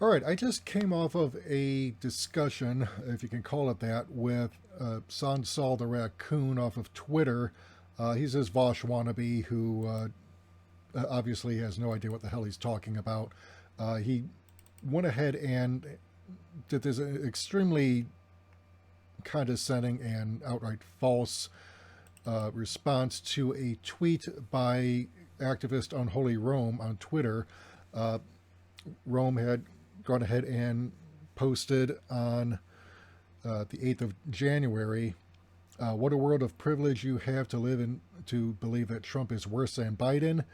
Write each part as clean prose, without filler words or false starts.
All right, I just came off of a discussion, if you can call it that, with Sansal the raccoon off of Twitter. He's this Vaush wannabe who obviously has no idea what the hell he's talking about. He went ahead and did this extremely condescending and outright false response to a tweet by activist Unholy Rome on Twitter. Uh, Rome had gone ahead and posted on the 8th of January. What a world of privilege you have to live in to believe that Trump is worse than Biden.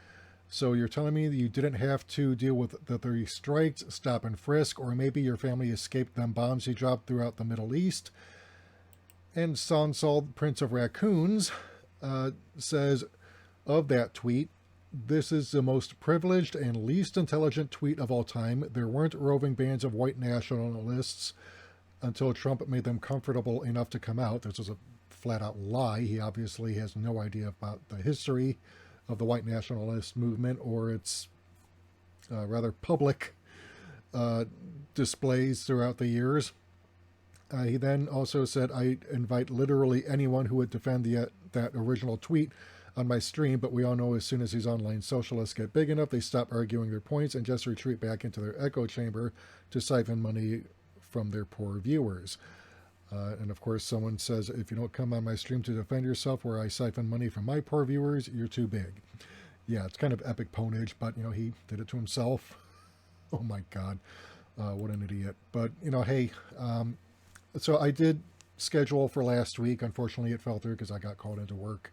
So you're telling me that you didn't have to deal with the 30 strikes, stop and frisk, or maybe your family escaped them bombs he dropped throughout the Middle East. And Sansal, Prince of Raccoons, says of that tweet, this is the most privileged and least intelligent tweet of all time. There weren't roving bands of white nationalists until Trump made them comfortable enough to come out. This was a flat out lie. He obviously has no idea about the history of the white nationalist movement or its rather public displays throughout the years. He then also said, I invite literally anyone who would defend that original tweet on my stream, but we all know as soon as these online socialists get big enough, they stop arguing their points and just retreat back into their echo chamber to siphon money from their poor viewers. And of course, someone says, if you don't come on my stream to defend yourself where I siphon money from my poor viewers, you're too big. Yeah, it's kind of epic ponage, but, he did it to himself. Oh my God, what an idiot. But, hey, so I did schedule for last week. Unfortunately, it fell through because I got called into work.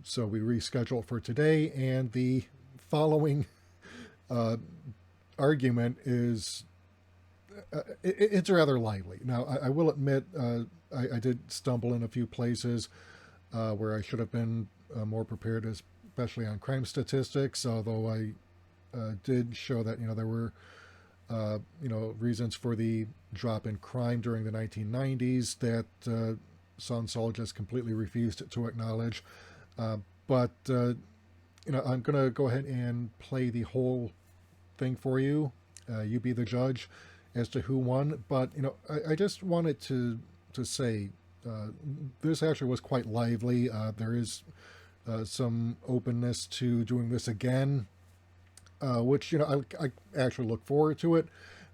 So we rescheduled for today, and the following argument is it's rather lively. Now, I will admit I did stumble in a few places where I should have been more prepared, especially on crime statistics, although I did show that, there were reasons for the drop in crime during the 1990s that Sansal just completely refused to acknowledge. But I'm going to go ahead and play the whole thing for you. You be the judge as to who won. But, I just wanted to say this actually was quite lively. There is some openness to doing this again, which, I actually look forward to it.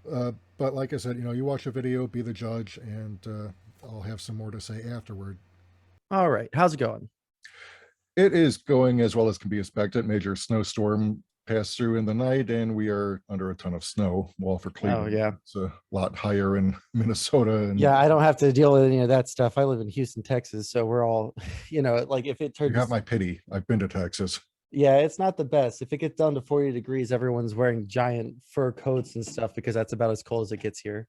But like I said, you watch the video, be the judge, and I'll have some more to say afterward. All right. How's it going? It is going as well as can be expected. Major snowstorm passed through in the night, and we are under a ton of snow. Well, for Oh, Cleveland, yeah. it's a lot higher in Minnesota. And Yeah, I don't have to deal with any of that stuff. I live in Houston, Texas. So we're all, like if it you have turns, my pity. I've been to Texas. yeah, it's not the best. If it gets down to 40 degrees, everyone's wearing giant fur coats and stuff because that's about as cold as it gets here.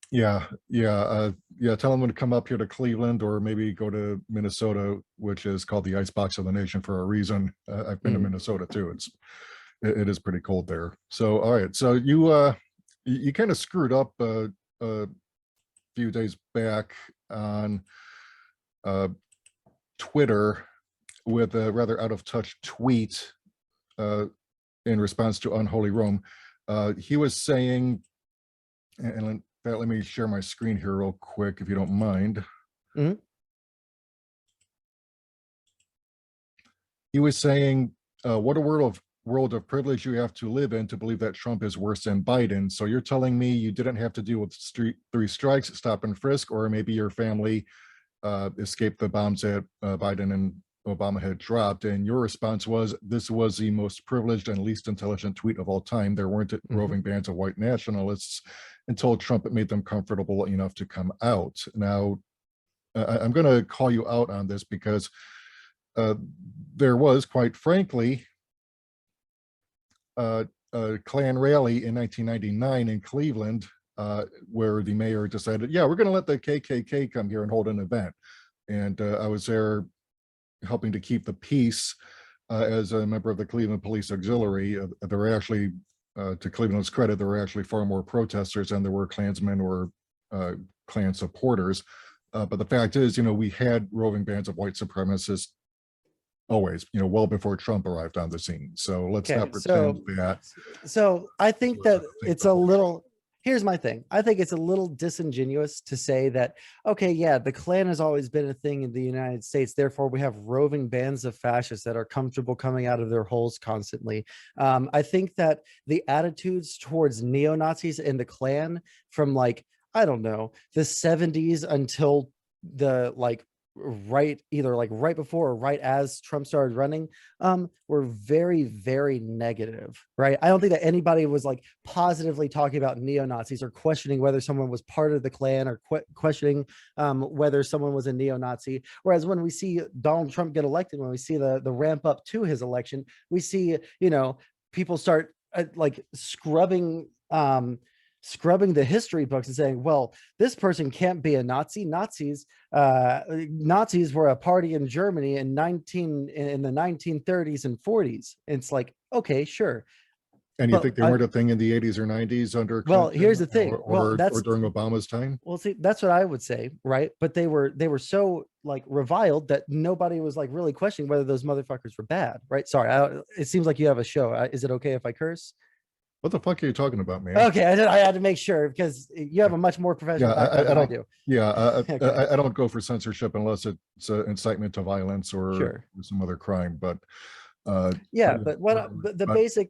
Yeah. Tell them to come up here to Cleveland, or maybe go to Minnesota, which is called the icebox of the nation for a reason. I've been to Minnesota too. It is pretty cold there. So, all right. So you kind of screwed up a few days back on Twitter with a rather out of touch tweet in response to Unholy Rome. He was saying, and let me share my screen here real quick, if you don't mind. Mhm. He was saying, what a world of privilege you have to live in to believe that Trump is worse than Biden. So you're telling me you didn't have to deal with three strikes, stop and frisk, or maybe your family escaped the bombs that Biden and Obama had dropped. And your response was, this was the most privileged and least intelligent tweet of all time. There weren't roving bands of white nationalists until Trump made them comfortable enough to come out. Now, I'm going to call you out on this because there was, quite frankly, a Klan rally in 1999 in Cleveland where the mayor decided, yeah, we're going to let the KKK come here and hold an event. And I was there helping to keep the peace as a member of the Cleveland Police Auxiliary. There were actually, to Cleveland's credit, there were actually far more protesters than there were Klansmen or Klan supporters. But the fact is, we had roving bands of white supremacists always, well before Trump arrived on the scene. So let's Okay, not pretend that so I this think was a that thing it's a beforehand. little. Here's my thing. I think it's a little disingenuous to say that, okay, yeah, the Klan has always been a thing in the United States. Therefore, we have roving bands of fascists that are comfortable coming out of their holes constantly. I think that the attitudes towards neo Nazis in the Klan from like, I don't know, the 70s until the like either like right before or right as Trump started running, were very, very negative, right? I don't think that anybody was like positively talking about neo-Nazis or questioning whether someone was part of the Klan or questioning whether someone was a neo-Nazi. Whereas when we see Donald Trump get elected, when we see the ramp up to his election, we see, people start like scrubbing the history books and saying, well, this person can't be a Nazi. Nazis were a party in Germany in the 1930s and 40s. It's like, okay, sure. And you But think they weren't a thing in the 80s or 90s under well, here's Clinton, the thing. Well, or during Obama's time? well, see, that's what I would say, right? But they were so like reviled that nobody was like really questioning whether those motherfuckers were bad, right? Sorry, it seems like you have a show. Is it okay if I curse? What the fuck are you talking about, man? Okay, I had to make sure because you have a much more Yeah, professional background I than I don't. do. Yeah, Okay, I don't go for censorship unless it's incitement to violence or sure. some other crime. Uh, but Yeah, yeah, but whatever. but the But basic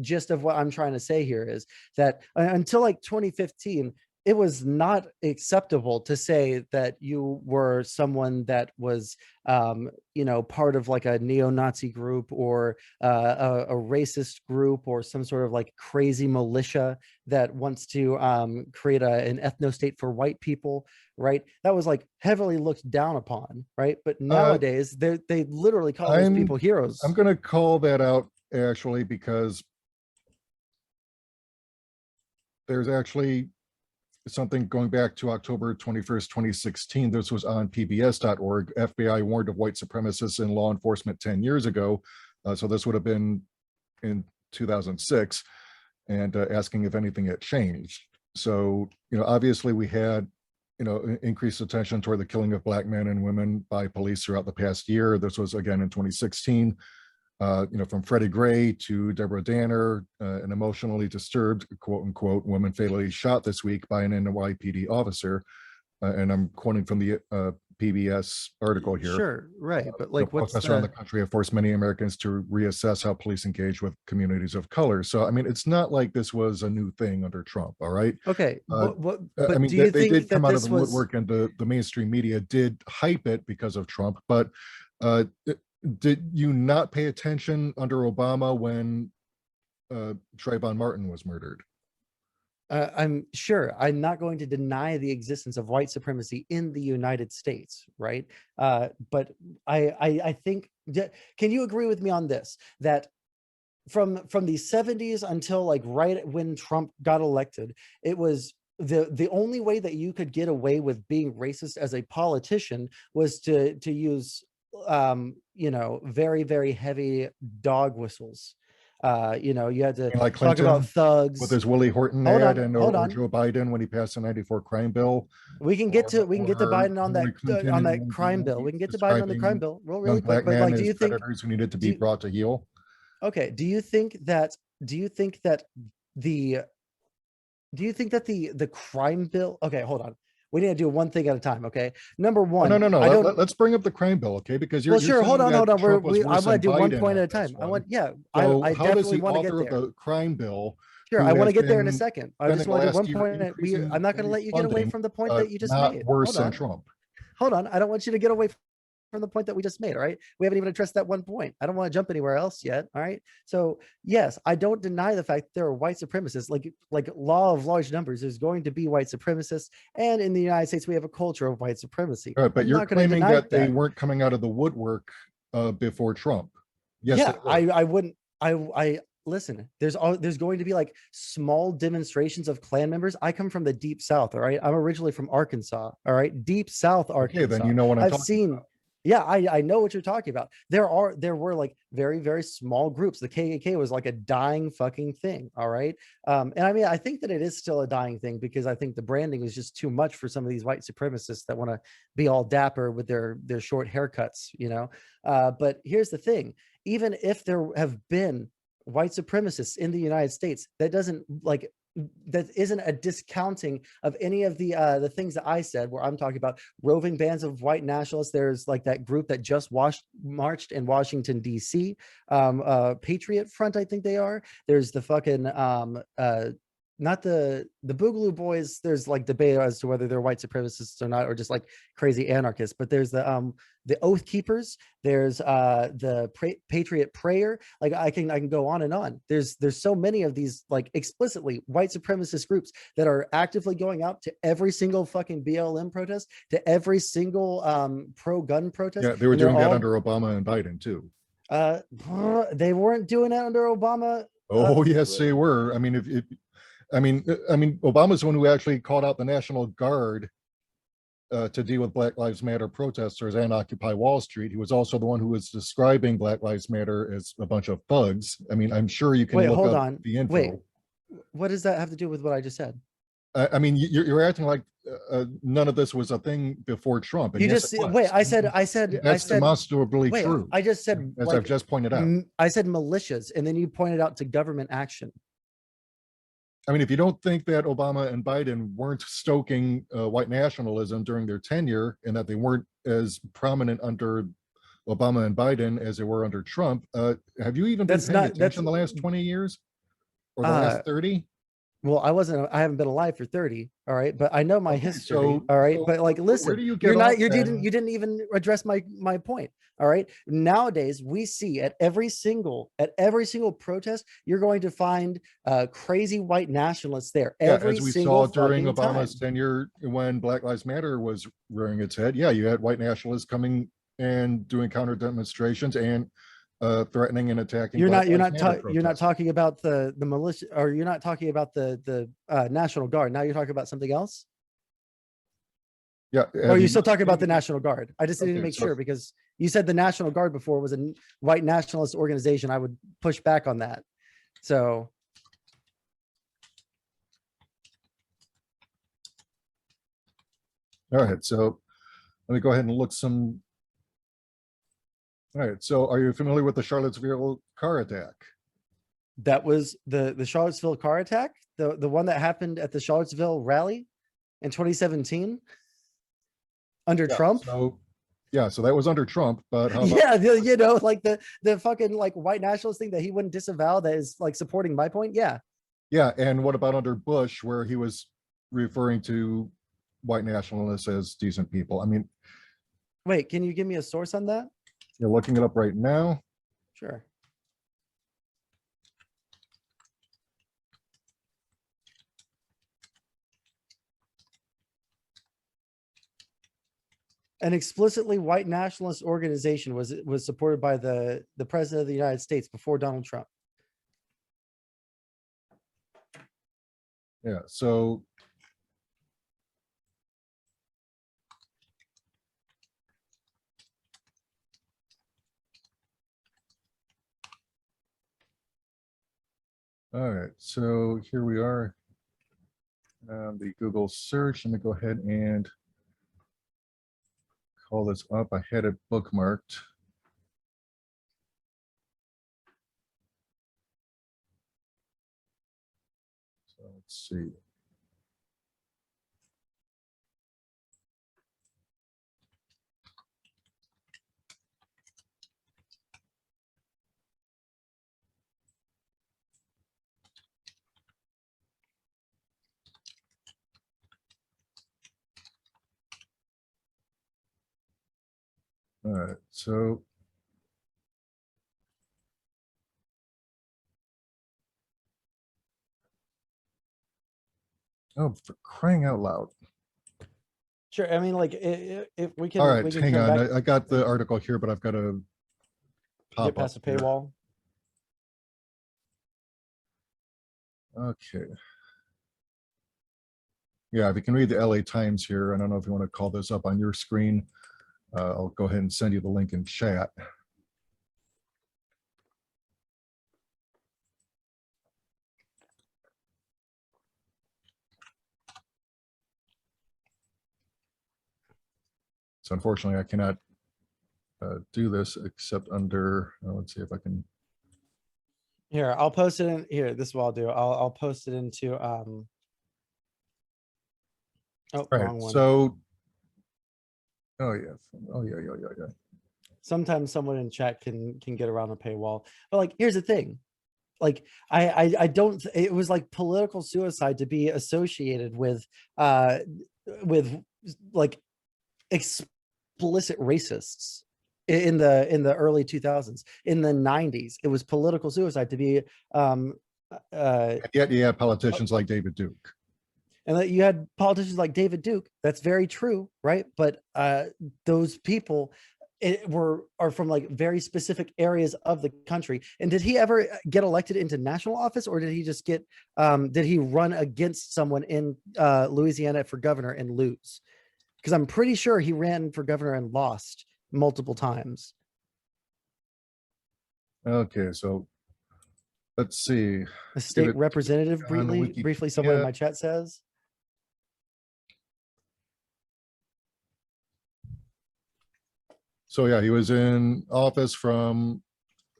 gist of what I'm trying to say here is that until like 2015, it was not acceptable to say that you were someone that was part of like a neo-Nazi group or a racist group or some sort of like crazy militia that wants to create an ethno state for white people, right? That was like heavily looked down upon, right? But uh, nowadays they literally call those I'm people I'm heroes. gonna call that out actually because there's actually something going back to October 21st, 2016. This was on PBS.org. FBI warned of white supremacists in law enforcement 10 years ago. So this would have been in 2006, and asking if anything had changed. So, obviously we had, increased attention toward the killing of Black men and women by police throughout the past year. This was again in 2016. From Freddie Gray to Deborah Danner, an emotionally disturbed, quote unquote, woman fatally shot this week by an NYPD officer. And I'm quoting from the PBS article here. Sure, right. But like, what's Protests around the the country have forced many Americans to reassess how police engage with communities of color. So, I mean, it's not like this was a new thing under Trump, all right? okay? Uh, I But mean, do you they did think come that out of the this was woodwork, and the mainstream media did hype it because of Trump. But uh, did you not pay attention under Obama when Trayvon Martin was murdered? I'm sure I'm not going to deny the existence of white supremacy in the United States, right? But I think, can you agree with me on this? That from the 70s until like right when Trump got elected, it was the only way that you could get away with being racist as a politician was to use very, very heavy dog whistles. You had to Like talk about Clinton with thugs. his Willie Horton Hold ad, on, and hold or on. Joe Biden when he passed the '94 crime bill, We can get to Biden Hillary Clinton on in that crime bill. 1990 We can get to Biden on the crime describing bill young really quick. Black But men like, do as you think predators who needed to be do brought to heel. okay? Do you think that the the crime bill? Okay, hold on. We need to do one thing at a time. Okay, number Oh, no, one, no, no. I don't. Let's bring up the crime bill, okay? Because Well, you're sure. Hold saying on, hold that on. Trump was I worse want to than do one Biden point on at a this time. one. Yeah, So I how does definitely the want to get author of there. the crime bill, Sure, I who want has to get there in a been second. I spending just the want to do last one year point. increasing I'm not going to police let you get away funding, from the point that you just not made. worse Hold than on. Trump? Hold on. I don't want you to get away from the point that we just made. All right. We haven't even addressed that one point. I don't want to jump anywhere else yet. All right. So yes, I don't deny the fact there are white supremacists. Like law of large numbers, there's going to be white supremacists. And in the United States, we have a culture of white supremacy. All right, but I'm you're not going to claiming deny that they that. weren't coming out of the woodwork before Trump. Yes, they Yeah, were. I wouldn't. I listen. There's going to be like small demonstrations of Klan members. I come from the deep South. All right. I'm originally from Arkansas. All right. Deep South Okay, then Arkansas. you know what I'm I've talking seen about. Yeah, I know what you're talking about. There were like very, very small groups. The KKK was like a dying fucking thing. All right. And I mean, I think that it is still a dying thing because I think the branding is just too much for some of these white supremacists that want to be all dapper with their short haircuts, you know. But here's the thing: even if there have been white supremacists in the United States, that doesn't like that isn't a discounting of any of the things that I said, where I'm talking about roving bands of white nationalists. There's like that group that just marched in Washington D.C. Patriot Front, I think they are. There's the fucking not the Boogaloo Boys. There's like debate as to whether they're white supremacists or not, or just like crazy anarchists. But there's the Oath Keepers. There's the Patriot Prayer. Like I can go on and on. There's so many of these like explicitly white supremacist groups that are actively going out to every single fucking BLM protest, to every single pro-gun protest. Yeah, they were and they're doing that all under Obama and Biden too. they weren't doing it under Obama. Oh, yes, they were. I mean, I mean, Obama's the one who actually called out the National Guard to deal with Black Lives Matter protesters and Occupy Wall Street. He was also the one who was describing Black Lives Matter as a bunch of thugs. I mean, I'm sure you can Wait, look hold up on. the info. Wait, what does that have to do with what I just said? I mean, you're acting like none of this was a thing before Trump. And You yes, just it was. wait. I said That's demonstrably wait. true, I just said as like I've just pointed out. I said militias, and then you pointed out to government action. I mean, if you don't think that Obama and Biden weren't stoking white nationalism during their tenure, and that they weren't as prominent under Obama and Biden as they were under Trump, have you even been That's paying not that's attention the last 20 years or the last 30? well, I haven't been alive for 30. All right. But I know my Okay, history. so All right. But like, where listen, do you you're get not, off you then? didn't even address my point. All right. Nowadays, we see at every single protest, you're going to find crazy white nationalists there Yeah, every as we single saw during fucking time. Obama's tenure when Black Lives Matter was rearing its head. Yeah, you had white nationalists coming and doing counter demonstrations and threatening and attacking Black Lives Matter You're not protests. talking about the militia, or you're not talking about the National Guard. Now you're talking about something else. Yeah, Or have are you you still not talking about the seen? National Guard? I just didn't Okay, make so sure because you said the National Guard before was a white nationalist organization. I would push back on that. So all right, so let me go ahead and look some. All right, so are you familiar with the Charlottesville car attack? that was the Charlottesville car attack, the one that happened at the Charlottesville rally in 2017 under Yeah, Trump. so that was under Trump, but how about Yeah, you know, like the fucking like white nationalist thing that he wouldn't disavow, that is like supporting my point. Yeah. yeah, and what about under Bush, where he was referring to white nationalists as decent people? I mean, Wait, can you give me a source on that? you're looking it up right now. Sure. An explicitly white nationalist organization was supported by the president of the United States before Donald Trump. Yeah, so all right, so here we are. The Google search. Let me go ahead and call this up. I had it bookmarked. So let's see. All right, so oh, for crying out loud. Sure. I mean, like if we can, All we right, can hang come on. back, I got the article here, but I've got to get pop up past the here. paywall. Okay. Yeah, if you can read the LA Times here, I don't know if you want to call this up on your screen. I'll go ahead and send you the link in chat. So unfortunately, I cannot do this except under, let's see if I can. Here, I'll post it in here. This is what I'll do. I'll post it into oh, All wrong right, one. so, oh yeah, yeah. Sometimes someone in chat can get around a paywall. But like, here's the thing. Like, I don't, it was like political suicide to be associated with like explicit racists in the early 2000s. In the 90s, it was political suicide to be And yet you had politicians like David Duke. and that you had politicians like David Duke. That's very true, right? But those people are from like very specific areas of the country. And did he ever get elected into national office, or did he just get did he run against someone in Louisiana for governor and lose? Because I'm pretty sure he ran for governor and lost multiple times. Okay, so let's see. A state representative, briefly, someone in my chat says. So yeah, he was in office from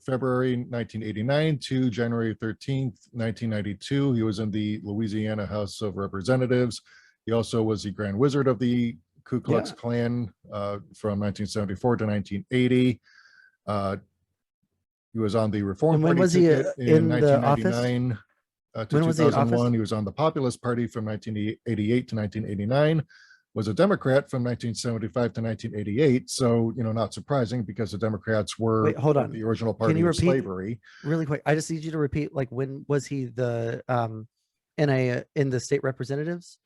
February 1989 to January 13th, 1992. He was in the Louisiana House of Representatives. He also was the Grand Wizard of the Ku Klux Klan from 1974 to 1980. He was on the Reform Party ticket in 1999 to 2001. He was on the Populist Party from 1988 to 1989. Was a Democrat from 1975 to 1988. So, not surprising, because the Democrats were the original party of slavery. Really quick, I just need you to repeat, like, when was he the in the state representatives?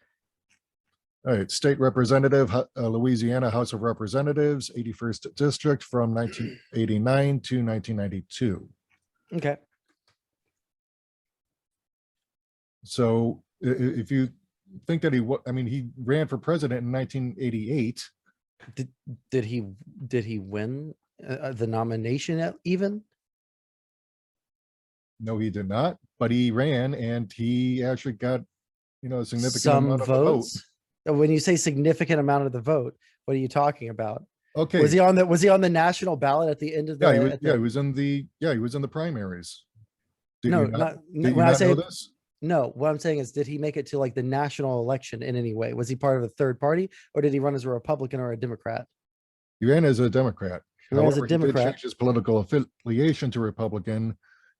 All right, state representative, Louisiana House of Representatives, 81st District from 1989 to 1992. Okay. So if you think that he ran for president in 1988. Did he win the nomination even? No, he did not, but he ran, and he actually got, a significant some amount of votes. the vote. When you say significant amount of the vote, what are you talking about? Okay. Was he on the national ballot at the end of the? He was in the primaries. Did you not know this? No, what I'm saying is, did he make it to like the national election in any way? Was he part of a third party, or did he run as a Republican or a Democrat? He ran as a Democrat. He ran as a Democrat. He did change his political affiliation to Republican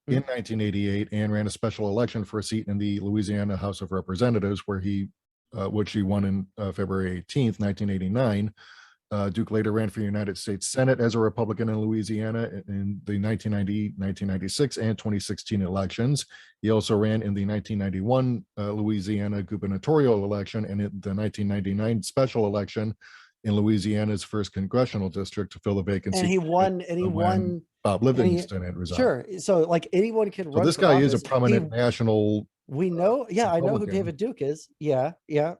in 1988, and ran a special election for a seat in the Louisiana House of Representatives, where which he won in February 18th, 1989. Duke later ran for the United States Senate as a Republican in Louisiana in the 1990, 1996, and 2016 elections. He also ran in the 1991 Louisiana gubernatorial election, and in the 1999 special election in Louisiana's first congressional district to fill the vacancy. And he won. Bob Livingston had resigned. Sure. So like anyone can run. So this guy is a prominent national. We know. Yeah, Republican. I know who David Duke is. Yeah.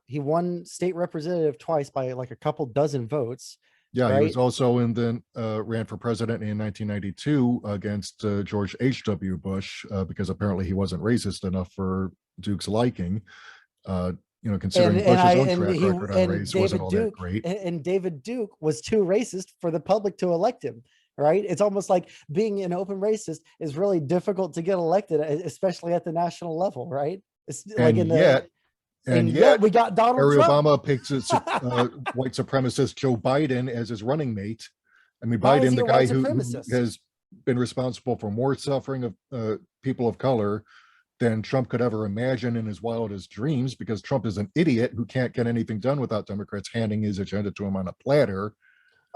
He won state representative twice by like a couple dozen votes. Yeah, right? He was also ran for president in 1992 against George H.W. Bush because apparently he wasn't racist enough for Duke's liking. Considering Bush's own track record on race wasn't all that great. And David Duke was too racist for the public to elect him. Right. It's almost like being an open racist is really difficult to get elected, especially at the national level. Right. It's like and yet we got Donald Trump. Obama picks white supremacist Joe Biden as his running mate. I mean, Biden, the guy who has been responsible for more suffering of people of color than Trump could ever imagine in his wildest dreams, because Trump is an idiot who can't get anything done without Democrats handing his agenda to him on a platter.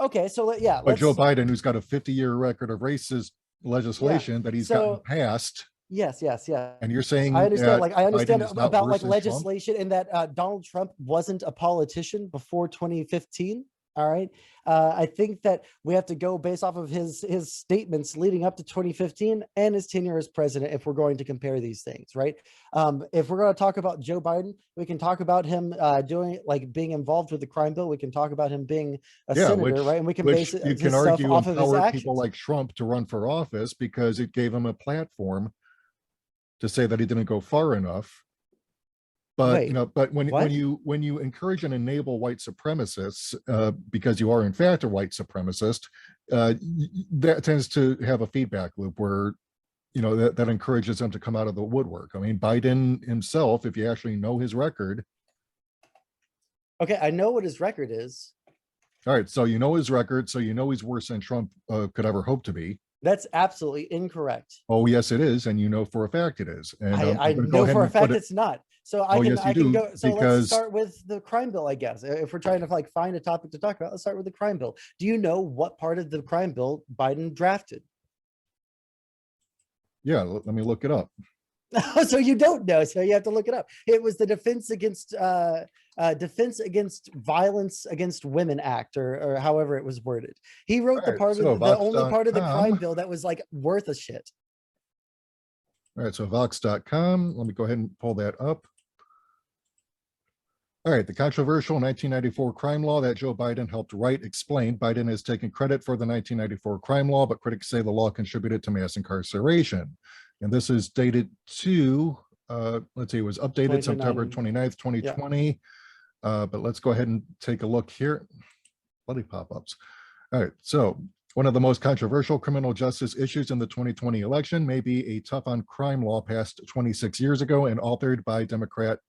Okay, so yeah, but Joe Biden, who's got a 50-year record of racist legislation that he's gotten passed. Yes. And you're saying I understand about like legislation and that Donald Trump wasn't a politician before 2015. All right. I think that we have to go based off of his statements leading up to 2015 and his tenure as president if we're going to compare these things, right? If we're going to talk about Joe Biden, we can talk about him being involved with the crime bill. We can talk about him being a senator, right? And we can base you can his stuff argue off of his empowered people actions. like Trump to run for office because it gave him a platform to say that he didn't go far enough. But Wait, but what? when you encourage and enable white supremacists, because you are in fact a white supremacist, that tends to have a feedback loop where that encourages them to come out of the woodwork. I mean, Biden himself, if you actually know his record. Okay, I know what his record is. All right, so you know his record, so you know he's worse than Trump could ever hope to be. That's absolutely incorrect. Oh, yes, it is, and you know for a fact it is. And I I'm going to go know ahead for a and put fact it. it's not. So Oh, yes, you I can do, go. So let's because start with the crime bill, I guess. If we're trying to find a topic to talk about, let's start with the crime bill. Do you know what part of the crime bill Biden drafted? yeah, let me look it up. So you don't know, so you have to look it up. It was the Defense Against Violence Against Women Act, or however it was worded. He wrote All the right, part so of the only part of the crime Vox.com. bill that was like worth a shit. All right, so Vox.com. Let me go ahead and pull that up. All right, the controversial 1994 crime law that Joe Biden helped write explained. Biden has taken credit for the 1994 crime law, but critics say the law contributed to mass incarceration. And this is dated to, let's see, it was updated September 29th, 2020. Yeah. But let's go ahead and take a look here. Bloody pop-ups. All right, so one of the most controversial criminal justice issues in the 2020 election may be a tough on crime law passed 26 years ago and authored by Democrat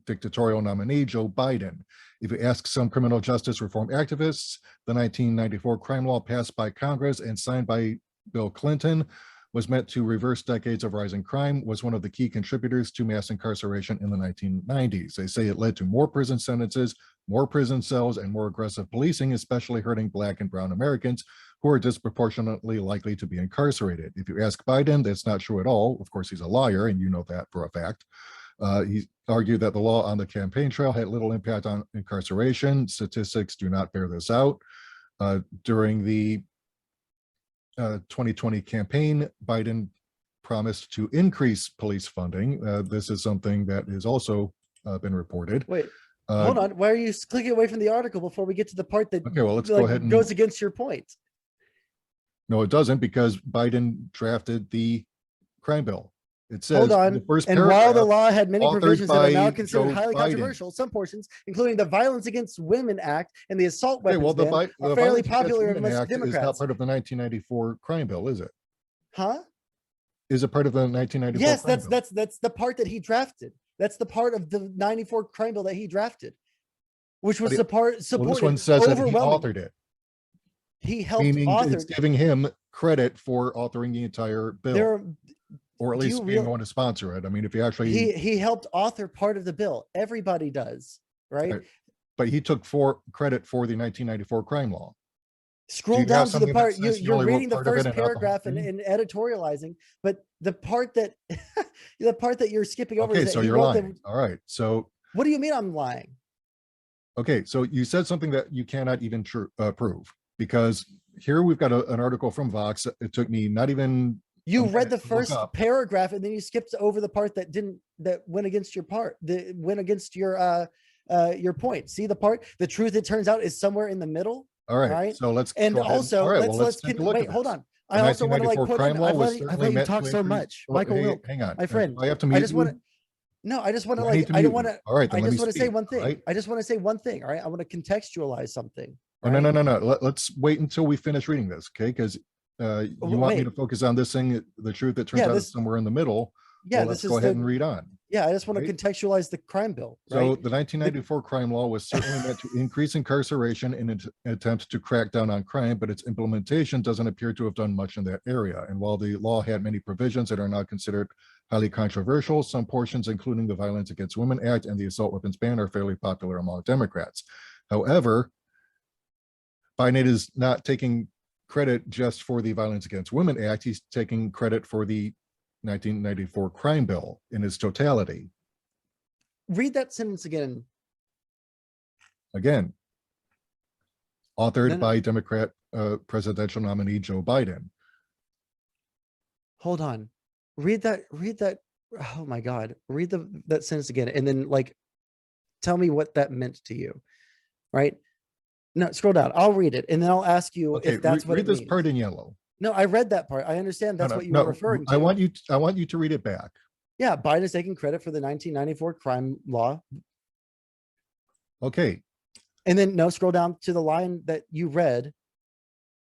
dictatorial nominee Joe Biden. If you ask some criminal justice reform activists, the 1994 crime law passed by Congress and signed by Bill Clinton was meant to reverse decades of rising crime, was one of the key contributors to mass incarceration in the 1990s. They say it led to more prison sentences, more prison cells, and more aggressive policing, especially hurting Black and brown Americans who are disproportionately likely to be incarcerated. If you ask Biden, that's not true at all. Of course, he's a liar, and you know that for a fact. He argued that the law on the campaign trail had little impact on incarceration. Statistics do not bear this out. During the 2020 campaign, Biden promised to increase police funding. This is something that has also been reported. Wait, hold on. Why are you clicking away from the article before we get to the part that okay, well, let's go ahead and goes against your point? No, it doesn't, because Biden drafted the crime bill. It says hold on. the first and while the law had many provisions that are now considered Joe highly Biden. Controversial, some portions, including the Violence Against Women Act and the Assault Weapons well, ban, are fairly popular amongst Democrats. Is not part of the 1994 crime bill, is it? Huh? Is it part of the 1994? Yes, that's the part that he drafted. That's the part of the 94 crime bill that he drafted, which was the part supported. Well, this one says that he authored it. He helped author. It's giving him credit for authoring the entire bill. Or at least being one to sponsor it. I mean, if you actually he helped author part of the bill. Everybody does, right? But he took credit for the 1994 crime law. Scroll down to the part you're reading the first paragraph and editorializing, but the part that the part that you're skipping over. Okay, so you're lying. All right. So what do you mean I'm lying? Okay, so you said something that you cannot even prove, because here we've got an article from Vox. It took me not even. You read the first paragraph and then you skipped over the part that went against your point. See the part? The truth, it turns out, is somewhere in the middle. All right. So let's also let's wait. Hold on. I also want to put in. I've let you talk so much, Michael Wilk. Hang on, my friend. I have to. I just want to. No, I just want to I don't want to. All right. I just want to say one thing. Right? I just want to say one thing. All right. I want to contextualize something. Right? No. Let's wait until we finish reading this, okay? Because you want me to focus on this thing, the truth that turns out is somewhere in the middle. Yeah, well, let's go ahead and read on. Yeah, I just want to contextualize the crime bill. So the 1994 crime law was certainly meant to increase incarceration in an attempt to crack down on crime, but its implementation doesn't appear to have done much in that area. And while the law had many provisions that are now considered highly controversial, some portions, including the Violence Against Women Act and the Assault Weapons ban, are fairly popular among Democrats. However, Biden is not taking credit just for the Violence Against Women Act. He's taking credit for the 1994 crime bill in its totality. Read that sentence again. Again, authored No, no. by Democrat presidential nominee Joe Biden. Hold on. Read that. Oh my God. Read that sentence again. And then like, tell me what that meant to you. Right. No, scroll down. I'll read it. And then I'll ask you Okay, if that's what read it this means. part in yellow. No, I read that part. I understand that's what you were referring to. I want you to read it back. Yeah. Biden is taking credit for the 1994 crime law. Okay. And then no, scroll down to the line that you read.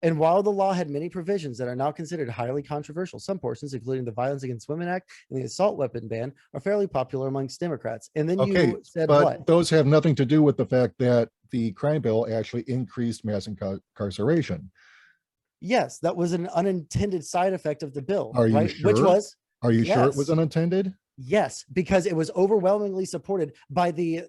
And while the law had many provisions that are now considered highly controversial, some portions, including the Violence Against Women Act and the assault weapon ban, are fairly popular amongst Democrats. And then you said but what? Those have nothing to do with the fact that the crime bill actually increased mass incarceration. Yes, that was an unintended side effect of the bill. Are you right? sure? Which was, Are you sure it was yes. unintended? Yes, because it was overwhelmingly supported by the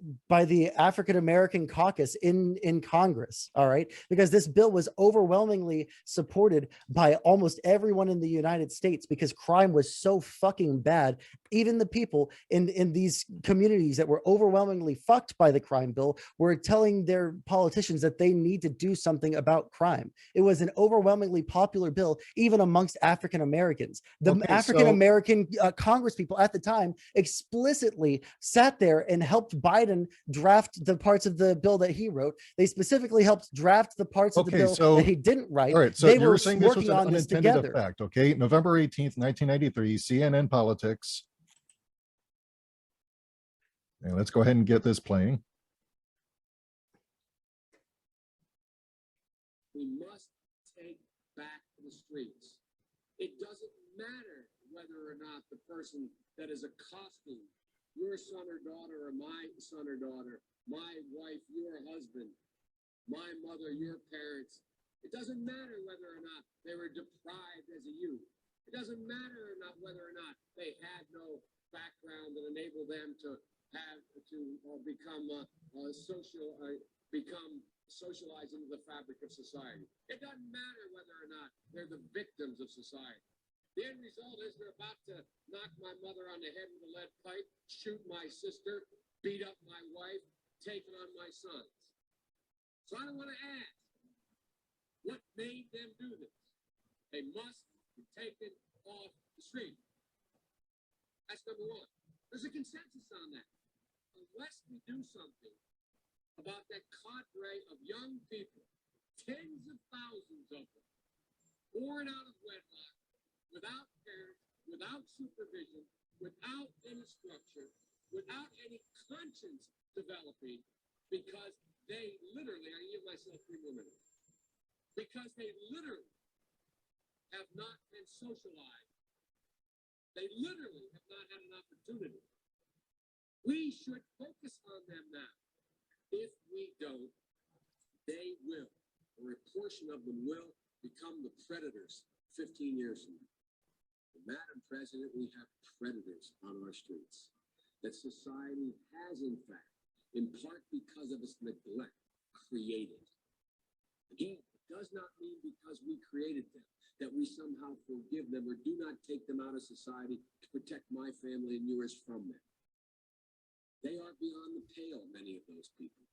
African American caucus in Congress. All right, because this bill was overwhelmingly supported by almost everyone in the United States because crime was so fucking bad. Even the people in these communities that were overwhelmingly fucked by the crime bill were telling their politicians that they need to do something about crime. It was an overwhelmingly popular bill, even amongst African Americans. The African American Congress people at the time explicitly sat there and helped Biden draft the parts of the bill that he wrote. They specifically helped draft the parts of the bill that he didn't write. All right, so they you're were saying this was working an on this unintended together. effect, okay? November 18th, 1993, CNN Politics. And let's go ahead and get this playing. We must take back the streets. It doesn't matter whether or not the person that is accosting your son or daughter or my son or daughter, my wife, your husband, my mother, your parents. It doesn't matter whether or not they were deprived as a youth. It doesn't matter or not whether or not they had no background that enabled them to become socialized into the fabric of society. It doesn't matter whether or not they're the victims of society. The end result is they're about to knock my mother on the head with a lead pipe, shoot my sister, beat up my wife, take on my sons. So I don't want to ask what made them do this. They must be taken off the street. That's number one. There's a consensus on that. Unless we do something about that cadre of young people, tens of thousands of them, born out of wedlock, without parents, without supervision, without any structure, without any conscience developing, because they literally, I give myself 3 more minutes, because they literally have not been socialized. They literally have not had an opportunity. We should focus on them now. If we don't, they will, or a portion of them will, become the predators 15 years from now. Madam President, we have predators on our streets that society has, in fact, in part because of its neglect, created. Again, it does not mean because we created them that we somehow forgive them or do not take them out of society to protect my family and yours from them. They are beyond the pale, many of those people.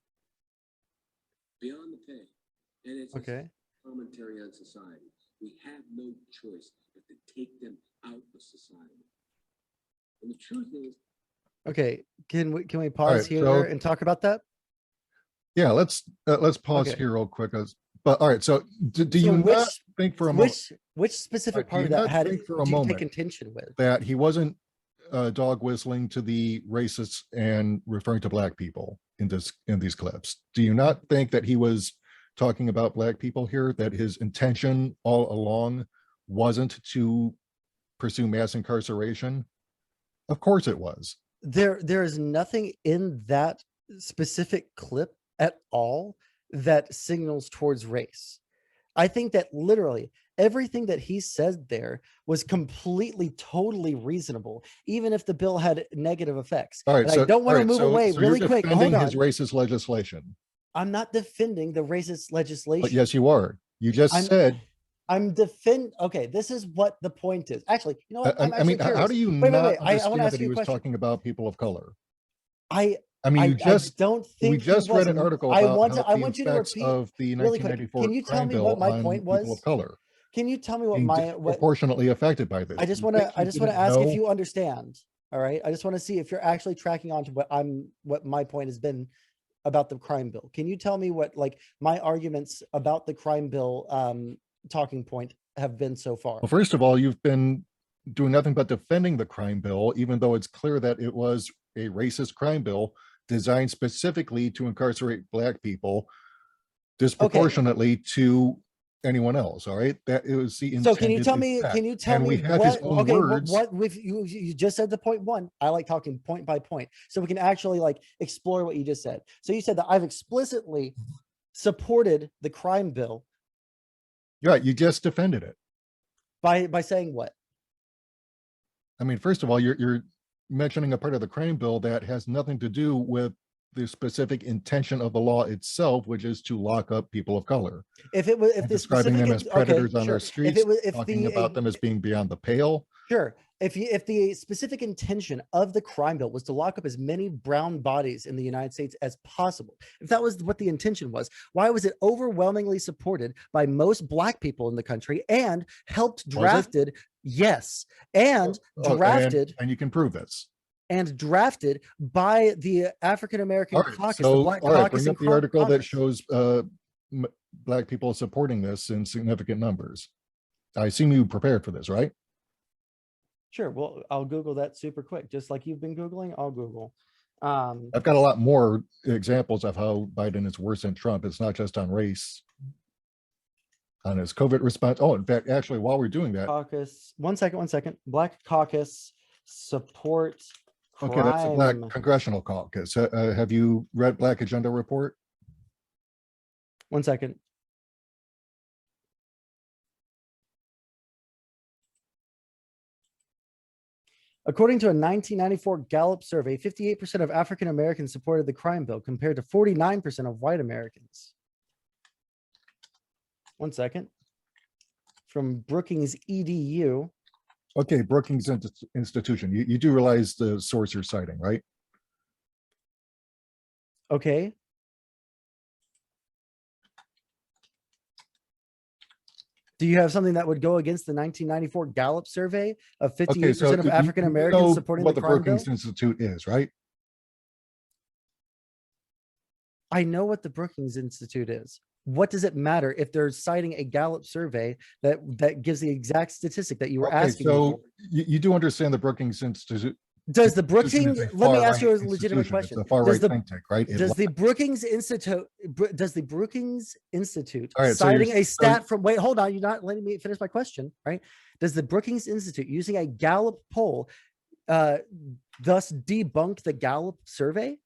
Beyond the pale. And it's a commentary on society. We have no choice but to take them out of society. And the truth is, okay, can we pause here and talk about that? Yeah, let's pause here real quick. But all right, so do you not think for a moment which specific part of that do you take contention with? That he wasn't dog whistling to the racists and referring to black people in these clips? Do you not think that he was talking about black people here, that his intention all along wasn't to pursue mass incarceration? Of course it was. There is nothing in that specific clip at all that signals towards race. I think that literally everything that he said there was completely, totally reasonable, even if the bill had negative effects. All right, and I don't want to move away really quick. Hold on. His racist legislation. I'm not defending the racist legislation. But yes, you are. You just said. Okay, this is what the point is. Actually, you know what? I mean, curious. how do you wait, not I want to understand ask that you he a was question. talking about people of color? I mean, I don't we think he just read was. an article I about want how to I the want you to effects repeat of the really quick. 1994 Can you tell crime me what bill my on point people of was? color Can you tell me what being my what disproportionately affected by this. I Do just you want think to he I just want to didn't ask if know? you understand. All right. I just want to see if you're actually tracking on to what my point has been about the crime bill. Can you tell me what like my arguments about the crime bill talking point have been so far? Well, first of all, you've been doing nothing but defending the crime bill, even though it's clear that it was a racist crime bill designed specifically to incarcerate Black people Okay. disproportionately to anyone else. All right, that it was the So can you intended tell me, effect. can you tell And me we have his what, own okay, words. what with you just said the point one. I like talking point by point. So we can actually like explore what you just said. So you said that I've explicitly supported the crime bill Yeah, you just defended it. by saying what? I mean, first of all, you're mentioning a part of the crime bill that has nothing to do with the specific intention of the law itself, which is to lock up people of color. If it was, if And the describing specific, them as okay, predators on sure. our If streets, it was, if talking the, about them as being beyond the pale. sure. If the specific intention of the crime bill was to lock up as many brown bodies in the United States as possible, if that was what the intention was, why was it overwhelmingly supported by most Black people in the country and helped drafted? Yes, and drafted And you can prove this. and drafted by the African American All right, caucus, the so Black all right, caucus, bring and up the article that caucus. shows Black people supporting this in significant numbers. I assume you prepared for this, right? Sure. Well, I'll Google that super quick, just like you've been Googling. I'll Google. I've got a lot more examples of how Biden is worse than Trump. It's not just on race, on his COVID response. Oh, in fact, actually, while we're doing that, Caucus. One second. Black caucus support crime. okay, that's the Black Congressional Caucus. Have you read Black Agenda Report? 1 second. According to a 1994 Gallup survey, 58% of African Americans supported the crime bill compared to 49% of white Americans. 1 second. From Brookings EDU. Okay, Brookings Institution. You do realize the source you're citing, right? Okay. Do you have something that would go against the 1994 Gallup survey of 58% of African Americans supporting what the the crime bill? Brookings Institute is, right? I know what the Brookings Institute is. What does it matter if they're citing a Gallup survey that gives the exact statistic that you were asking me for? So you do understand the Brookings Institute. Does the Brookings, let me ask you a far-right legitimate institution. question. It's a far-right think tank, right? Does the Brookings Institute, All right, so citing a stat from, wait, hold on, you're not letting me finish my question, right? Does the Brookings Institute using a Gallup poll thus debunk the Gallup survey?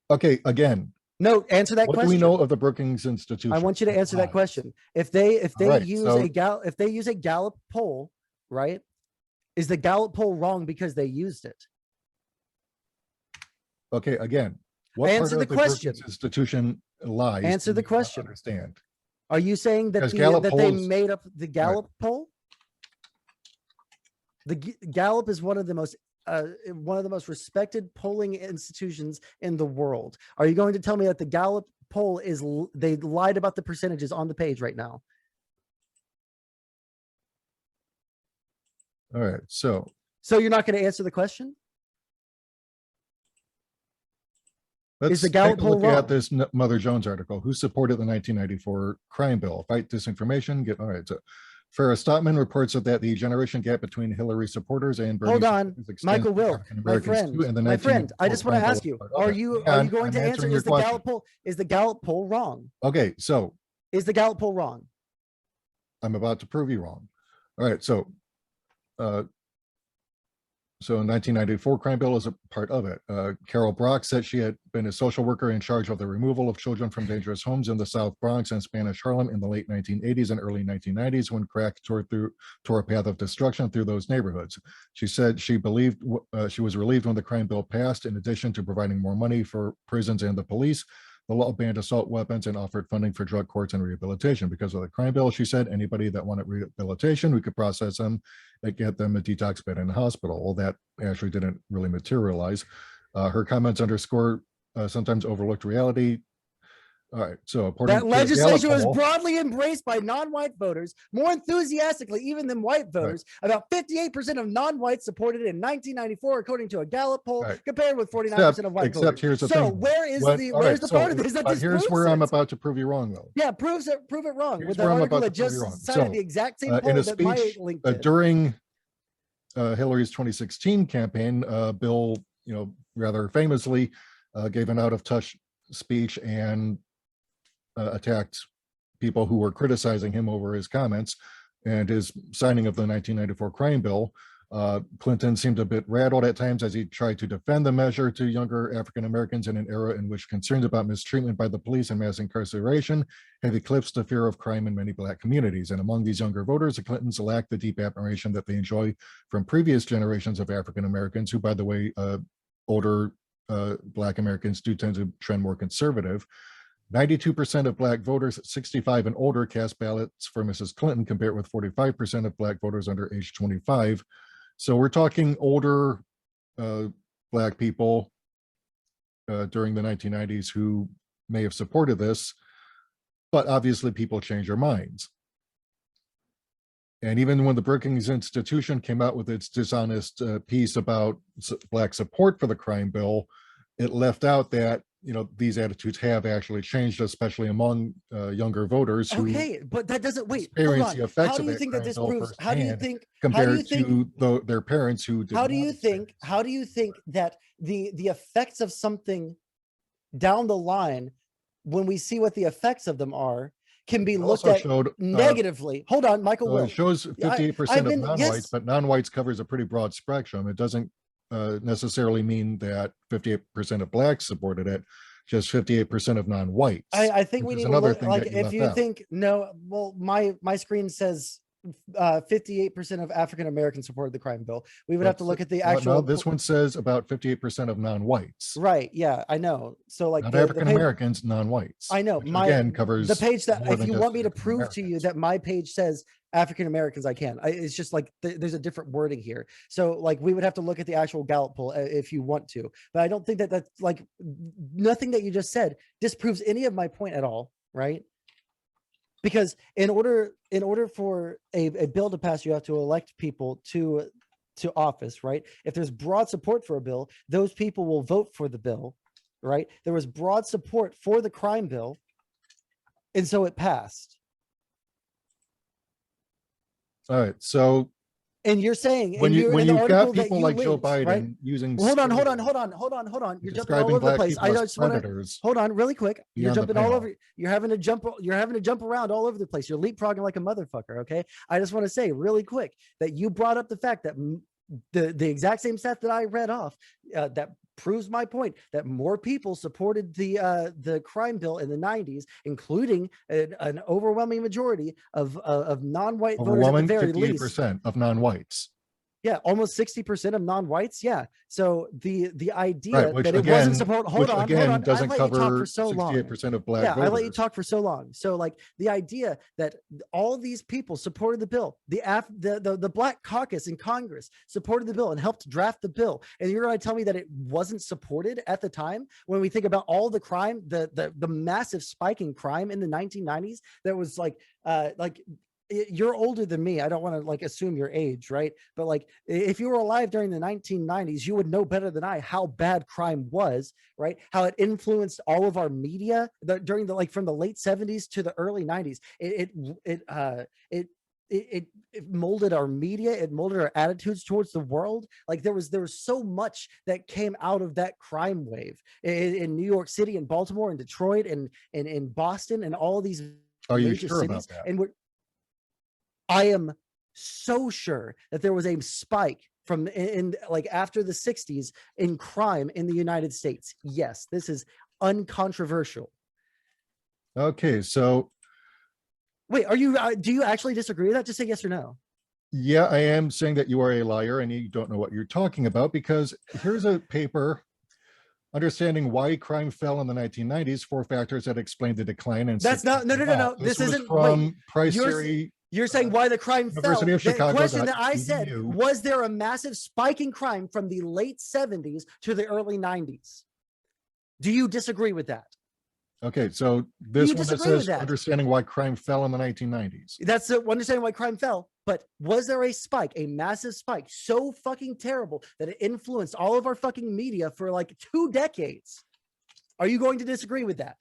Okay, again, No, answer that what question. do we know of the Brookings Institution? I want you to answer that question. If they use a Gallup poll, right? Is the Gallup poll wrong because they used it? Okay, again, what Answer part the of the question. Brookings Institution lies? Answer the do you not question. Understand? Are you saying that Because Gallup they polls- made up the Gallup poll? The Gallup is one of the most respected polling institutions in the world. Are you going to tell me that the Gallup poll is they lied about the percentages on the page right now? All right, so you're not going to answer the question? let's the Gallup take a look poll at wrong? this Mother Jones article. Who supported the 1994 crime bill? Fight disinformation. All right, so Farrah Stotman reports that the generation gap between Hillary supporters and Bernie Hold on, supporters extends Michael to Will, African my Americans friend, too, and the my friend. I 1994 just want to crime bill ask is you: part of Are it. you And going I'm to answer? answering Is your the question. Gallup poll wrong? Okay, so Is the Gallup poll wrong? I'm about to prove you wrong. All right, so so 1994 crime bill is a part of it. Carol Brock said she had been a social worker in charge of the removal of children from dangerous homes in the South Bronx and Spanish Harlem in the late 1980s and early 1990s when crack tore a path of destruction through those neighborhoods. She said she believed she was relieved when the crime bill passed. In addition to providing more money for prisons and the police, the law banned assault weapons and offered funding for drug courts and rehabilitation. Because of the crime bill, she said, anybody that wanted rehabilitation, we could process them and get them a detox bed in the hospital. Well, that actually didn't really materialize. Her comments underscore sometimes overlooked reality. All right, so according That to the Gallup legislation was poll, broadly embraced by non-white voters more enthusiastically even than white voters. About 58% of non-whites supported it in 1994, according to a Gallup poll, right, compared with 49% of white except voters. here's the So thing. where is What- the all where's right, the so, part of this that but disproves here's where I'm it? about to prove you wrong, though. Yeah, prove it wrong Here's with the where I'm article about that to prove you just wrong. cited So, the exact same in poll a that my speech link did. during Hillary's 2016 campaign, Bill, rather famously gave an out-of-touch speech and attacked people who were criticizing him over his comments and his signing of the 1994 crime bill. Clinton seemed a bit rattled at times as he tried to defend the measure to younger African Americans in an era in which concerns about mistreatment by the police and mass incarceration have eclipsed the fear of crime in many Black communities. And among these younger voters, the Clintons lack the deep admiration that they enjoy from previous generations of African Americans, who, by the way, older Black Americans do tend to trend more conservative. 92% of Black voters 65 and older cast ballots for Mrs. Clinton, compared with 45% of Black voters under age 25. So we're talking older Black people during the 1990s who may have supported this, but obviously people change their minds. And even when the Brookings Institution came out with its dishonest piece about Black support for the crime bill, it left out that these attitudes have actually changed, especially among younger voters who but that doesn't experience the effects how do of you that think that crime this bill proves firsthand compared to their parents who did how do not you think experience how do you think that the effects of something down the line, when we see what the effects of them are, can be it. looked Also at showed negatively? Hold on, Michael. it shows 58% of non-whites, yes, but non-whites covers a pretty broad spectrum. It doesn't necessarily mean that 58% of Blacks supported it, just 58% of non-whites. I think we which need is to another look thing like that you if left you out. think no, well, my screen says 58% of African Americans supported the crime bill. We would have to look at the actual. No, this one says about 58% of non-whites. Right. Yeah, I know. So like Not the African Americans, non-whites. I know which again covers the page that more if than you just want me to African prove to you Americans. that my page says African Americans, I can. It's just like there's a different wording here. So like we would have to look at the actual Gallup poll if you want to. But I don't think that that's like nothing that you just said disproves any of my point at all, right? Because in order for a bill to pass, you have to elect people to office, right? If there's broad support for a bill, those people will vote for the bill, right? There was broad support for the crime bill, and so it passed. All right, so and you're saying when you've got people like Joe Biden right? using Well, hold on. You're jumping all over the place. I just want to hold on really quick. You're jumping all over. You're having to jump around all over the place. You're leapfrogging like a motherfucker. Okay. I just want to say really quick that you brought up the fact that the exact same stat that I read off that proves my point that more people supported the crime bill in the 90s, including an overwhelming majority of non-white voters at the very least. 58% of non-whites. Yeah, almost 60% of non-whites. Yeah. So the idea right, that it wasn't support. Hold on. Doesn't I let you talk for so 68% long. of Black voters. I let you talk for so long. So like the idea that all these people supported the bill, the Black caucus in Congress supported the bill and helped draft the bill, and you're going to tell me that it wasn't supported at the time when we think about all the crime, the massive spike in crime in the 1990s that was like you're older than me. I don't want to like assume your age, right? But like if you were alive during the 1990s, you would know better than I how bad crime was, right? How it influenced all of our media during the from the late 70s to the early 90s. It molded our media. It molded our attitudes towards the world. Like there was so much that came out of that crime wave in New York City and Baltimore and Detroit and in Boston and all these major cities. About that? And I am so sure that there was a spike from in like after the 60s in crime in the United States. Yes, this is uncontroversial. Okay, so wait, are you do you actually disagree with that? Just say yes or no. Yeah, I am saying that you are a liar and you don't know what you're talking about, because here's a paper, Understanding Why Crime Fell in the 1990s, 4 Factors That Explain the Decline. And that's not, no. This isn't from Price Theory You're saying why the crime University fell. of The Chicago question that I said, .edu. was there a massive spike in crime from the late 70s to the early 90s? Do you disagree with that? Okay, so this you one that disagree with says that? understanding why crime fell in the 1990s. That's the understanding why crime fell. But was there a spike, a massive spike, so fucking terrible that it influenced all of our fucking media for like 2 decades? Are you going to disagree with that?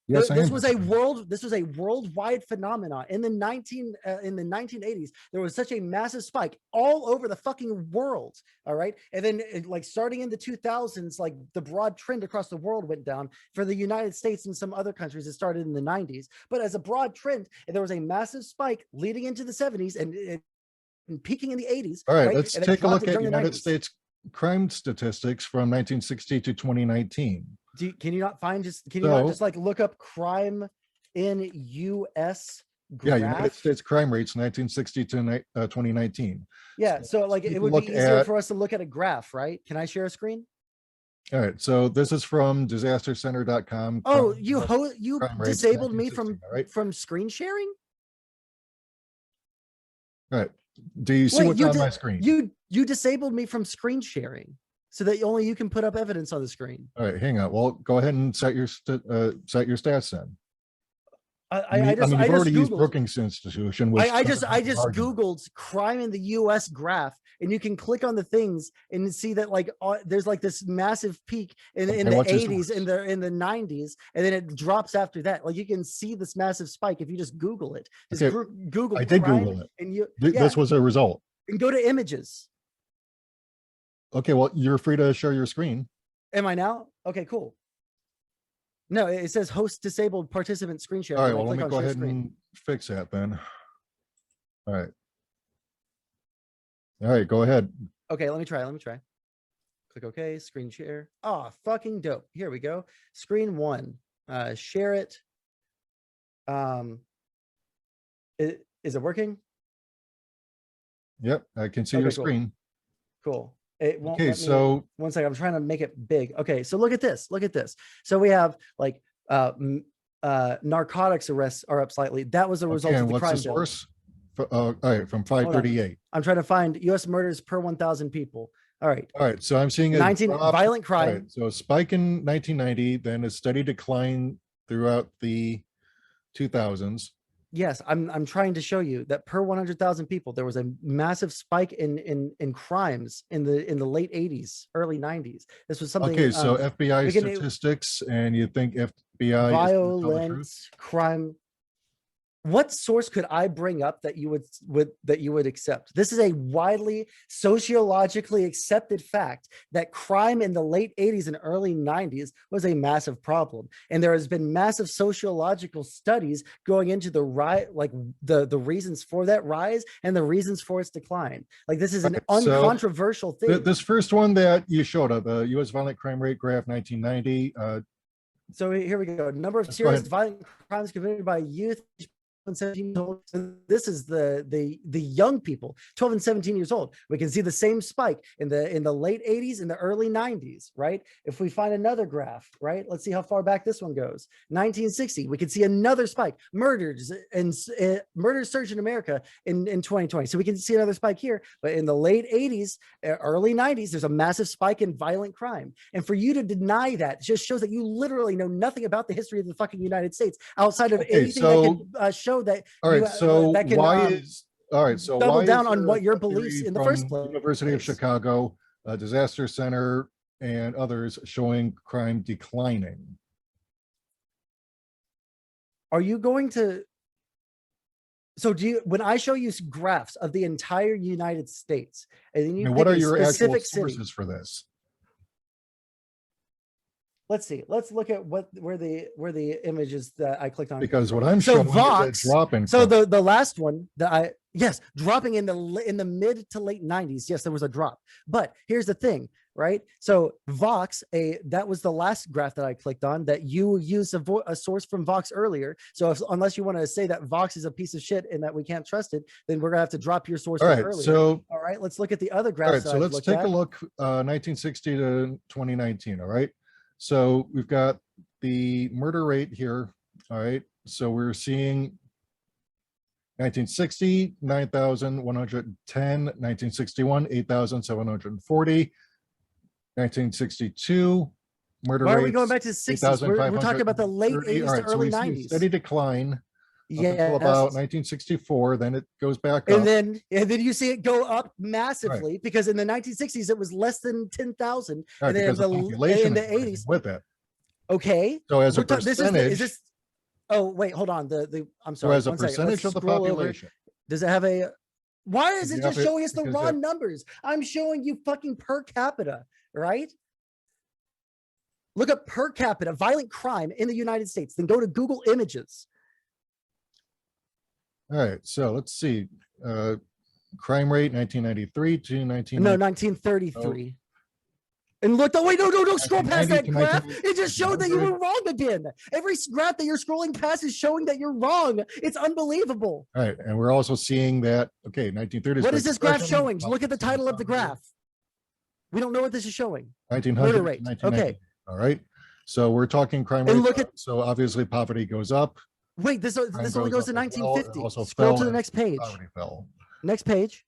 Yes, This was a worldwide phenomenon in the 1980s. There was such a massive spike all over the fucking world. All right. And then like starting in the 2000s, like the broad trend across the world went down. For the United States and some other countries, it started in the 90s. But as a broad trend, there was a massive spike leading into the 70s and peaking in the 80s. All right, right? let's And take a look at during the United 90s. States crime statistics from 1960 to 2019. Can you not like look up crime in US graph? Yeah, United States crime rates 1960 to 2019. Yeah, so like it would be easier for us to look at a graph, right? Can I share a screen? All right, so this is from disastercenter.com. Oh, you disabled me from screen sharing? All right. Do you see what's on my screen? You disabled me from screen sharing so that only you can put up evidence on the screen. All right, hang on. Well, go ahead and set your stats then. You've already used Brookings Institution. Which I just Googled crime in the US graph, and you can click on the things and see that like there's like this massive peak in the 80s and in the 90s, and then it drops after that. Like you can see this massive spike if you just Google it. Just Google. I did Google it. And this was a result. And go to images. Okay, well, you're free to share your screen. Am I now? Okay, cool. No, it says host disabled participant screen share. All right, well, let me go ahead and fix that then. All right. All right, go ahead. Okay, let me try. Click OK, screen share. Oh, fucking dope. Here we go. Screen 1. Share it. Is it working? Yep, I can see your screen. Cool. It won't okay, so 1 second. I'm trying to make it big. Okay, so look at this. So we have like narcotics arrests are up slightly. That was a result of the crime bill. What's the source? All right, from 538. I'm trying to find U.S. murders per 1,000 people. All right. So I'm seeing a 19 violent crime. Right, so a spike in 1990, then a steady decline throughout the 2000s. Yes, I'm trying to show you that per 100,000 people, there was a massive spike in crimes in the late 80s, early 90s. This was something. Okay, so FBI statistics, and you think FBI violent crime. What source could I bring up that you would accept? This is a widely sociologically accepted fact that crime in the late 80s and early 90s was a massive problem. And there has been massive sociological studies going into the reasons for that rise and the reasons for its decline. Like this is an uncontroversial thing. This first one that you showed up, the U.S. violent crime rate graph 1990. So here we go. Number of serious violent crimes committed by youth 17 years old. So this is the young people, 12 and 17 years old. We can see the same spike in the late 80s and the early 90s, right? If we find another graph, right? Let's see how far back this one goes. 1960, we can see another spike. Murders surged in America in 2020. So we can see another spike here. But in the late 80s, early 90s, there's a massive spike in violent crime. And for you to deny that just shows that you literally know nothing about the history of the fucking United States outside of anything that can show that. All right, so why double down on what your beliefs in the first place? University of Chicago, Disaster Center, and others showing crime declining. Are you going to? So when I show you graphs of the entire United States, and then you what are your actual sources for this? Let's see. Let's look at where the images that I clicked on. Because what I'm showing Vaush, is a dropping. So the last one that dropping in the mid to late 90s. Yes, there was a drop. But here's the thing, right? So Vox, that was the last graph that I clicked on that you used a source from Vox earlier. So unless you want to say that Vox is a piece of shit and that we can't trust it, then we're gonna have to drop your source earlier. So all right, let's look at the other graphs. All right, so let's take a look 1960 to 2019. All right. So we've got the murder rate here. All right. So we're seeing 1960, 9,110. 1961, 8,740. 1962, murder Why are rates, we going back to the 60s? We're talking about the late 80s All to right, so early we see a 90s. steady decline up Yes. until about 1964. Then it goes back And up. then you see it go up massively because in the 1960s it was less than 10,000, Right, and then because the population in the is rising 80s. with it. Okay. So as a This is percentage, this? Oh wait, hold on. I'm so sorry. as a One second. percentage Let's of the scroll over. population, Does it have a? Why is it you just have it- showing us the because raw that- numbers? I'm showing you fucking per capita, right? Look up per capita violent crime in the United States. Then go to Google Images. all right, so let's see. Crime rate 1993 to 1990. No, 1933. And look, oh wait, no, scroll past 1990 that to graph. 1990. It just showed that you were wrong again. Every graph that you're scrolling past is showing that you're wrong. It's unbelievable. All right, and we're also seeing that, okay, 1930s. What is this graph Depression, showing? Look at the title of the graph. We don't know what this is showing. 1900 Murder rate. Okay. All right, so we're talking crime And rate. look at- So obviously poverty goes up. Wait, this only goes to up as well. It 1950. also Scroll fell to the as next page. Poverty fell. Next page.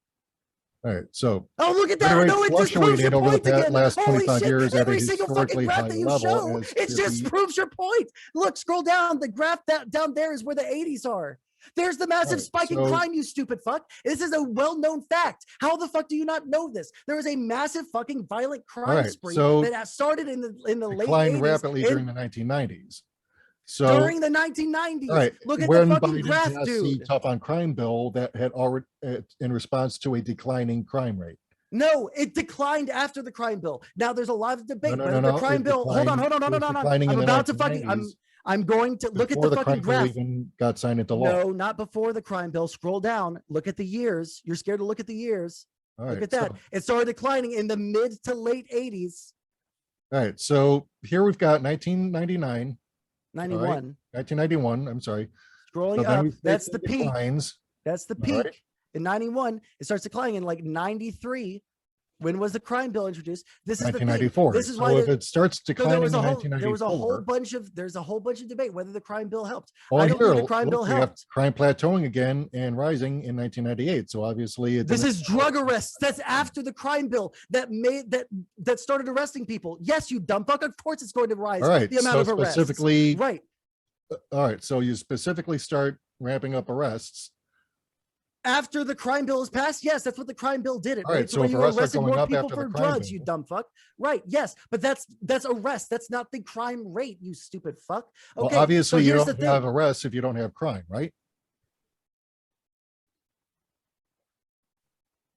All right, so Oh, look at that. murder No, rates it just proves your fluctuated over point the again. last Holy 25 shit. years at a Every single fucking historically graph high that you level. show, as it just proves your point. Look, scroll down. The graph that down there is where the 80s are. There's the massive Right, spike in so- crime, you stupid fuck. This is a well-known fact. How the fuck do you not know this? There was a massive fucking violent crime right, spree so that started in the late declined 80s. rapidly and during the 1990s. So during the 1990s. all right, Look at when the fucking Biden graph, passed the dude. tough on crime bill that had already in response to a declining crime rate. No, it declined after the crime bill. Now there's a lot of debate No, whether no, the crime it bill. Hold on. declined- it was declining in I'm the about to fucking. 1990s I'm going to look at before the crime fucking bill graph. even got signed into law. No, not before the crime bill. Scroll down. Look at the years. You're scared to look at the years. All Look right, at that. so- It started declining in the mid to late 80s. all right, so here we've got 1999, 91. 1991. I'm sorry. Scrolling So then up. we see That's some the peak. declines. That's the All peak. right. In 91, it starts declining in like 93. When was the crime bill introduced? This is the thing. 1994. This is so why if it starts so declining there was in a whole 1994, there's a whole bunch of debate whether the crime bill helped. oh, I don't here, think the crime look, bill we have helped. crime plateauing again and rising in 1998. So obviously, it This didn't- is drug arrests. That's after the crime bill that started arresting people. Yes, you dumb fuck. Of course, it's going to rise. All right, The amount so of arrests. specifically, Right. all right, so you specifically start ramping up arrests. After the crime bill is passed, yes, that's what the crime bill did. It All right, made it to so where if you arrests are arrested going more up people after for the crime drugs, you bill. dumb fuck. Right, yes, but that's arrest. That's not the crime rate, you stupid fuck. Okay, Well, obviously, so you here's don't the have thing. arrests if you don't have crime, right?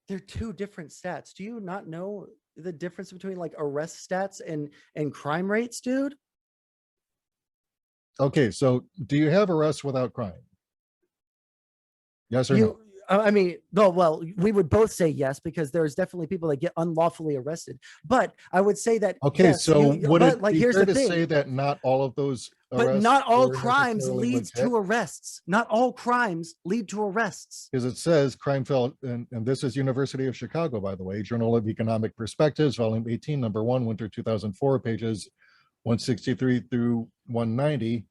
They're two different stats. Do you not know the difference between like arrest stats and crime rates, dude? Okay, so do you have arrests without crime? Yes or no? I mean, no, well, we would both say yes, because there's definitely people that get unlawfully arrested. But I would say that, Okay, yes, so would but it like, be here's fair the to thing. say that not all of those But arrests not all were crimes necessarily leads legit? to arrests. Not all crimes lead to arrests. Because it says crime fell, and this is University of Chicago, by the way, Journal of Economic Perspectives, volume 18, number 1, winter 2004, pages 163 through 190.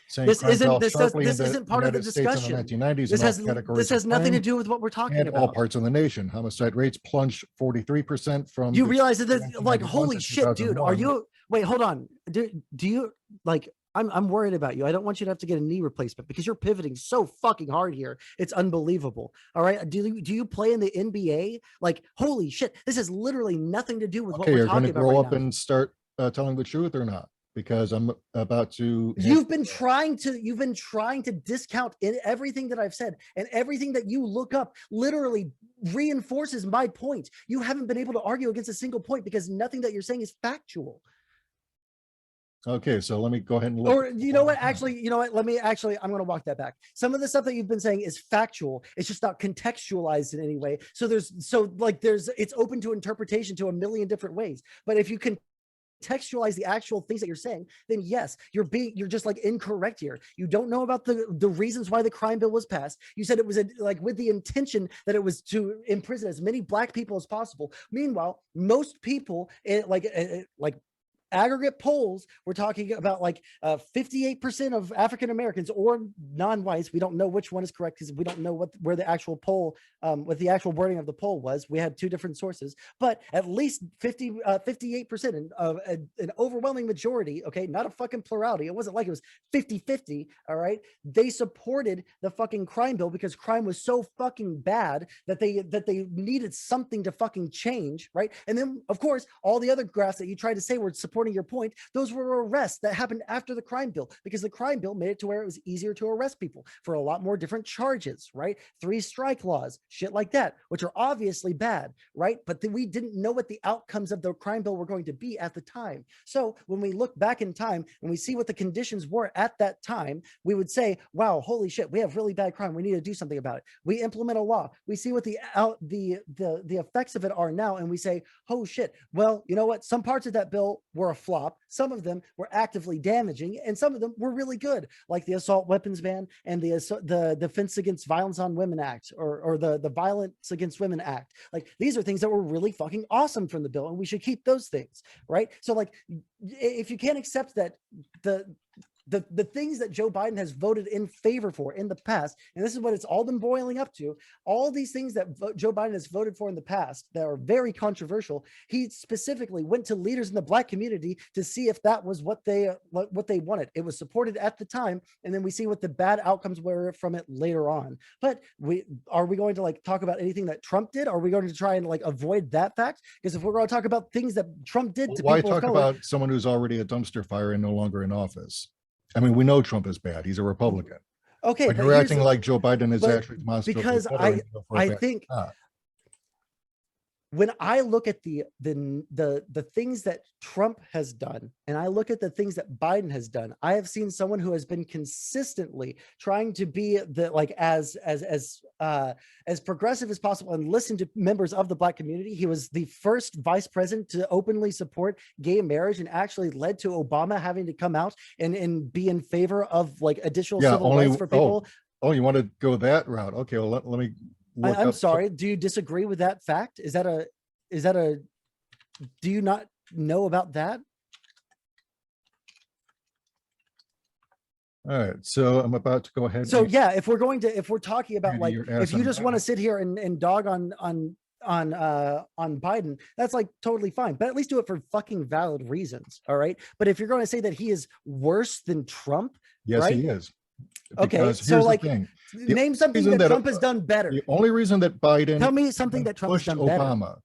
Saying This crime fell isn't this sharply in the isn't part of the United States in discussion. the 1990s This in all has categories of nothing to crime do with what we're talking and all about. parts of the nation. Homicide rates plunged 43% from. You the- realize that this, like, 1991 holy to shit, dude, are 2001. you, wait, hold on. Do you, like, I'm worried about you. I don't want you to have to get a knee replacement because you're pivoting so fucking hard here. It's unbelievable. All right. Do you play in the NBA? Like, holy shit. This has literally nothing to do with what Okay, we're you're going talking to about grow right up now. and start telling the truth or not? Because I'm about to. You've been trying to discount everything that I've said, and everything that you look up literally reinforces my point. You haven't been able to argue against a single point because nothing that you're saying is factual. Okay, so let me go ahead and look. Or you know what? Actually, you know what? I'm going to walk that back. Some of the stuff that you've been saying is factual. It's just not contextualized in any way. So it's open to interpretation to a million different ways. But if you can contextualize the actual things that you're saying, then yes, you're just like incorrect here. You don't know about the reasons why the crime bill was passed. You said it was like with the intention that it was to imprison as many black people as possible. Meanwhile, most people like aggregate polls, we're talking about like 58% of African Americans or non-whites. We don't know which one is correct because we don't know where the actual poll, what the actual wording of the poll was. We had 2 different sources, but at least 58% of an overwhelming majority. Okay, not a fucking plurality. It wasn't like it was 50-50. All right, they supported the fucking crime bill because crime was so fucking bad that they needed something to fucking change, right? And then of course all the other graphs that you tried to say were supporting your point, those were arrests that happened after the crime bill, because the crime bill made it to where it was easier to arrest people for a lot more different charges, right? 3 strike laws, shit like that, which are obviously bad, right? But we didn't know what the outcomes of the crime bill were going to be at the time. So when we look back in time and we see what the conditions were at that time, we would say, wow, holy shit, we have really bad crime. We need to do something about it. We implement a law. We see what the effects of it are now, and we say, oh shit, well, you know what? Some parts of that bill were a flop. Some of them were actively damaging, and some of them were really good, like the assault weapons ban and the Defense Against Violence on Women Act, or the Violence Against Women Act. Like, these are things that were really fucking awesome from the bill, and we should keep those things, right? So like, if you can't accept that the things that Joe Biden has voted in favor for in the past, and this is what it's all been boiling up to, all these things that Joe Biden has voted for in the past that are very controversial, he specifically went to leaders in the Black community to see if that was what they wanted. It was supported at the time, and then we see what the bad outcomes were from it later on. But are we going to like talk about anything that Trump did? Are we going to try and like avoid that fact? Because if we're going to talk about things that Trump did to why people talk of color, about someone who's already a dumpster fire and no longer in office? I mean, we know Trump is bad. He's a Republican. okay, but you're acting like Joe Biden is actually demonstrably because better, and you go for a I bad think shot. when I look at the things that Trump has done, and I look at the things that Biden has done, I have seen someone who has been consistently trying to be as progressive as possible and listen to members of the Black community. He was the first vice president to openly support gay marriage, and actually led to Obama having to come out and be in favor of like additional civil rights for people. Oh, you want to go that route? Okay, well let me. I'm sorry. Do you disagree with that fact? Is that a, do you not know about that? All right. So I'm about to go ahead. So yeah, if we're talking about Andy, like, you're if you just asking- want to sit here and dog on Biden, that's like totally fine, but at least do it for fucking valid reasons. All right. But if you're going to say that he is worse than Trump, yes, right? he is. Okay, Because so here's like, the thing. name something that Trump has done better. The only reason that Biden Tell me something that Trump has pushed done better. Obama.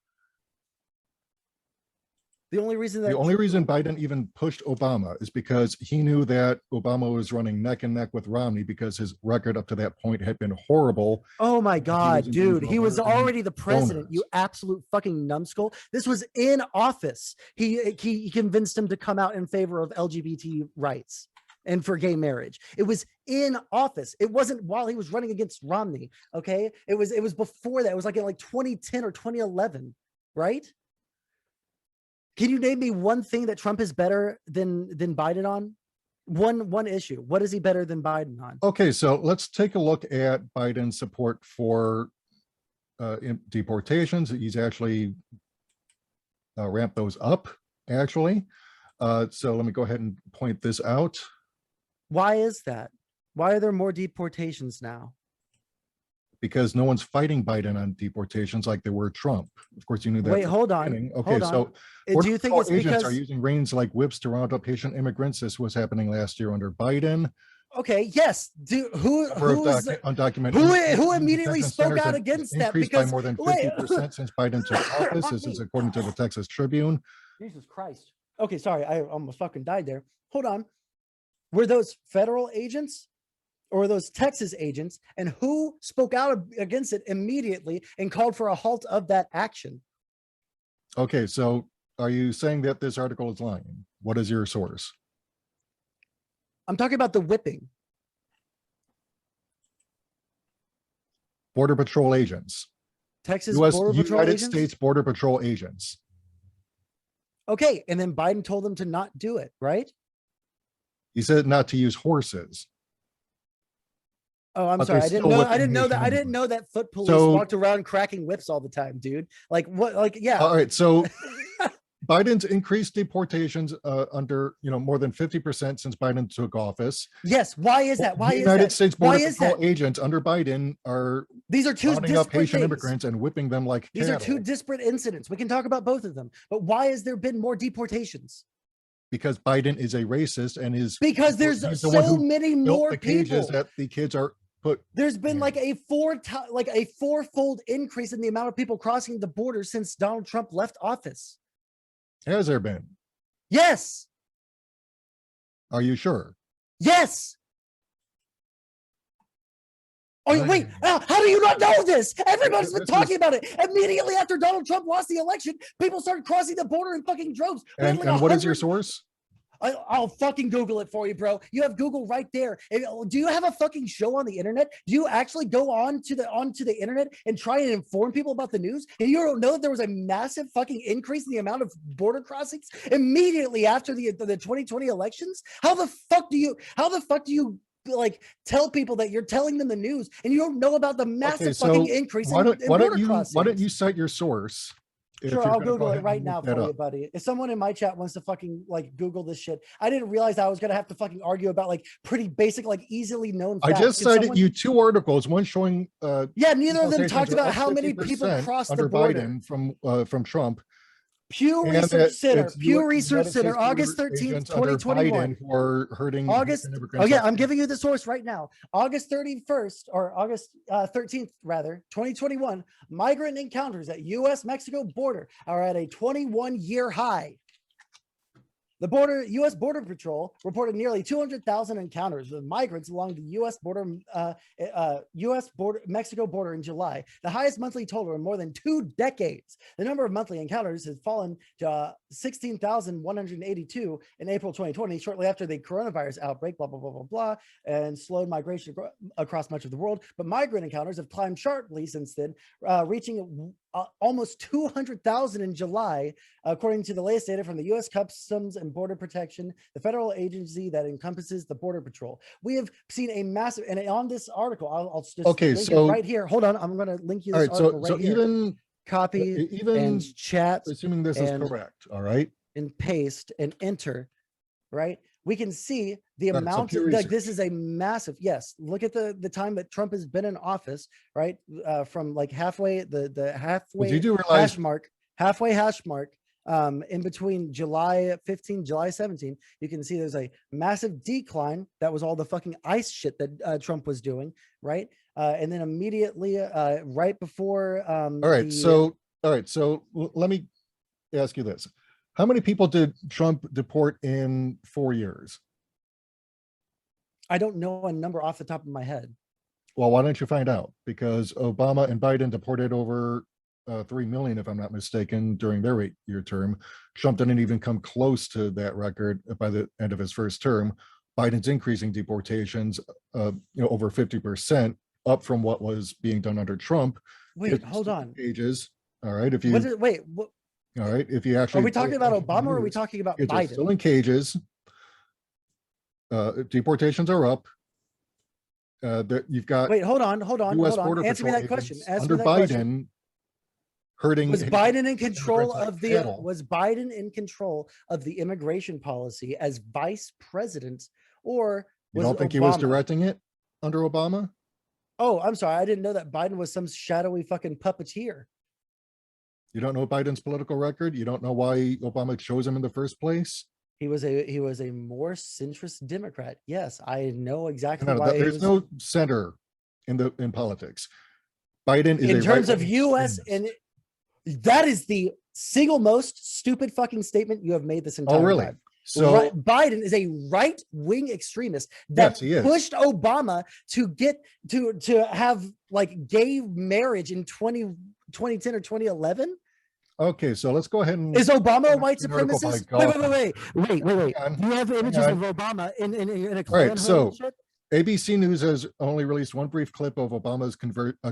The only reason Biden even pushed Obama is because he knew that Obama was running neck and neck with Romney, because his record up to that point had been horrible. Oh my God, dude. He was already the president, donors. you absolute fucking numbskull. This was in office. He convinced him to come out in favor of LGBT rights and for gay marriage. It was in office. It wasn't while he was running against Romney. Okay. It was before that. It was like in like 2010 or 2011, right? Can you name me one thing that Trump is better than Biden on? One issue. What is he better than Biden on? Okay, so let's take a look at Biden's support for deportations. He's actually ramped those up, actually. So let me go ahead and point this out. Why is that? Why are there more deportations now? Because no one's fighting Biden on deportations like they were Trump. Of course, you knew that. Wait, hold on. Okay, hold on. so Do you think it's agents because are using reins like whips to round up patient immigrants? This was happening last year under Biden. Okay, yes. Who immediately spoke out against that? Because by more than 50% since Biden took office. This is according to the Texas Tribune. Jesus Christ. Okay, sorry, I almost fucking died there. Hold on. Were those federal agents or those Texas agents? And who spoke out against it immediately and called for a halt of that action? Okay, so are you saying that this article is lying? What is your source? I'm talking about the whipping. Border Patrol agents. Texas US, Border Patrol United agents? States Border Patrol agents. Okay, and then Biden told them to not do it, right? He said not to use horses. Oh, I'm But sorry. they're I didn't still know. whipping I didn't know his that. I number. didn't know that foot police So- walked around cracking whips all the time, dude. Like what? Like yeah. All right, so Biden's increased deportations under, more than 50% since Biden took office. Yes. Why is that? Why The is United that? States Why Border is Patrol that? agents under Biden are These are two rounding up disparate Haitian things. immigrants and whipping them like These are cattle two disparate incidents. We can talk about both of them. But why has there been more deportations? because Biden is a racist and is Because there's he's the one so who many built more the cages people. that the kids are put. There's been in. like a fourfold increase in the amount of people crossing the border since Donald Trump left office. Has there been? Yes. Are you sure? Yes. Oh, wait, how do you not know this? Everybody's been talking about it. Immediately after Donald Trump lost the election, people started crossing the border in fucking droves. And what is your source? I'll fucking Google it for you, bro. You have Google right there. Do you have a fucking show on the internet? Do you actually go onto the internet and try and inform people about the news? And you don't know that there was a massive fucking increase in the amount of border crossings immediately after the 2020 elections? How the fuck do you like tell people that you're telling them the news and you don't know about the massive fucking increase in border crossings? Why don't you cite your source? Sure, I'll Google it right now for you, buddy. If someone in my chat wants to fucking like Google this shit, I didn't realize I was gonna have to fucking argue about like pretty basic, like easily known facts. I just cited you two articles, one showing yeah, neither of them talked about how many people crossed the border Biden from Trump. Pew Research Center, August 13th, 2021. For hurting August. Oh yeah, I'm giving you the source right now. August 31st or August 13th, rather, 2021. Migrant encounters at U.S.-Mexico border are at a 21-year high. The U.S. Border Patrol reported nearly 200,000 encounters with migrants along the U.S. Mexico border in July, the highest monthly total in more than 2 decades. The number of monthly encounters has fallen to 16,182 in April 2020, shortly after the coronavirus outbreak, blah, blah, blah, blah, blah, and slowed migration across much of the world. But migrant encounters have climbed sharply since then, reaching almost 200,000 in July, according to the latest data from the U.S. Customs and Border Protection, the federal agency that encompasses the Border Patrol. We have seen a massive, and on this article, I'll just link it right here. Hold on, I'm going to link you this article right here. Even copy and chat, assuming this is correct, all right, and paste and enter, right? We can see the amount of, like, this is a massive, yes, look at the time that Trump has been in office, right? From like halfway, the halfway hash mark, in between July 15, July 17, you can see there's a massive decline. That was all the fucking ICE shit that Trump was doing, right? And then immediately, right before, all right, so let me ask you this. How many people did Trump deport in 4 years? I don't know a number off the top of my head. Well, why don't you find out? Because Obama and Biden deported over 3 million, if I'm not mistaken, during their 8-year term. Trump didn't even come close to that record by the end of his first term. Biden's increasing deportations, over 50%, up from what was being done under Trump. Wait, hold on. Pages. All right. If you what? All right. If you actually, are we talking about Obama or are we talking about Biden? Still in cages. Deportations are up. You've got. Wait, hold on. Answer me that question. Under Biden, hurting. Was Biden in control of the? Was Biden in control of the immigration policy as vice president, or you don't think he was directing it under Obama? Oh, I'm sorry. I didn't know that Biden was some shadowy fucking puppeteer. You don't know Biden's political record? You don't know why Obama chose him in the first place? He was a more centrist Democrat. Yes, I know exactly why. There's no center in politics. Biden is in terms of U.S. and that is the single most stupid fucking statement you have made this entire really? time. So Biden is a right-wing extremist that pushed Obama to get to have like gay marriage in 2010 or 2011. Okay, so let's go ahead and. Is Obama a white supremacist? Wait. Do you have images of Obama in a Klan? All right, so ABC News has only released one brief clip of Obama's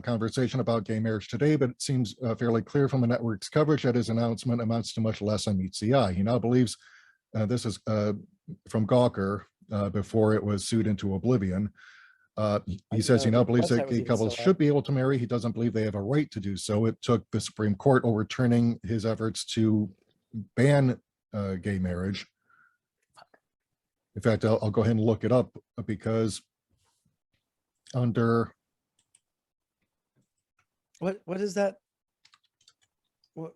conversation about gay marriage today, but it seems fairly clear from the network's coverage that his announcement amounts to much less than meets the eye. He now believes, this is from Gawker, before it was sued into oblivion. He says he now believes that gay couples should be able to marry. He doesn't believe they have a right to do so. It took the Supreme Court overturning his efforts to ban gay marriage. In fact, I'll go ahead and look it up because under what is that? What,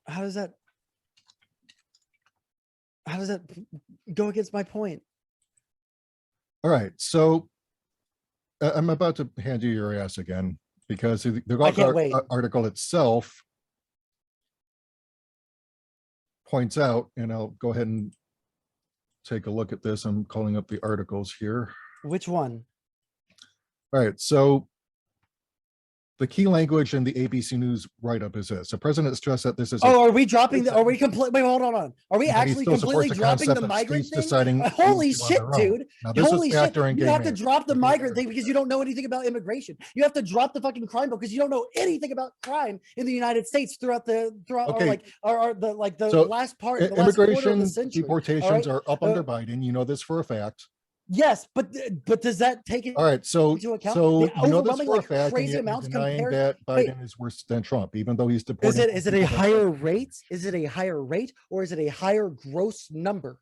how does that go against my point? all right, so I'm about to hand you your ass again because the I can't wait. article itself points out, and I'll go ahead and take a look at this. I'm calling up the articles here. Which one? All right, so the key language in the ABC News write-up is this. The president stressed that this is are we dropping the, are we complete? Wait, hold on. Are we that he actually still supports completely the dropping the concept of migrant states thing? deciding Holy who to shit, on their own. dude. Now, this Holy is shit. factoring You gay have to marriage. drop the migrant thing because you don't know anything about immigration. You have to drop the fucking crime bill because you don't know anything about crime in the United States throughout Okay. the So, last part, the last quarter of Immigration the century. deportations all are up under Biden. You know this for a fact. Yes, but does that take it All right, so into account so the you know this overwhelming, for a like, fact, and crazy yet you're amounts denying compared? that Wait. Biden is worse than Trump, even though he's Is deporting. it a higher rate? Is it a higher rate or is it a higher gross number?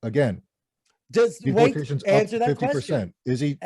Again, Does wait deportations up answer that 50%. question? Is he?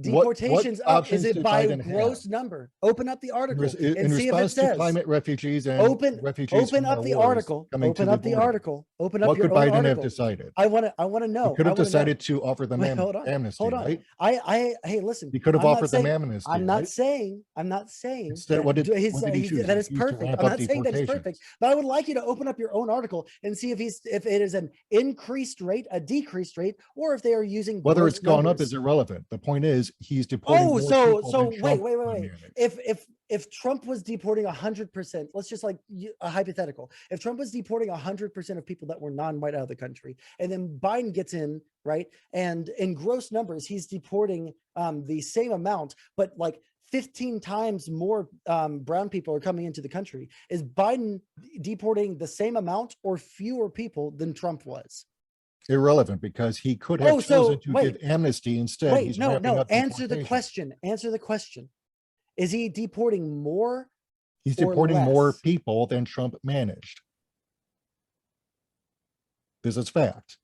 Deportations what up. Is options it did by Biden gross have? number? Open up the article In and see if it response to says. climate refugees and Open refugees from up the wars article. coming Open to the up the border, article. Open up what your could own Biden have article. decided? I want to He know. could I have wanna know. decided to offer them Wait, hold on. amnesty, Hold on. right? Hey, listen. He could have I'm not offered them saying. amnesty, I'm not right? saying. Instead, that what did he choose? that He is choose to perfect. ramp I'm up not saying that it's perfect, deportations. but I would like you to open up your own article and see if it is an increased rate, a decreased rate, or if they are using Whether gross it's gone up numbers. is irrelevant. The point is he's deporting more people than wait. Trump could manage. If Trump was deporting 100%, let's just like a hypothetical. If Trump was deporting 100% of people that were non-white out of the country, and then Biden gets in, right? And in gross numbers, he's deporting the same amount, but like 15 times more brown people are coming into the country. Is Biden deporting the same amount or fewer people than Trump was? Irrelevant, because he could have chosen to give amnesty instead. He's ramping up Answer the question. Answer the question. Is he deporting more? He's deporting more people than Trump managed. This is fact.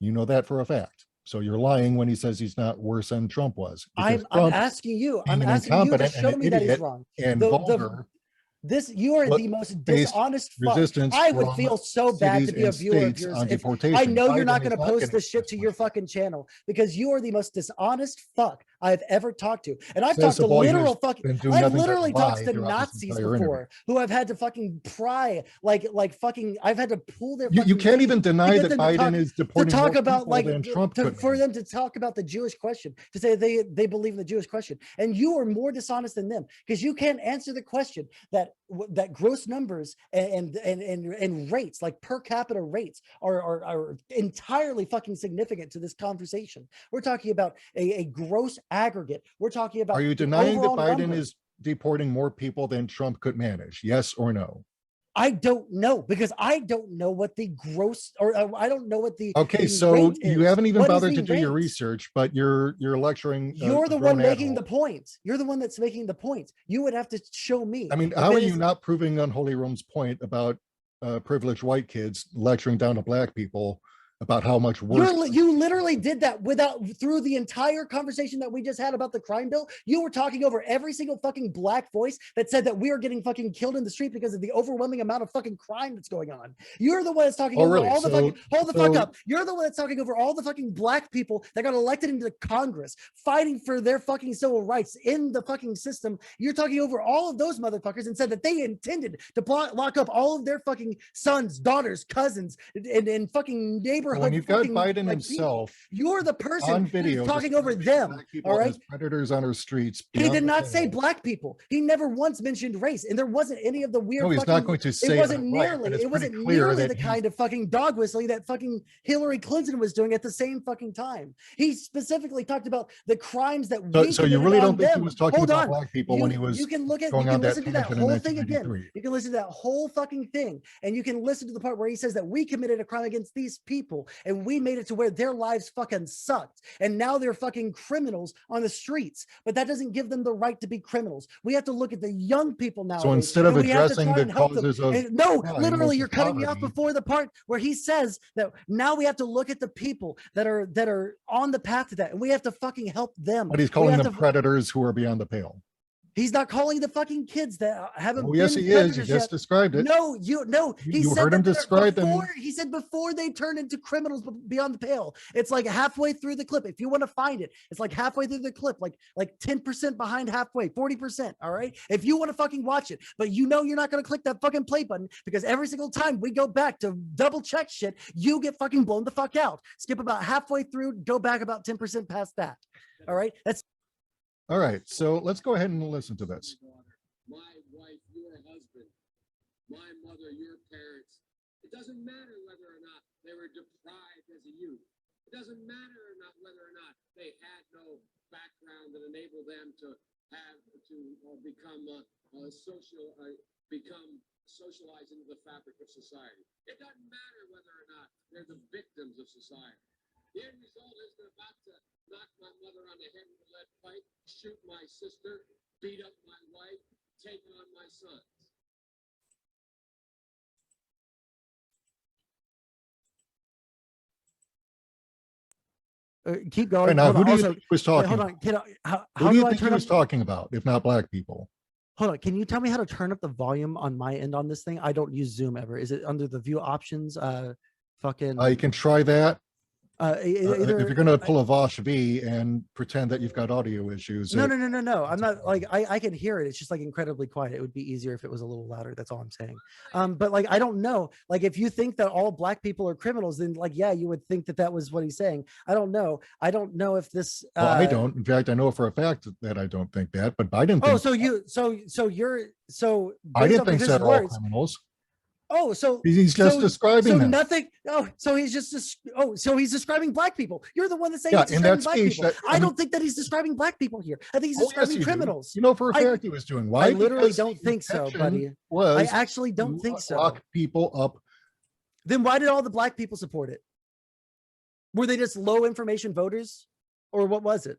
You know that for a fact. So you're lying when he says he's not worse than Trump was. I'm asking you. I'm asking you to show me that he's wrong. And vulgar. You are the most dishonest fuck. I would feel so bad to be a viewer of yours. I know you're not going to post this shit to your fucking channel because you are the most dishonest fuck I've ever talked to. And I've talked to literal fucking, I've literally talked to Nazis before who have had to fucking pry, like fucking, I've had to pull their You can't even deny that Biden is deporting to talk more about people like than Trump for them to talk about the Jewish question, to say they believe in the Jewish question. And you are more dishonest than them because you can't answer the question that gross numbers and rates, like per capita rates, are entirely fucking significant to this conversation. We're talking about a gross aggregate. We're talking about. Are you denying that Biden number. is deporting more people than Trump could manage? Yes or no? I don't know because I don't know what the gross, or I don't know what the. Okay, so you haven't even bothered to do your research, but you're lecturing. You're the one making the point. You're the one that's making the point. You would have to show me. I mean, how are you not proving Unholy Rome's point about privileged white kids lecturing down to black people about how much worse? You literally did that through the entire conversation that we just had about the crime bill. You were talking over every single fucking black voice that said that we are getting fucking killed in the street because of the overwhelming amount of fucking crime that's going on. You're the one that's talking over all the fucking, hold the fuck up. You're the one that's talking over all the fucking black people that got elected into Congress, fighting for their fucking civil rights in the fucking system. You're talking over all of those motherfuckers and said that they intended to lock up all of their fucking sons, daughters, cousins, and fucking neighborhood. When you've got Biden himself, you're the person on video talking over them. All right, predators on our streets. He did not say black people. He never once mentioned race, and there wasn't any of the weird. No, he's not going to say. It wasn't nearly. It wasn't nearly the kind of fucking dog whistling that fucking Hillary Clinton was doing at the same fucking time. He specifically talked about the crimes that we. So you really don't think he was talking about black people when he was? You can listen to that whole thing again. You can listen to that whole fucking thing, and you can listen to the part where he says that we committed a crime against these people. people, and we made it to where their lives fucking sucked, and now they're fucking criminals on the streets. But that doesn't give them the right to be criminals. We have to look at the young people nowadays. So instead of and we have to addressing try the and help them. causes of No, crime, literally, which you're is cutting me off poverty. before the part where he says that now we have to look at the people that are on the path to that, and we have to fucking help them. But he's We calling have them to- predators who are beyond the pale. He's not calling the fucking kids that haven't Oh, been yes, he is. You predators just yet. described it. No, he You said heard him that describe them. before. He said before they turn into criminals beyond the pale. It's like halfway through the clip. If you want to find it, it's like halfway through the clip, like 10% behind halfway, 40%. All right. If you want to fucking watch it, but you know you're not going to click that fucking play button, because every single time we go back to double check shit, you get fucking blown the fuck out. Skip about halfway through, go back about 10% past that. All right. That's All right. So let's go ahead and listen to this. My wife, your husband, my mother, your parents. It doesn't matter whether or not they were deprived as a youth. It doesn't matter or not whether or not they had no background that enabled them to have become socialized into the fabric of society. It doesn't matter whether or not they're the victims of society. The end result is they're about to knock my mother on the head with a lead pipe, shoot my sister, beat up my wife, take on my sons. keep All going. right, now, Hold who on. do you Also, think he was wait, talking hold about? on. How Who do do you I think he turn up? was talking about, if not black people? Hold on. Can you tell me how to turn up the volume on my end on this thing? I don't use Zoom ever. Is it under the view options? Fucking. You can try that. Either, If you're going to pull a Vaush V and pretend that you've got audio issues. no. I'm not like I can hear it. It's just like incredibly quiet. It would be easier if it was a little louder. That's all I'm saying. But like I don't know. Like if you think that all black people are criminals, then like yeah, you would think that that was what he's saying. I don't know. I don't know if this. Well, I don't. In fact, I know for a fact that I don't think that. But Biden Oh, thinks. Biden thinks they're all criminals. Oh, so He's just describing them. nothing. Oh, so he's just. Oh, so he's describing black people. You're the one that's saying Yeah, he's in describing that black speech, people. I don't think that he's describing black people here. I think he's describing criminals. You know for a I- fact he was doing. Why? I literally Because don't the think so, intention buddy. Was I actually don't think so. Lock people up. Then why did all the black people support it? Were they just low information voters, or what was it?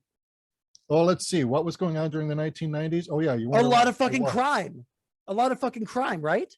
Well, let's see what was going on during the 1990s. Oh yeah, you A wonder lot why of fucking it was. crime. A lot of fucking crime, right?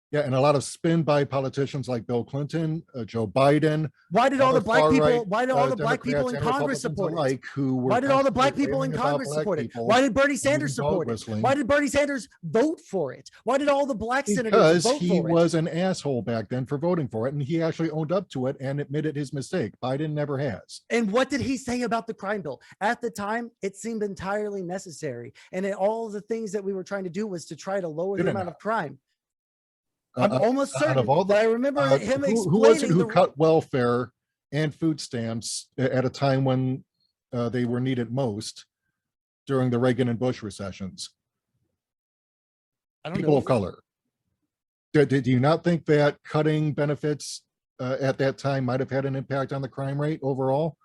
Yeah, and a lot of spin by politicians like Bill Clinton, Joe Biden. Why did all the other black people? far-right, Why did all the black people Democrats in and Congress Republicans support it? alike who were Why did all the black constantly people in railing about Congress black support it? people Why did Bernie and Sanders dog support it? whistling? Why did Bernie Sanders vote for it? Why did all the black senators Because vote he for it? was an asshole back then for voting for it, and he actually owned up to it and admitted his mistake. Biden never has. And what did he say about the crime bill? At the time, it seemed entirely necessary. And all the things that we were trying to do was to try to lower the Didn't amount it? of crime. I'm almost Out certain of all the- that I remember him who was it explaining who cut welfare and food stamps at a time when they were needed most during the Reagan and Bush recessions? I don't People know. of color. Do you not think that cutting benefits at that time might have had an impact on the crime rate overall?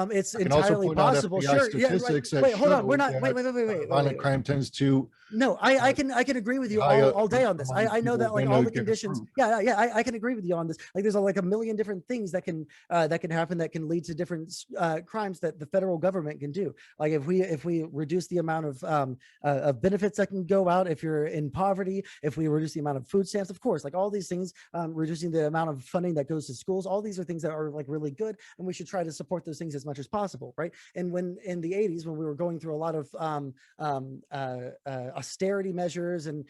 It's I can also entirely point out possible. FBI Sure. Yeah. Right. statistics that Wait, hold on. We're show not. that, Wait. Violent crime tends to. No, I can agree with you all day on this. I know that like all the conditions. Yeah. I can agree with you on this. Like there's like a million different things that can happen that can lead to different crimes that the federal government can do. Like if we reduce the amount of benefits that can go out if you're in poverty, if we reduce the amount of food stamps, of course, like all these things, reducing the amount of funding that goes to schools, all these are things that are like really good, and we should try to support those things as much as possible, right? And when in the 80s, when we were going through a lot of austerity measures and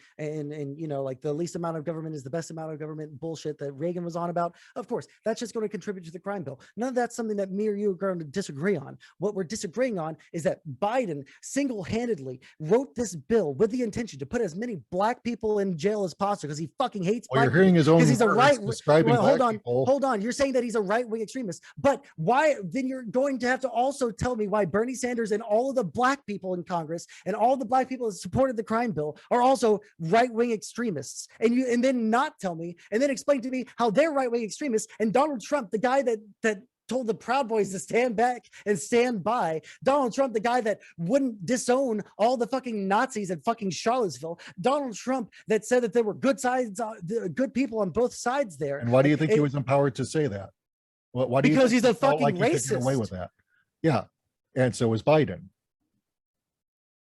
you know, like the least amount of government is the best amount of government bullshit that Reagan was on about, of course, that's just going to contribute to the crime bill. None of that's something that me or you are going to disagree on. What we're disagreeing on is that Biden single-handedly wrote this bill with the intention to put as many black people in jail as possible because he fucking hates Well, black you're hearing his own because he's a words describing hold black on, people. hold on. You're saying that he's a right-wing extremist, but why? Then you're going to have to also tell me why Bernie Sanders and all of the black people in Congress and all the black people that supported the crime bill are also right-wing extremists, and then not tell me and then explain to me how they're right-wing extremists, and Donald Trump, the guy that told the Proud Boys to stand back and stand by, Donald Trump, the guy that wouldn't disown all the fucking Nazis at fucking Charlottesville, Donald Trump that said that there were good people on both sides there. And why do you think he was empowered to say that? Well, why do you Because think he's a he felt fucking he could get away racist. with that? Yeah, and so is Biden.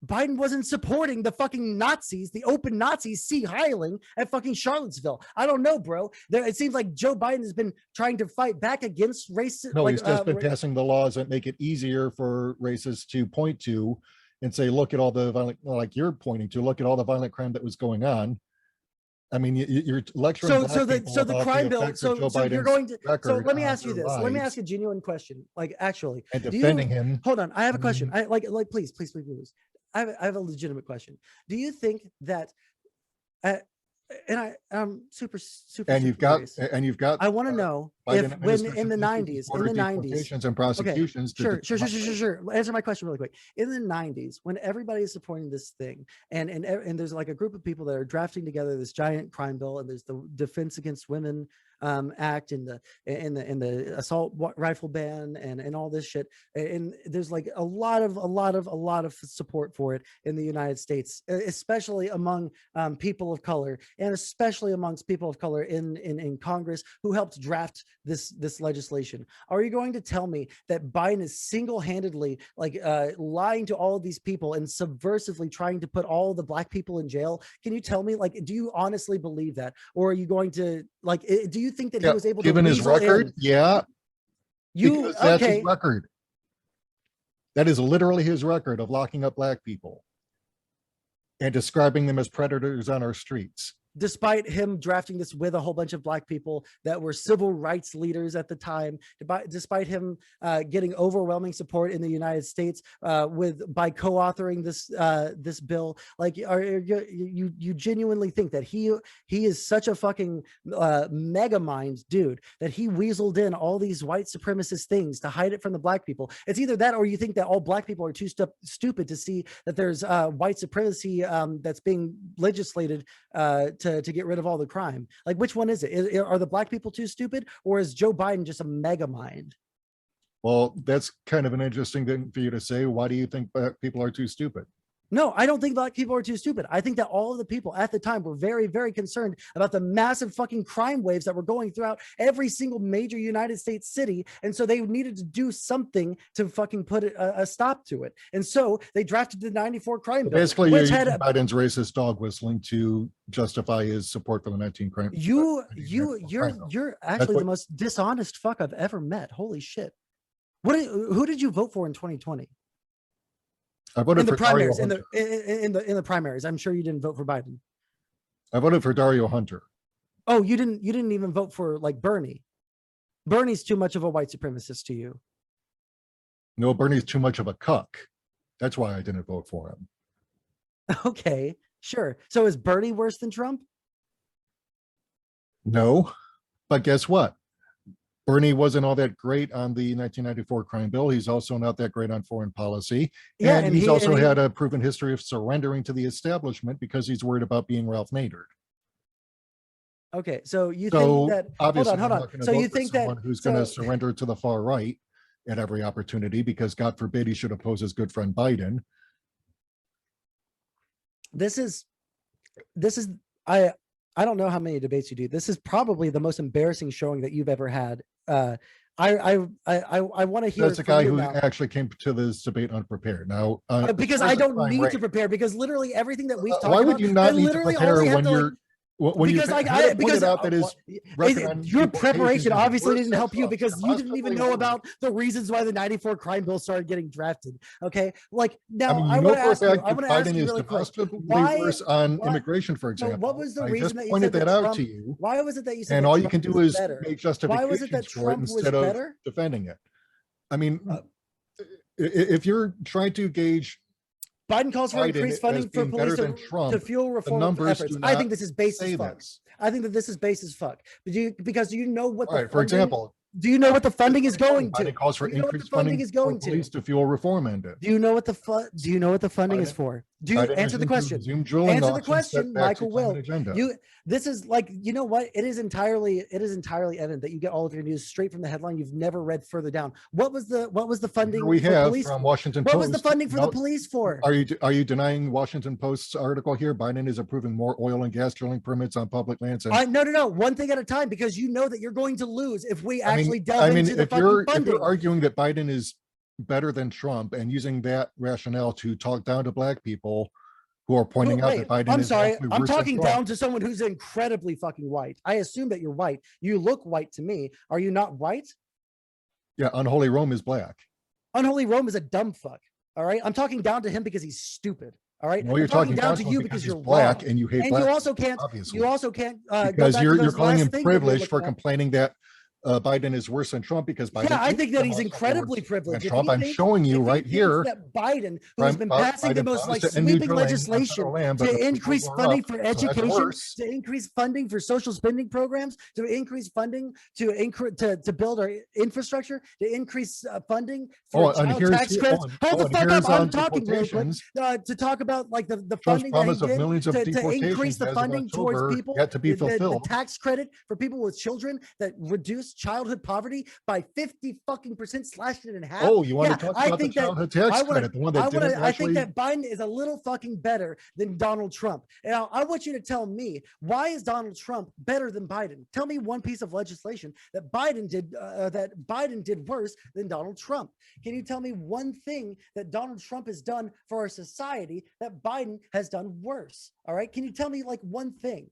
Biden wasn't supporting the fucking Nazis, the open Nazis, sea hiling at fucking Charlottesville. I don't know, bro. It seems like Joe Biden has been trying to fight back against racism. No, he's just been passing the laws that make it easier for racists to point to and say, look at all the violent, like you're pointing to, look at all the violent crime that was going on. I mean, you're lecturing so black people the about crime the bill. effects of Joe So you're Biden's going to. So record let me on ask you their this. Let me ask lives a genuine question. Like, actually, and do defending you him. hold on? I have a I question. mean- I like please. I have a legitimate question. Do you think that? I'm super And you've got curious. I want to know Biden if when in administration the issued 90s, order deportations and okay, prosecutions. to sure. Answer my question really quick. In the 90s, when everybody is supporting this thing, and there's like a group of people that are drafting together this giant crime bill, and there's the Defense Against Women Act, and the assault rifle ban, and all this shit, and there's like a lot of support for it in the United States, especially among people of color, and especially amongst people of color in Congress who helped draft this legislation. Are you going to tell me that Biden is single-handedly like lying to all of these people and subversively trying to put all the black people in jail? Can you tell me, like, do you honestly believe that, or are you going to like? Do you think that he was able to given his weasel record? in? Yeah, because that's Okay? his record. That is literally his record of locking up black people and describing them as predators on our streets. Despite him drafting this with a whole bunch of black people that were civil rights leaders at the time, despite him getting overwhelming support in the United States by co-authoring this bill, like, you genuinely think that he is such a fucking mega mind dude that he weaseled in all these white supremacist things to hide it from the black people? It's either that, or you think that all black people are too stupid to see that there's white supremacy that's being legislated to get rid of all the crime. Like, which one is it? Are the black people too stupid, or is Joe Biden just a mega mind? Well, that's kind of an interesting thing for you to say. Why do you think black people are too stupid? No, I don't think black people are too stupid. I think that all of the people at the time were very, very concerned about the massive fucking crime waves that were going throughout every single major United States city. And so they needed to do something to fucking put a stop to it. And so they drafted the 94 crime bill. Basically, you're using Biden's racist dog whistling to justify his support for the 19 crime. You're actually the most dishonest fuck I've ever met. Holy shit. Who did you vote for in 2020? I voted in the for primaries. Dario In the primaries. I'm sure you didn't vote for Biden. I voted for Dario Hunter. Oh, you didn't even vote for like Bernie. Bernie's too much of a white supremacist to you. No, Bernie's too much of a cuck. That's why I didn't vote for him. Okay, sure. So is Bernie worse than Trump? No, but guess what? Bernie wasn't all that great on the 1994 crime bill. He's also not that great on foreign policy. Yeah, and he's also had a proven history of surrendering to the establishment because he's worried about being Ralph Nader. Okay, so you think that, hold on. So you think that someone who's going to surrender to the far right at every opportunity, because God forbid he should oppose his good friend Biden. This is I don't know how many debates you do. This is probably the most embarrassing showing that you've ever had. I want to hear. That's a guy who actually came to this debate unprepared. Now, because I don't need to prepare, because literally everything that we've talked about. Why would you not need to prepare when you're? Because your preparation obviously didn't help you, because you didn't even know about the reasons why the 94 crime bill started getting drafted. Okay, like now I want to ask you. I want to ask you really quick. Why worse on immigration, for example? What was the reason that you pointed said that out to you? Why was it that you said? And all you can do is make justifications why was it that Trump was instead of better? defending it. I mean, if you're trying to gauge. Biden calls for increased funding for police to fuel reform efforts. I think this is base as fuck. I think that this is base as fuck. Because you know what the for example, do you know what the funding is going to? Biden calls for increased funding for police to fuel reform engine. Do you know what the funding is for? Do you Biden answer the is question? resume drilling Answer the auctions, question, setbacks to Michael climate will. agenda. This is like, you know what? It is entirely evident that you get all of your news straight from the headline. You've never read further down. What was the funding Here we for have police from for? Washington What Post. was the funding for the No, police for? Are you denying Washington Post's article here? Biden is approving more oil and gas drilling permits on public lands. And No. One thing at a time, because you know that you're going to lose if we actually delve into the if fucking you're funding. arguing that Biden is better than Trump and using that rationale to talk down to black people who are pointing out that Biden I'm is sorry. actually I'm worse than talking Trump. down to someone who's incredibly fucking white. I assume that you're white. You look white to me. Are you not white? Yeah, Unholy Rome is black. Unholy Rome is a dumb fuck. All right. I'm talking down to him because he's stupid. All right. No, you're I'm talking down down to you because you're black wrong. and you hate And black. you also can't. Obviously, You also can't go because back you're to those calling last him things that you're privileged for looking at. complaining that Biden is worse than Trump because Biden. Yeah, I think that he's most incredibly awards privileged. than If Trump. he I'm thinks- showing you if he right thinks here. that Biden, who has been passing the Biden most like promised to end new sweeping drilling on legislation federal land, but the to increase people were funding up, for so that's education, worse. to increase funding for social spending programs, to increase funding to build our infrastructure, to increase funding for child tax credits. Hold the fuck up! I'm talking real quick. To talk about like the funding that he did millions of to increase the as of funding towards October people, yet to be the fulfilled. tax credit for people with children that reduce childhood poverty by 50 fucking percent, slashed it in half. Oh, you want to talk about the childhood tax credit, the one that didn't actually... I think that Biden is a little fucking better than Donald Trump. Now, I want you to tell me, why is Donald Trump better than Biden? Tell me one piece of legislation that Biden did worse than Donald Trump. Can you tell me one thing that Donald Trump has done for our society that Biden has done worse? All right. Can you tell me like one thing?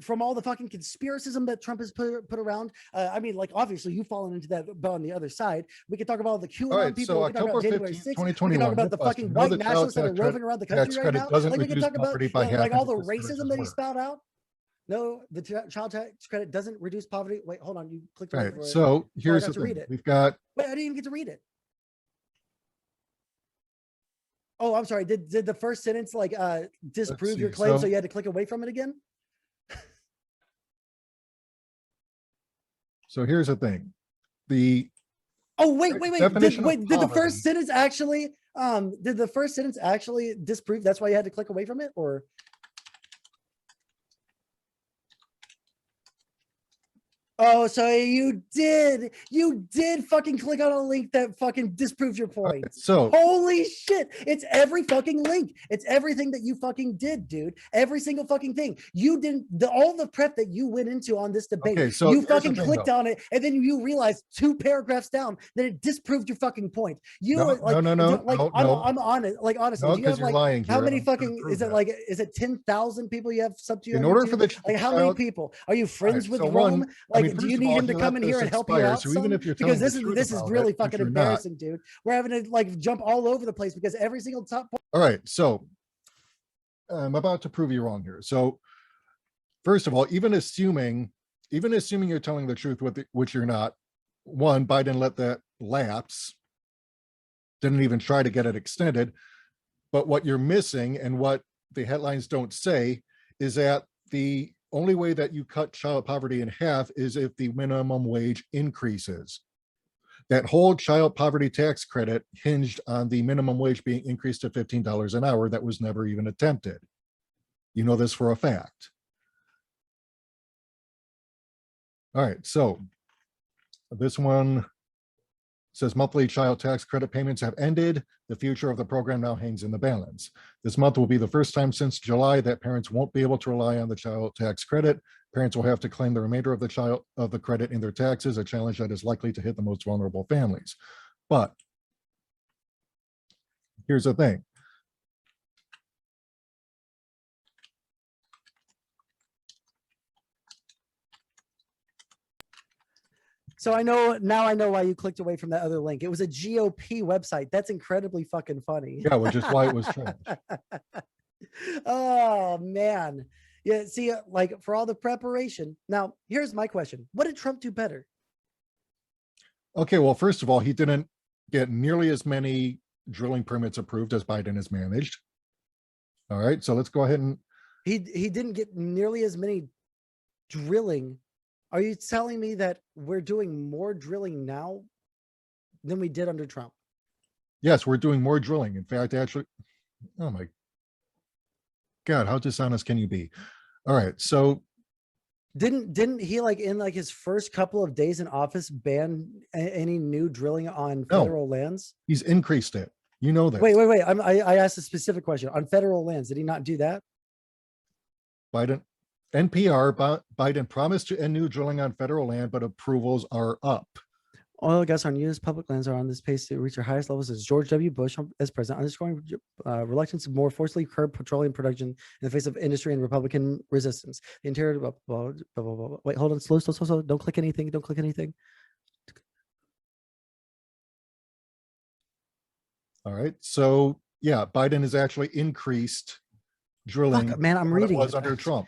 From all the fucking conspiracism that Trump has put around. I mean, like, obviously you've fallen into that, but on the other side, we could talk about all the QAnon people. We can talk about January 6th. We can talk about the fucking white nationalists that are roving around the country right now. Like, we can talk about like all the racism that he spout out. No, the child tax credit doesn't reduce poverty. Wait, hold on. You clicked right. So here's the thing. We've got... Wait, I didn't even get to read it. Oh, I'm sorry. Did the first sentence like disprove your claim, so you had to click away from it again? So here's the thing. Wait. Did the first sentence actually disprove? That's why you had to click away from it, or? Oh, so you did fucking click on a link that fucking disproves your point. Right, so holy shit, it's every fucking link. It's everything that you fucking did, dude. Every single fucking thing. You didn't, all the prep that you went into on this debate, okay, so you fucking clicked on it, and then you realized 2 paragraphs down that it disproved your fucking point. You no, like, no, I'm honest. Like, honestly, no, do you have like lying how here, many fucking is it 10,000 people you have sub to you? In order for the like, how many people are you friends with Rome? Like, do you need him to come in here and help you out? So even if you're because this is really fucking embarrassing, dude. We're having to like jump all over the place because every single top. All right, so I'm about to prove you wrong here. So first of all, even assuming you're telling the truth, which you're not. One, Biden let that lapse. Didn't even try to get it extended. But what you're missing, and what the headlines don't say, is that the only way that you cut child poverty in half is if the minimum wage increases. That whole child poverty tax credit hinged on the minimum wage being increased to $15 an hour. That was never even attempted. You know this for a fact. All right, so this one says monthly child tax credit payments have ended. The future of the program now hangs in the balance. This month will be the first time since July that parents won't be able to rely on the child tax credit. Parents will have to claim the remainder of the credit in their taxes, a challenge that is likely to hit the most vulnerable families. But here's the thing. So I know why you clicked away from that other link. It was a GOP website. That's incredibly fucking funny. Yeah, which is why it was trash. Oh man. Yeah, see, like, for all the preparation. Now, here's my question. What did Trump do better? Okay, well, first of all, he didn't get nearly as many drilling permits approved as Biden has managed. All right, so let's go ahead and... He didn't get nearly as many drilling. Are you telling me that we're doing more drilling now than we did under Trump? Yes, we're doing more drilling. In fact, actually, oh my God, how dishonest can you be? All right. So Didn't he like in like his first couple of days in office ban any new drilling on No. federal lands? he's increased it. You know that. Wait. I asked a specific question on federal lands. Did he not do that? Biden, NPR, Biden promised to end new drilling on federal land, but approvals are up. Oil and gas on U.S. public lands are on this pace to reach their highest levels as George W. Bush as president, underscoring reluctance to more forcibly curb petroleum production in the face of industry and Republican resistance. The interior. Blah, blah, blah, blah, blah. Wait, hold on. Slow. Don't click anything. Don't click anything. All right. So yeah, Biden has actually increased drilling. Fuck, man, I'm reading was it. under Trump.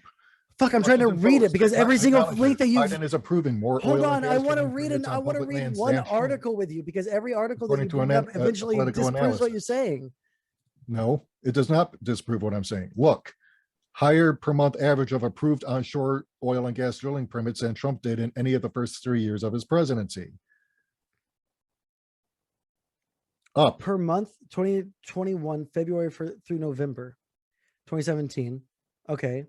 Fuck, I'm trying to read it because every single link that you Biden is approving more. Hold oil on, and I gas want to drilling read permits I on want to public read lands one than Trump. article with you because every article that According you to bring up eventually political disproves analysis. what you're saying. No, it does not disprove what I'm saying. Look, higher per month average of approved onshore oil and gas drilling permits than Trump did in any of the first 3 years of his presidency. Up. Per month, 2021, February through November, 2017. Okay.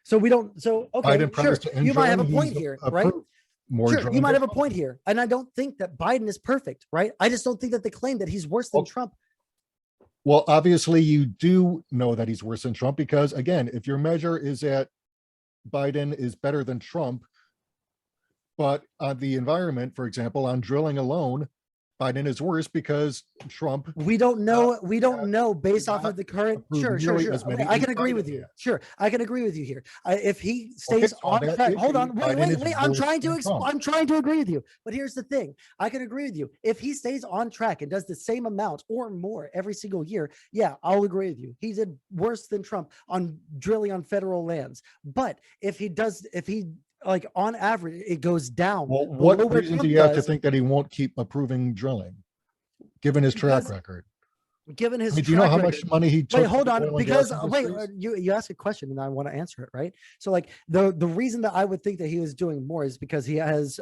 So we don't. So okay, Biden sure. promised to end You might have a drilling. point He's here, right? approved more Sure, drilling you might than have a Trump. point here, and I don't think that Biden is perfect, right? I just don't think that the claim that he's worse than Oh. Trump. Well, obviously you do know that he's worse than Trump because again, if your measure is that Biden is better than Trump, but on the environment, for example, on drilling alone, Biden is worse because Trump. We don't know. We don't know based off not of the current. approve Sure. nearly as many I as can agree Biden with you. has. Sure, I can agree with you here. If he stays so on that track, hold issue, on. Biden is I'm worse trying to. than Trump. I'm trying to agree with you. But here's the thing: I can agree with you. If he stays on track and does the same amount or more every single year, yeah, I'll agree with you. He did worse than Trump on drilling on federal lands. But if he like on average, it goes down. Well, below what where reason do Trump you have to does, think that he won't keep approving drilling, given his track Because- record? given his Do you know track how record, much money he took? wait, hold from the on, oil and because gas wait, industries? you asked a question and I want to answer it, right? So like the reason that I would think that he was doing more is because he has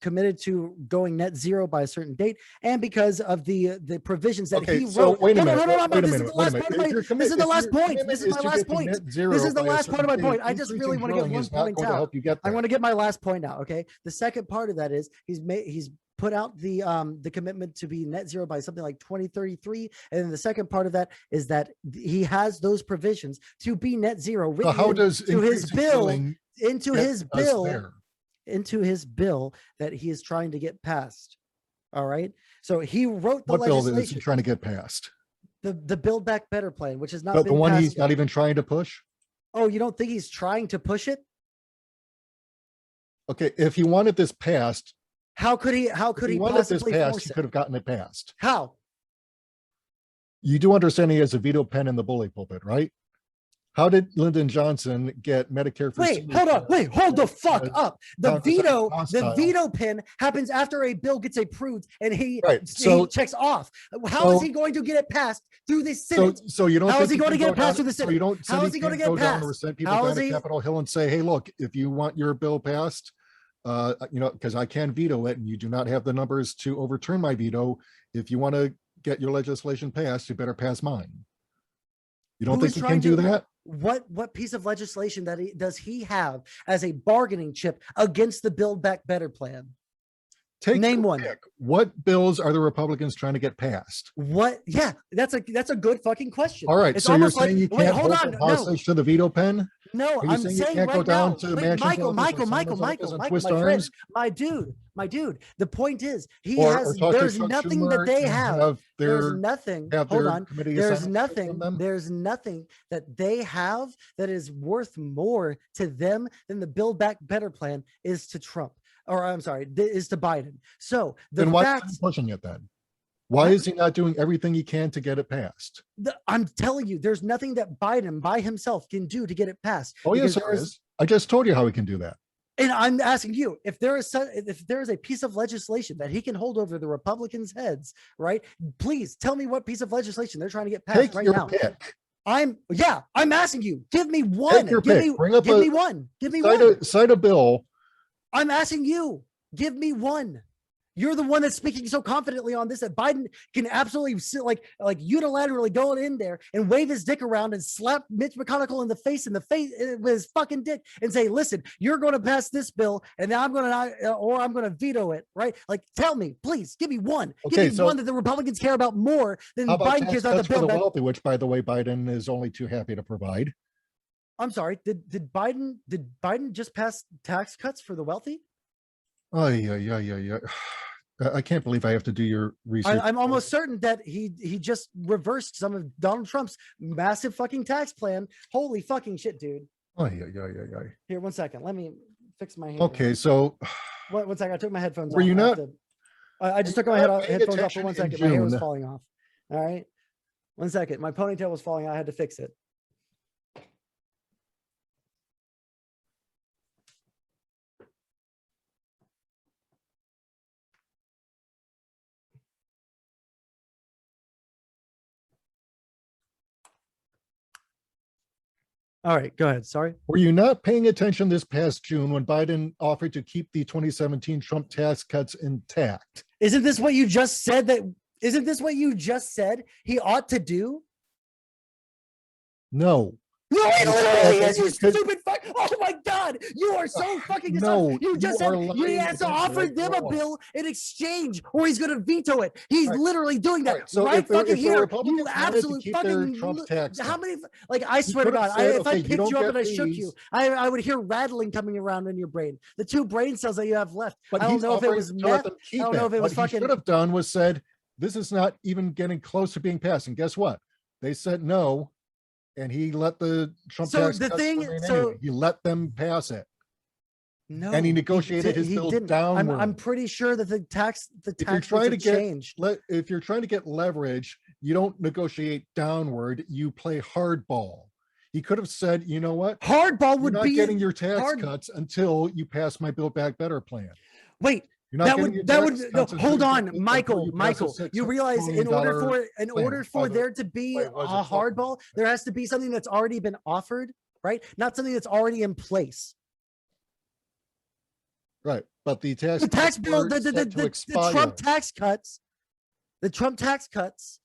committed to going net zero by a certain date, and because of the provisions that Okay, he so wrote. wait a minute. Hold on, Wait a this is minute. the Wait a last minute. part of my. If your This is the last point. commitment This is my to last get to point. net zero This is the by a last part of certain my point. date, I just really increasing want to get drilling one is not point going to out. help you get I there. want to get my last point out. Okay. The second part of that is he's put out the commitment to be net zero by something like 2033, and then the second part of that is that he has those provisions to be net zero So how does to his increasing bill drilling into get his us bill there? into his bill that he is trying to get passed. All right, so he wrote the What bill is he legislation, trying to get passed? the Build Back Better plan, which has not The been one passed he's yet. not even trying to push? Oh, you don't think he's trying to push it? Okay, if he wanted this passed, How could he if he wanted this possibly passed, force he it? could have gotten it passed. How? You do understand he has a veto pen in the bully pulpit, right? How did Lyndon Johnson get Medicare for Wait, seniors hold on. passed? Wait, hold the fuck Because up. The Congress is the hostile. veto pin happens after a bill gets approved and he Right, so- checks off. How is so- he going to get it passed through the Senate? So you don't How think is he going to can get go passed down- through the So Senate? you don't How say is he he going to can't get go down passed? or send people How down is to he- Capitol Hill and say, hey, look, if you want your bill passed, because I can veto it and you do not have the numbers to overturn my veto. If you want to get your legislation passed, you better pass mine. You don't Who think is he trying can do to- that? What piece of legislation does he have as a bargaining chip against the Build Back Better plan? Name your one. pick. What bills are the Republicans trying to get passed? What? Yeah, that's a good fucking question. All right, It's so you're almost like, saying you wait, can't hold hold on. them No, hostage to the veto pen? no, Are you I'm saying you saying can't right go down now. to the Wait, Manchin's Michael, office or Simon's office Michael, and Michael, twist my friend, arms? my dude. The point is, he Or has. talk to There's Chuck nothing Schumer that they and have. There's their nothing. have Hold their on. committee There's assignments from nothing. them? There's nothing that they have that is worth more to them than the Build Back Better plan is to Trump. Or I'm sorry, is to Biden. So the Then why is fact he pushing it then? Why is he not doing everything he can to get it passed? I'm telling you, there's nothing that Biden by himself can do to get it passed. Oh, yes, because there is. I just told you how he can do that. And I'm asking you, if there is a piece of legislation that he can hold over the Republicans' heads, right? Please tell me what piece of legislation they're trying to get passed Take right your now. pick. I'm asking you. Give me one. Take your Give pick. me Bring up give a- me one. Give me one. Cite a bill. I'm asking you. Give me one. You're the one that's speaking so confidently on this that Biden can absolutely like unilaterally go in there and wave his dick around and slap Mitch McConnell in the face with his fucking dick and say, "Listen, you're going to pass this bill, and I'm going to veto it." Right? Like, tell me, please, give me one. Okay, give me one that the Republicans care about more than How about Biden tax cares about cuts the for bill. the wealthy, which, by the way, Biden is only too happy to provide? I'm sorry. Did Biden just pass tax cuts for the wealthy? Oh, yeah. I can't believe I have to do your research. I'm almost certain that he just reversed some of Donald Trump's massive fucking tax plan. Holy fucking shit, dude. Oh, yeah. Here, 1 second. Let me fix my hair. Okay, so one second. I took my headphones were off. you not? I just took my headphones off for 1 second. My hair was falling off. All right. 1 second. My ponytail was falling out. I had to fix it. All right, go ahead. Sorry. Were you not paying attention this past June when Biden offered to keep the 2017 Trump tax cuts intact? Isn't this what you just said? Isn't this what you just said he ought to do? No. No, it literally is, you stupid fuck. Oh my God. You are so fucking no. You just said he has to offer them a bill in exchange or he's going to veto it. He's literally doing that. Right. So right fucking here. You absolute fucking Trump tax how many, like, I swear to God, if I picked you up and I shook you, I would hear rattling coming around in your brain. The 2 brain cells that you have left. But I don't know if it was meth. I don't know if it was fucking. What he should have done was said, this is not even getting close to being passed. And guess what? They said no. And he let the Trump tax cuts anyway. He let them pass it. No, and he negotiated his bill downward. I'm pretty sure that the tax changed. If you're trying to get leverage, you don't negotiate downward. You play hardball. He could have said, you know what? Hardball would be getting your tax cuts until you pass my Build Back Better plan. Wait. That would hold on, Michael. You realize in order for there to be a hardball, there has to be something that's already been offered, right? Not something that's already in place. Right, but the tax bill, the Trump tax cuts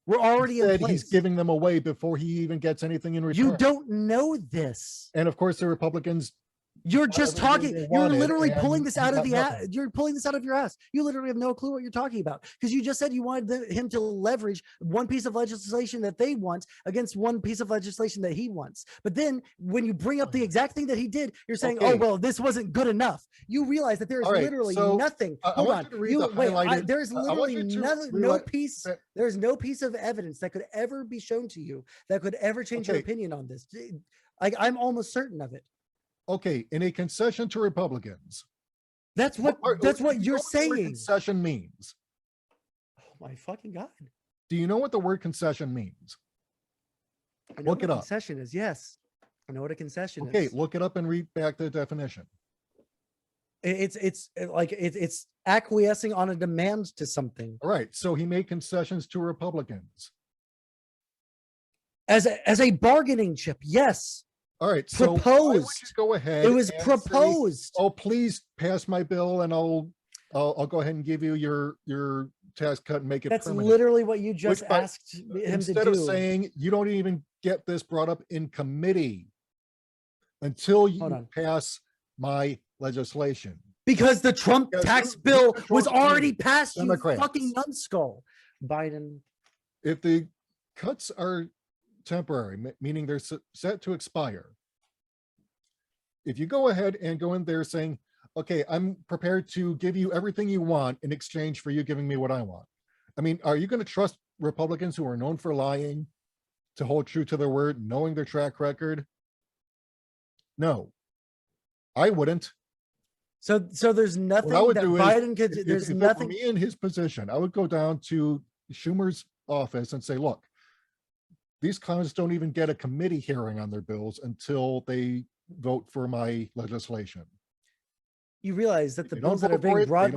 were already in place. He's giving them away before he even gets anything in return. You don't know this. And of course, the Republicans. You're just talking. You're literally pulling this out of the ass. You're pulling this out of your ass. You literally have no clue what you're talking about because you just said you wanted him to leverage one piece of legislation that they want against one piece of legislation that he wants. But then when you bring up the exact thing that he did, you're saying, "Oh well, this wasn't good enough." You realize that there is literally nothing. Hold on. There's literally no piece. There's no piece of evidence that could ever be shown to you that could ever change your opinion on this. I'm almost certain of it. Okay, in a concession to Republicans. That's what you're saying. What concession means. Oh my fucking God. Do you know what the word concession means? Look it up. Concession is, yes. I know what a concession is. Okay, look it up and read back the definition. It's acquiescing on a demand to something. All right, so he made concessions to Republicans. As a bargaining chip, yes. All right, so proposed. Why would you go ahead? It was proposed. Say, oh, please pass my bill, and I'll go ahead and give you your tax cut and make it. That's permanent. Literally what you just asked him to do. Instead of saying you don't even get this brought up in committee until you pass my legislation. Because the Trump tax bill was already passed. You fucking numbskull, Biden. If the cuts are temporary, meaning they're set to expire. If you go ahead and go in there saying, okay, I'm prepared to give you everything you want in exchange for you giving me what I want. I mean, are you going to trust Republicans who are known for lying to hold true to their word, knowing their track record? No, I wouldn't. So there's nothing that Biden could, there's nothing. Me in his position, I would go down to Schumer's office and say, look, these clowns don't even get a committee hearing on their bills until they vote for my legislation. You realize that the bills that are being brought,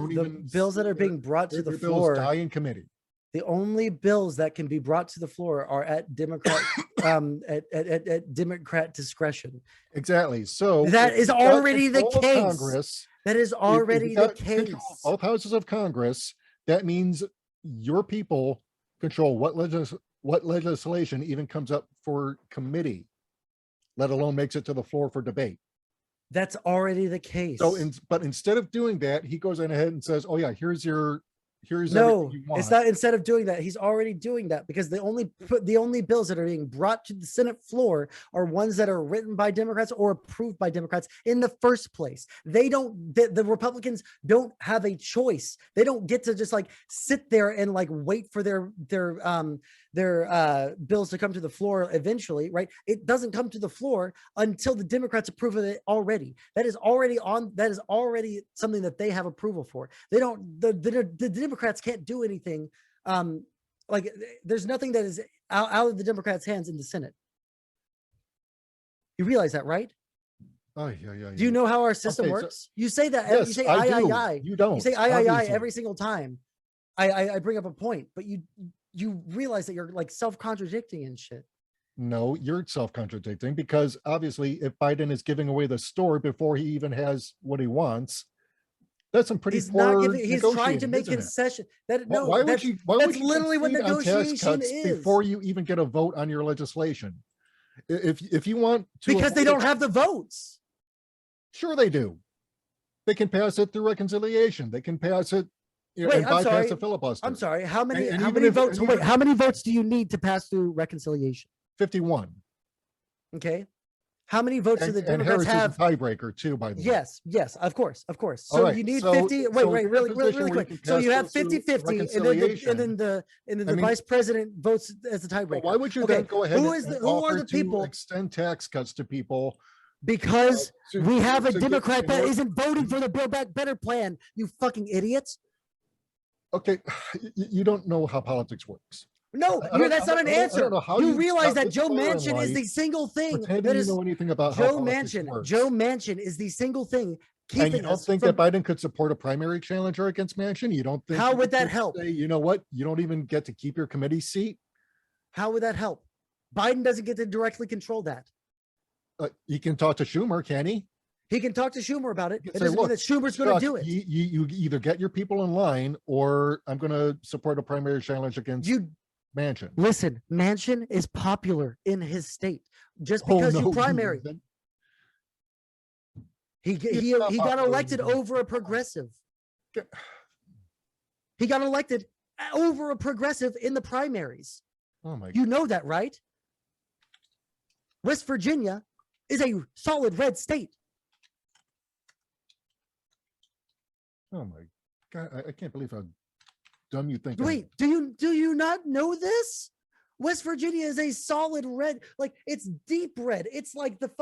to the floor, die in committee. The only bills that can be brought to the floor are at Democrat at Democrat discretion. Exactly. So that is already the case. That is If already you the got control of case. both houses of Congress, that means your people control what legislation even comes up for committee, let alone makes it to the floor for debate. That's already the case. So, but instead of doing that, he goes in ahead and says, "Oh yeah, here's everything No, you want." it's not. Instead of doing that, he's already doing that, because the only bills that are being brought to the Senate floor are ones that are written by Democrats or approved by Democrats in the first place. They don't. The Republicans don't have a choice. They don't get to just like sit there and like wait for their bills to come to the floor eventually, right? It doesn't come to the floor until the Democrats approve of it already. That is already something that they have approval for. They don't, the Democrats can't do anything. Like there's nothing that is out of the Democrats' hands in the Senate. You realize that, right? Oh yeah. Do you know how our system Okay, so- works? You say that, Yes, you say I do. I. You don't. You say I obviously. every single time I bring up a point, but you realize that you're like self-contradicting and shit. No, you're self-contradicting, because obviously if Biden is giving away the store before he even has what he wants, that's some pretty He's poor not giving. He's trying to negotiating, make isn't it? concession. That no, Why would that's, you? Why that's would you literally what concede on tax negotiation cuts is. before you even get a vote on your legislation? If you want to, Because they don't have the votes. Sure, they do. They can pass it through reconciliation. They can pass it, Wait, and I'm bypass sorry. the filibuster. I'm sorry. How many? And How even many if- votes? and Wait, even- how many votes do you need to pass through reconciliation? 51. Okay. How many votes do the And Democrats Harris have? is a tiebreaker too, by the way. Yes, of course. All So right, you need so- 50. so Wait, you're in a really position where you quick. can So pass you have those through 50-50, and then the I the mean- vice president votes as the tiebreaker. But why would you Okay, then go ahead who and, is the- and who are offer the to people? extend tax cuts to people? Because we have a to get- Democrat in that order- isn't voting for the Build Back Better plan. You fucking idiots. Okay, you don't know how politics works. No, I don't- that's not an I don't answer. know how You you realize got that this Joe far in Manchin is life the single thing pretending that you is know anything about how Joe politics Manchin. works. Joe Manchin is the single thing And keeping you don't us think from. that Biden could support a primary challenger against Manchin? You don't think? How you would could that help? Say, you know what? You don't even get to keep your committee seat. How would that help? Biden doesn't get to directly control that. He can talk to Schumer, can he? He can talk to Schumer about it. He It can say, doesn't mean "Look, that Schumer's going to Chuck, do it. You either get your people in line, or I'm going to support a primary challenge against You Manchin." listen. Manchin is popular in his state. Just Oh, because no, you he primary, isn't. he not got popular elected either. over a progressive. Okay. He got elected over a progressive in the primaries. Oh my! You know that, right? West Virginia is a solid red state. Oh my God! I can't believe how dumb you think. I am. Wait, do you not know this? West Virginia is a solid red, like it's deep red. It's like the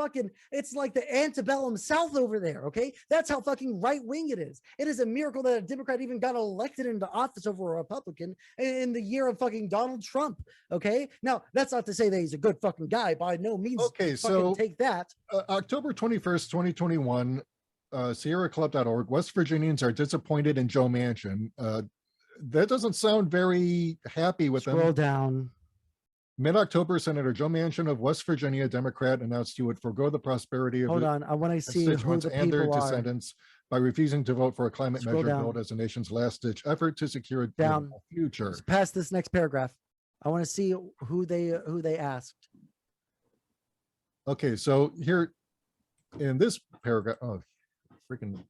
antebellum South over there. Okay, that's how fucking right wing it is. It is a miracle that a Democrat even got elected into office over a Republican in the year of fucking Donald Trump. Okay, now that's not to say that he's a good fucking guy. By no means. Okay, fucking so take that. October 21st, 2021, SierraClub.org. West Virginians are disappointed in Joe Manchin. That doesn't sound very happy with Scroll them. down. Mid-October, Senator Joe Manchin of West Virginia, Democrat, announced he would forego the prosperity of Hold his on, I want to see who constituents the and their people are. descendants by refusing to vote for a climate Scroll measure down. vote as the nation's last-ditch effort to secure a Down. livable future. Just past this next paragraph. I want to see who they asked. Okay, so here in this paragraph, oh, freaking.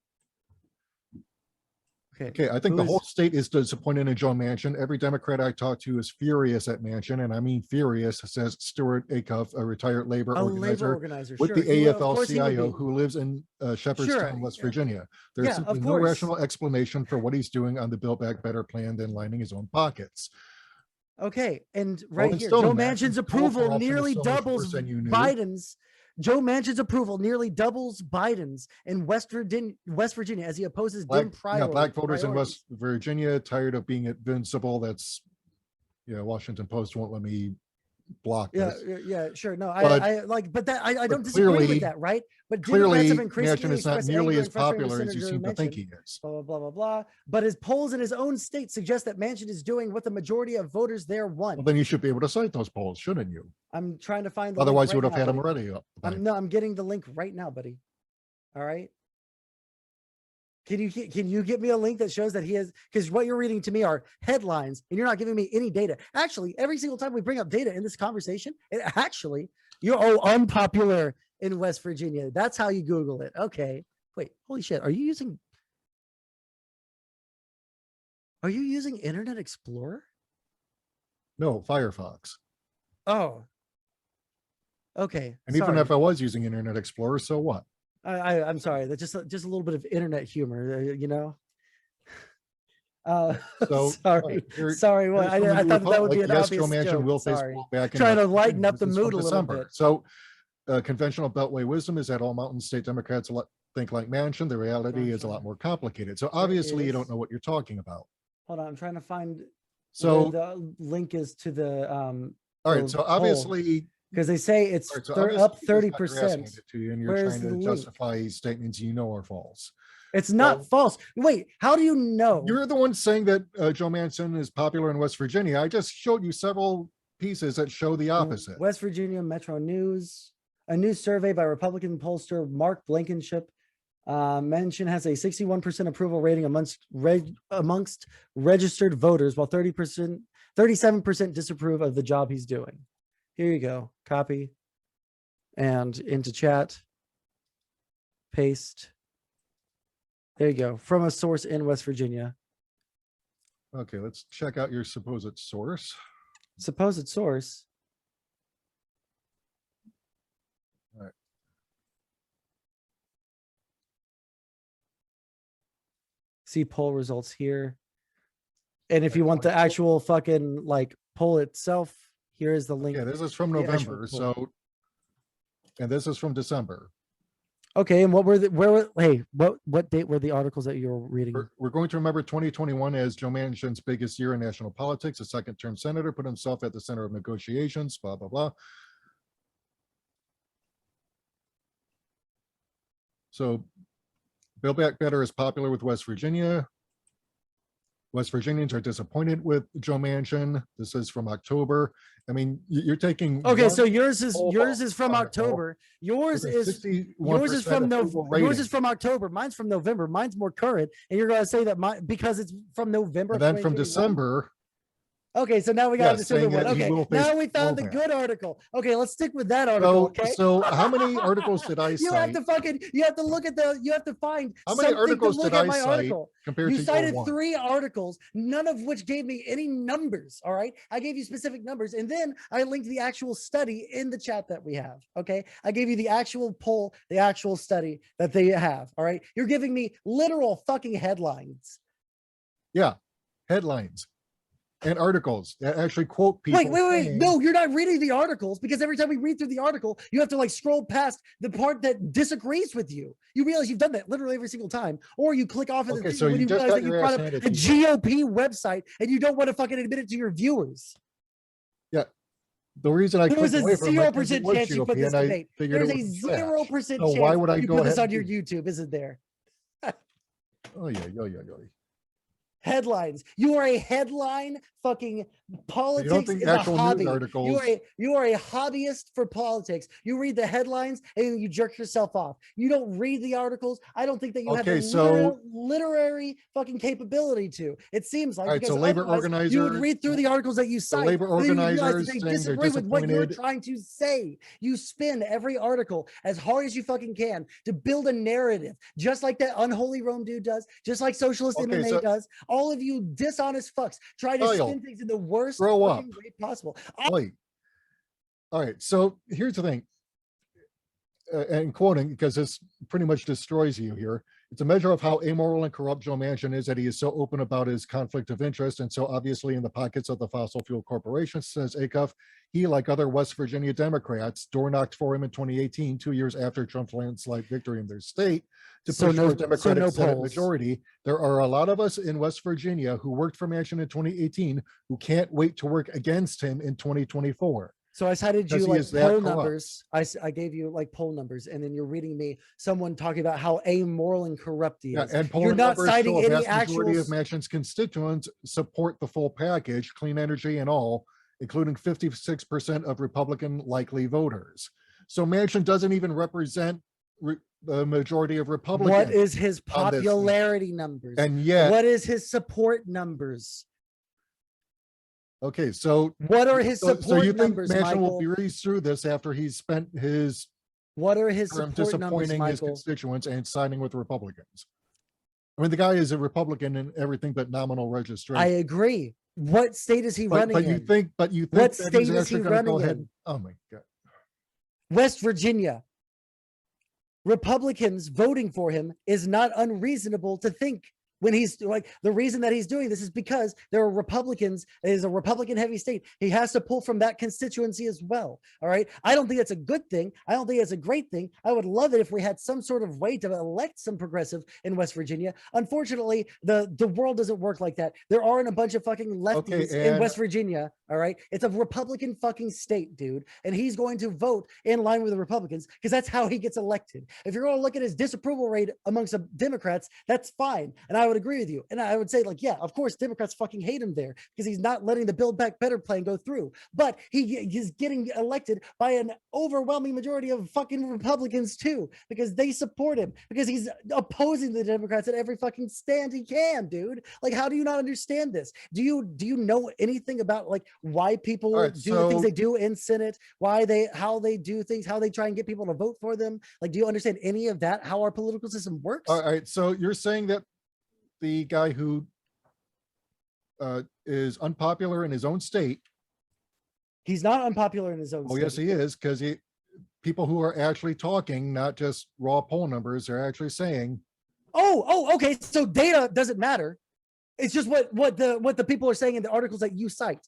Okay, I think the whole state is disappointed in Joe Manchin. Every Democrat I talk to is furious at Manchin, and I mean furious, says Stuart Acuff, a retired labor A organizer labor organizer with sure. the He will- of course he would AFL-CIO, be. who lives in Shepherdstown, West Virginia. There's Yeah, simply of no course. rational explanation for what he's doing on the Build Back Better plan than lining his own pockets. Okay, and right Rolling here, Stone, Joe Manchin's Manchin's total approval corruption is nearly so much worse doubles than you knew. Biden's. Joe Manchin's approval nearly doubles Biden's in West Virginia as he opposes Dem Black voters in priorities. West Virginia tired of being invincible. That's, Washington Post won't let me block this. Yeah, sure. No, But- I don't disagree clearly- with that, right? But Clearly, Democrats have increasingly Manchin is not expressed nearly anger as and frustration popular with as you Senator seem to think Manchin. he is. Blah, blah, blah, blah, blah. But his polls in his own state suggest that Manchin is doing what the majority of voters there want. Well, then you should be able to cite those polls, shouldn't you? I'm trying to find the Otherwise, link you would right have had now, them buddy. already up. I'm getting the link right now, buddy. All right. Can you get me a link that shows that he has, because what you're reading to me are headlines and you're not giving me any data. Actually, every single time we bring up data in this conversation, you're unpopular in West Virginia. That's how you Google it. Okay. Wait, holy shit. Are you using Internet Explorer? No, Firefox. Oh. Okay. And sorry. even if I was using Internet Explorer, so what? I'm sorry. That's just a little bit of internet humor, you know. So sorry. right, Sorry. Well, I thought that would be an yes, obvious Joe Manchin joke. will face Sorry. blowback in Trying to West lighten Virginia. up the This is mood from a little December. bit. So conventional Beltway wisdom is that all Mountain State Democrats think like Manchin. The reality is a lot more complicated. So obviously you don't know what you're talking about. Hold on. I'm trying to find so the link is to the all right. So obviously, because they say it's right, so up you're 30%. to you and you're Where's trying the to link? justify statements you know are false. It's not false. Wait, how do you know? You're the one saying that Joe Manchin is popular in West Virginia. I just showed you several pieces that show the opposite. West Virginia Metro News, a new survey by Republican pollster Mark Blankenship. Manchin has a 61% approval rating amongst registered voters, while 37% disapprove of the job he's doing. Here you go. Copy and into chat. Paste. There you go. From a source in West Virginia. Okay, let's check out your supposed source. Supposed source. All right. See poll results here. And if you want the actual fucking like poll itself, here is the link. Yeah, this is from November. So, and this is from December. Okay, and what date were the articles that you were reading? We're going to remember 2021 as Joe Manchin's biggest year in national politics. A second-term senator put himself at the center of negotiations, blah, blah, blah. So Build Back Better is popular with West Virginia. West Virginians are disappointed with Joe Manchin. This is from October. I mean, you're taking okay. So yours is from October. Yours is from November. Yours is from October. Mine's from November. Mine's more current, and you're going to say that because it's from November. And then from December. Okay, so now we got the December one. Okay, now we found the good article. Okay, let's stick with that article. Okay. So how many articles did I cite? You have to look at you have to find how many articles did I cite article. compared you to cited your 3 articles, none of which gave me any numbers. All right, I gave you specific numbers, and then I linked the actual study in the chat that we have. Okay, I gave you the actual poll, the actual study that they have. All right, you're giving me literal fucking headlines. Yeah, headlines. And articles that actually quote people. Wait. No, you're not reading the articles, because every time we read through the article, you have to like scroll past the part that disagrees with you. You realize you've done that literally every single time, or you click off of the thing so when you realize that you brought up a GOP website and you don't want to fucking admit it to your viewers. Yeah. The reason I there's a 0% chance you put this debate. There's a 0% chance why would I you go put this ahead on your YouTube, isn't there? Oh yeah. Headlines. You are a headline fucking politics. You don't think is a hobby. You are a hobbyist for politics. You read the headlines and you jerk yourself off. You don't read the articles. I don't think that you have the literary fucking capability to. It seems like so labor organizers, you would read through the articles that you cite. The labor organizers they disagree with what you're trying to say. You spin every article as hard as you fucking can to build a narrative, just like that Unholy Rome dude does, just like Socialist MMA does. All of you dishonest fucks try to spin things in the worst way possible. All right. So here's the thing. And quoting, because this pretty much destroys you here. It's a measure of how amoral and corrupt Joe Manchin is that he is so open about his conflict of interest and so obviously in the pockets of the fossil fuel corporations, says Acuff. He, like other West Virginia Democrats, door knocked for him in 2018, 2 years after Trump's landslide victory in their state, to push for a Democratic Senate majority. There are a lot of us in West Virginia who worked for Manchin in 2018 who can't wait to work against him in 2024. So I cited you like poll numbers. I gave you like poll numbers, and then you're reading me someone talking about how amoral and corrupt he is. And you're not citing any actual. Majority of Manchin's constituents support the full package, clean energy and all, including 56% of Republican likely voters. So Manchin doesn't even represent the majority of Republicans. What is his on this thing. popularity numbers? And yet, what is his support numbers? okay, so What are his support so you think numbers, Manchin Michael? will breeze through this after he's spent his What are his term support numbers, disappointing his Michael? constituents and siding with Republicans? I mean, the guy is a Republican in everything but nominal registration. I agree. What state is he running but in? you think What that he's state is he actually going to go running ahead? in? Oh my God. West Virginia. Republicans voting for him is not unreasonable to think. When he's like, the reason that he's doing this is because there are Republicans, it is a Republican heavy state. He has to pull from that constituency as well. All right. I don't think it's a good thing. I don't think it's a great thing. I would love it if we had some sort of way to elect some progressive in West Virginia. Unfortunately, the world doesn't work like that. There aren't a bunch of fucking lefties in West Virginia. All right. It's a Republican fucking state, dude. And he's going to vote in line with the Republicans because that's how he gets elected. If you're going to look at his disapproval rate amongst the Democrats, that's fine. And I would agree with you. And I would say, like, yeah, of course, Democrats fucking hate him there because he's not letting the Build Back Better plan go through. But he is getting elected by an overwhelming majority of fucking Republicans too, because they support him, because he's opposing the Democrats at every fucking stand he can, dude. Like, how do you not understand this? Do you know anything about like why people do the things they do in Senate, how they do things, how they try and get people to vote for them? Like, do you understand any of that, how our political system works? All right. So you're saying that the guy who is unpopular in his own state. He's not unpopular in his own state. Oh, yes, he is, because people who are actually talking, not just raw poll numbers, are actually saying. Oh, okay. So data doesn't matter. It's just what the people are saying in the articles that you cite.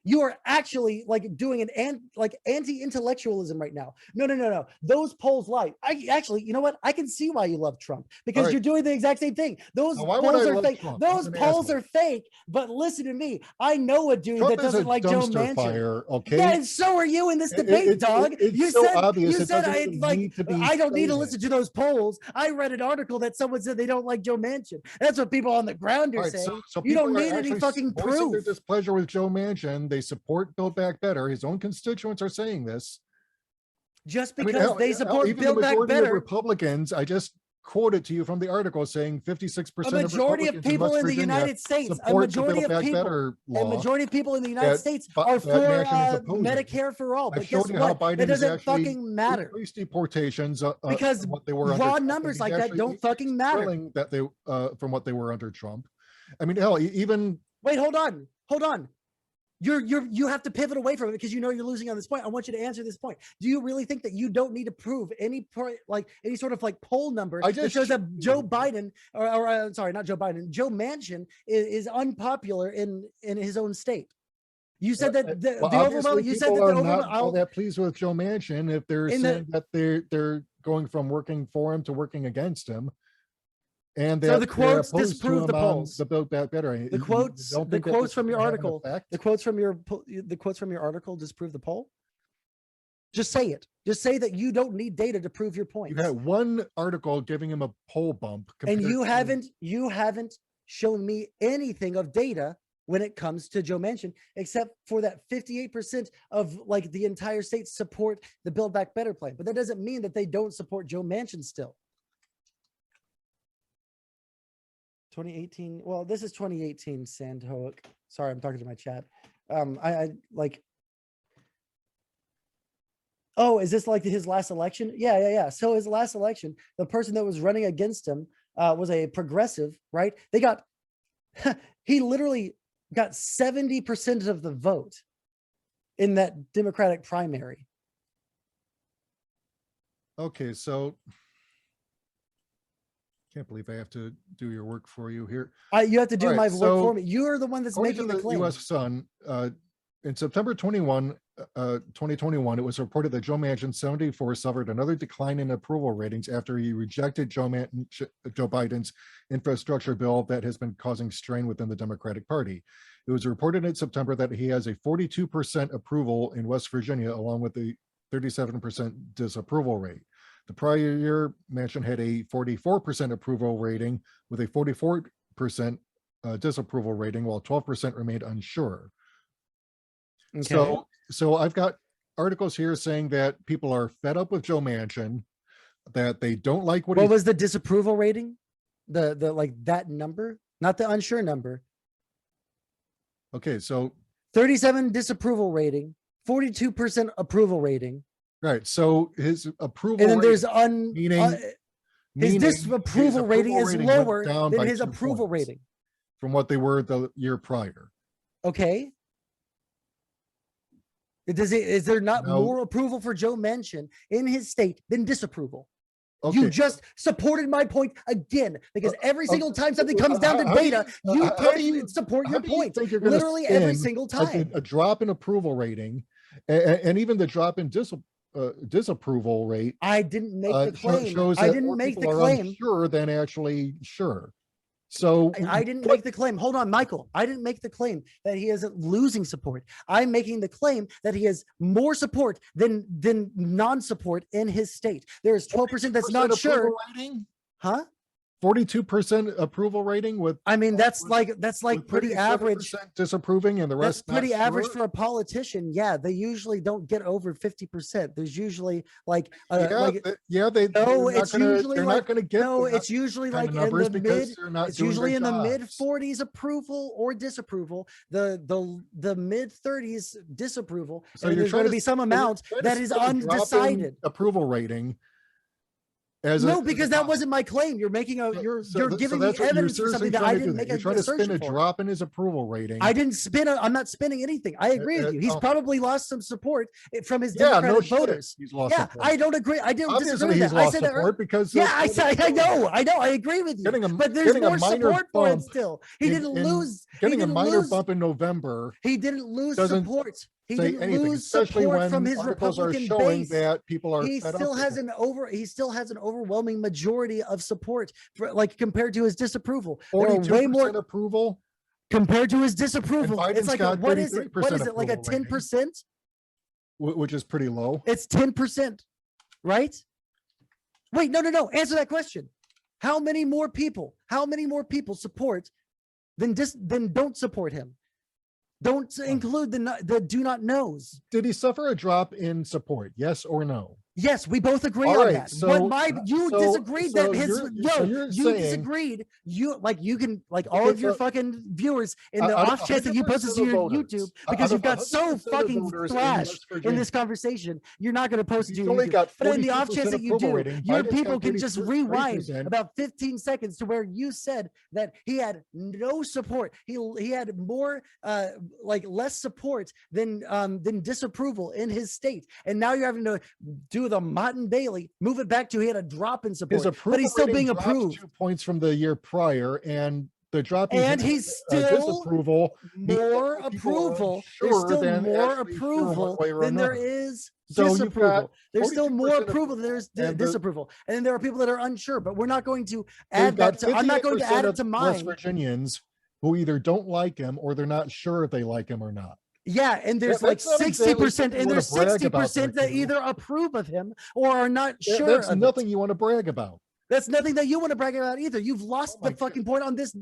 You are actually like doing anti-intellectualism right now. No. Those polls lie. You know what? I can see why you love Trump, because you're doing the exact same thing. Those polls are fake. Those polls are fake. But listen to me. I know a dude that doesn't like Joe Manchin. Fire, okay? Yeah, and so are you in this debate, dog. You said I don't need to listen to those polls. I read an article that someone said they don't like Joe Manchin. That's what people on the ground are saying. So you don't need any fucking proof. Their displeasure with Joe Manchin. They support Build Back Better. His own constituents are saying this. Just because they support Build Back Better. Republicans, I just quoted to you from the article saying 56% a majority of people in the United States, a majority of people in the United States are for Medicare for all. But guess what? It doesn't fucking matter. Increased deportations because what they were raw numbers like that don't fucking matter. That they from what they were under Trump. I mean, hell, even wait, hold on. You have to pivot away from it because you know you're losing on this point. I want you to answer this point. Do you really think that you don't need to prove any sort of like poll number that shows that Joe Biden or sorry, not Joe Biden, Joe Manchin is unpopular in his own state? You said that the overwhelming. You said that the overwhelming. Not all that pleased with Joe Manchin if they're saying that they're going from working for him to working against him. And so the quotes disprove the polls. The Build Back Better. The quotes from your article. The quotes from your article disprove the poll. Just say it. Just say that you don't need data to prove your point. You had one article giving him a poll bump, and you haven't shown me anything of data when it comes to Joe Manchin, except for that 58% of like the entire state support the Build Back Better plan. But that doesn't mean that they don't support Joe Manchin still. 2018. Well, this is 2018, Sandhoek. Sorry, I'm talking to my chat. I like. Oh, is this like his last election? Yeah. So his last election, the person that was running against him was a progressive, right? He literally got 70% of the vote in that Democratic primary. Okay, so. Can't believe I have to do your work for you here. You have to do my work for me. You're the one that's making the claim. U.S. Sun, in September 2021, it was reported that Joe Manchin 74 suffered another decline in approval ratings after he rejected Joe Biden's infrastructure bill that has been causing strain within the Democratic Party. It was reported in September that he has a 42% approval in West Virginia, along with a 37% disapproval rate. The prior year, Manchin had a 44% approval rating with a 44% disapproval rating, while 12% remained unsure. Okay. So I've got articles here saying that people are fed up with Joe Manchin. that they don't like what What he's was the disapproval rating? The like that number, not the unsure number. okay. So 37 disapproval rating, 42% approval rating. right. So his approval And then rating, there's meaning his his disapproval rating is went lower down than by his 2 approval points rating. from what they were the year prior. Okay. Is there not No. more approval for Joe Manchin in his state than disapproval? Okay. You just supported my point again, because every single time something comes down to how do data, you- you how do can't support how your do you point. think you're gonna Literally every spin single time. a drop in approval rating and even the drop in disapproval rate I didn't make the claim. shows I that didn't more make the people are claim. unsure than actually sure. So I didn't make the claim. Hold on, Michael. I didn't make the claim that he isn't losing support. I'm making the claim that he has more support than non-support in his state. There is 12% that's not sure. Rating? Huh? 42% approval rating with, I mean, that's like with pretty average. 37% disapproving and the That's rest pretty not average sure? for a politician. Yeah, they usually don't get over 50%. There's usually like No, it's usually they're like, not gonna get no, that it's usually kind like of in numbers the because mid. they're not It's doing usually their in the mid jobs. 40s approval or disapproval. The mid 30s disapproval. So And you're there's trying going to to be some so you're amount trying to that is spin a drop in undecided. approval rating as No, a because that wasn't my claim. You're making a you're giving me that's what you're evidence for seriously something that trying I to do. didn't make You're a trying to spin assertion a for. drop in his approval rating. I didn't spin. I'm not spinning anything. I agree with you. He's oh. probably lost some support from his Yeah, no Democratic shit. voters. He's lost Yeah, support. I don't agree. I don't Obviously, disagree with he's that. I lost said that. support because Yeah, I said. I know. I agree with you. But there's getting a more minor support for him bump still. He didn't lose. Getting a minor bump in November. He didn't lose doesn't support. He say didn't anything, lose especially support when from his articles are Republican showing base. that people are He fed still up has with he still has an overwhelming majority of support, like compared to his disapproval. There are way 42% more approval. compared to his disapproval. And it's Biden's like got what is it? What is 33% it? Like a approval rating. 10%? Which is pretty low. It's 10%, right? Wait, no. Answer that question. How many more people support than don't support him? Don't include the do not knows. Did he suffer a drop in support? Yes or no? Yes, we both agree All on right, that. so- But you so- disagreed so that his you're you saying- disagreed. You can all Okay, of your so- fucking viewers in the Out of off chance that you post this to 100% of your voters, YouTube out because of you've got so 100% of fucking voters in thrashed West in Virginia, this conversation, you're not going to post it to he's your only YouTube. got But in the off 42% chance that you approval do, rating. your Biden's people got can just 33%. rewind about 15 seconds to where you said that he had no support. He had more less support than disapproval in his state, and now you're having to do the Martin Bailey, move it back to he had a drop in support, His approval but he's still rating being dropped approved. 2 points from the year prior, and the drop And he's still disapproval. more approval. There's still more approval than there is disapproval. There's still more approval than there's disapproval. And then there are people that are unsure, but we're not going to add that. I'm not going to add it to mine. West Virginians who either don't like him or they're not sure if they like him or not. Yeah, and there's like 60%, and there's 60% that either approve of him or are not sure. That's nothing you want to brag about. That's nothing that you want to brag about either. You've lost the fucking point on this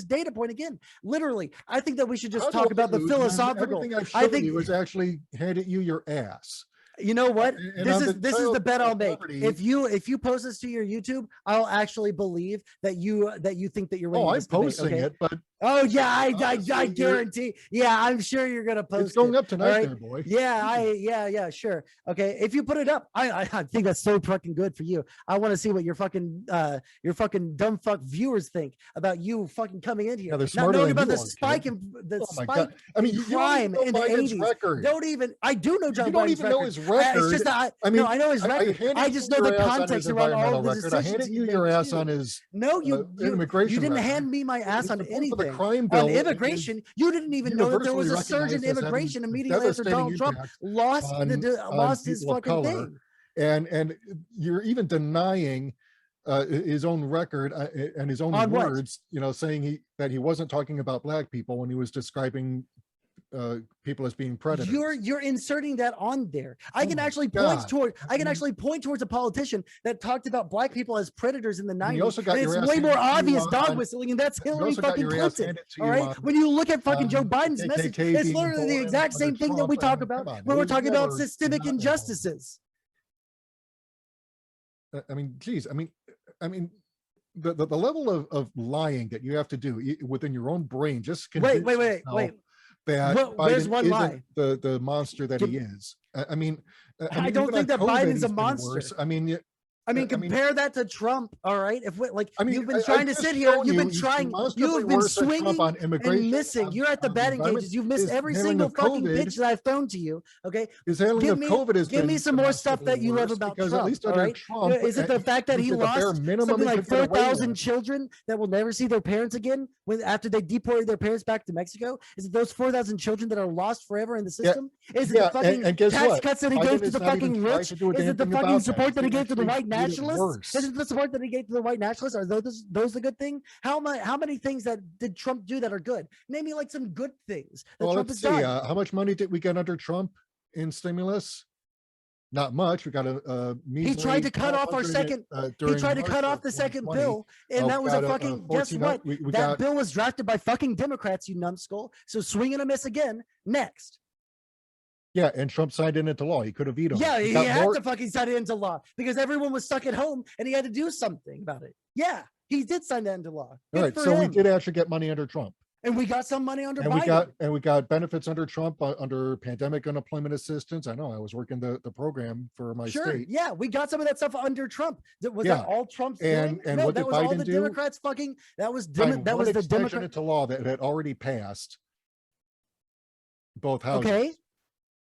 data point again. Literally, I think that we should just talk about the philosophical. Everything I've shown you was actually handed you your ass. You know what? And This is the bet I'll make. If you post this to your YouTube, I'll actually believe that you think that you're winning. Oh, I'm this debate, posting okay? it, but oh yeah, I guarantee. Yeah, I'm sure you're gonna post. It's going up tonight, right? there, boy. Yeah, sure. Okay, if you put it up, I think that's so fucking good for you. I want to see what your fucking dumb fuck viewers think about you fucking coming in here. Yeah, they're not smarter knowing than about you the are, spike kid. in the Oh my spike God. I mean, in you crime don't in even the know Biden's 80s. record. Don't even. I do know John You don't Biden's even know record. his record. It's just that I mean, I know his record. I just know the context around all the decisions. I handed you your ass on his immigration. You didn't record. hand me my ass on For the anything. crime bill On immigration, you didn't even know that there was a surge in universally immigration recognized as immediately after having Donald Trump impact lost on his people of fucking color. thing. And you're even denying his own record and his own On what? words, saying that he wasn't talking about black people when he was describing people as being predators. You're inserting that on there. I Oh can my actually God. point towards a politician that talked about black people as predators in the And you 90s. also got And your it's ass way more handed to obvious you dog on- whistling, and that's you Hillary also got fucking your ass Clinton. handed to All you right. on, When you look at fucking Joe Biden's KKK message, being it's literally the born exact same under thing that Trump. we talk I mean, about come on, when we're dude, talking you about never systemic not know. injustices. I mean, geez, I mean, the level of lying that you have to do within your own brain just to Wait, convince wait, yourself wait. that Where's Biden one lie? isn't the monster that Give- he is. I mean, I don't even think on that COVID, Biden's a he's been monster. worse. I mean, I mean, I mean, compare that to Trump. All right. If we, like, I mean, you've been I trying to just sit here, shown you've been he's trying, demonstrably you've been worse than Trump swinging on immigration, and missing. You're at the on batting environment. cages. You've missed His every handling single of fucking COVID, pitch that I've thrown to you. Okay. his handling of COVID has Give been me some more stuff that you love demonstrably about worse, because at Trump. least All under right. Trump, Is it the fact that he did the bare lost minimum something he like could get away 4,000 with. children that will never see their parents again when after they deported their parents back to Mexico? Is it those 4,000 children that are lost forever in the system? Is it the fucking and guess tax what? cuts that he Biden gave to has the not even fucking tried rich? to do a Is damn it the thing fucking about that. support that he He's gave to the actually white made it nationalists? worse. Is it the support that he gave to the white nationalists? Are those the good thing? How many things that did Trump do that are good? Name me like some good things that Well, Trump let's has see. done. How much money did we get under Trump in stimulus? Not much. We got a He tried to cut off our second. He tried to cut off the second bill, and that was a fucking. Guess what? That bill was drafted by fucking Democrats, you numbskull. So swing and a miss again. Next. Yeah, and Trump signed it into law. He could have vetoed. Yeah, it. he had to fucking sign it into law because everyone was stuck at home and he had to do something about it. Yeah, he did sign that into law. All right, so we did actually get money under Trump. And we got some money under and Biden. we got benefits under Trump, under pandemic unemployment assistance. I know I was working the program for my state. Yeah, we got some of that stuff under Trump. Was Yeah. that all Trump's And- doing? and No, what that did was all Biden the do? Democrats fucking. That was Signed that one was the extension Democrat. into law that had already passed both houses. Okay.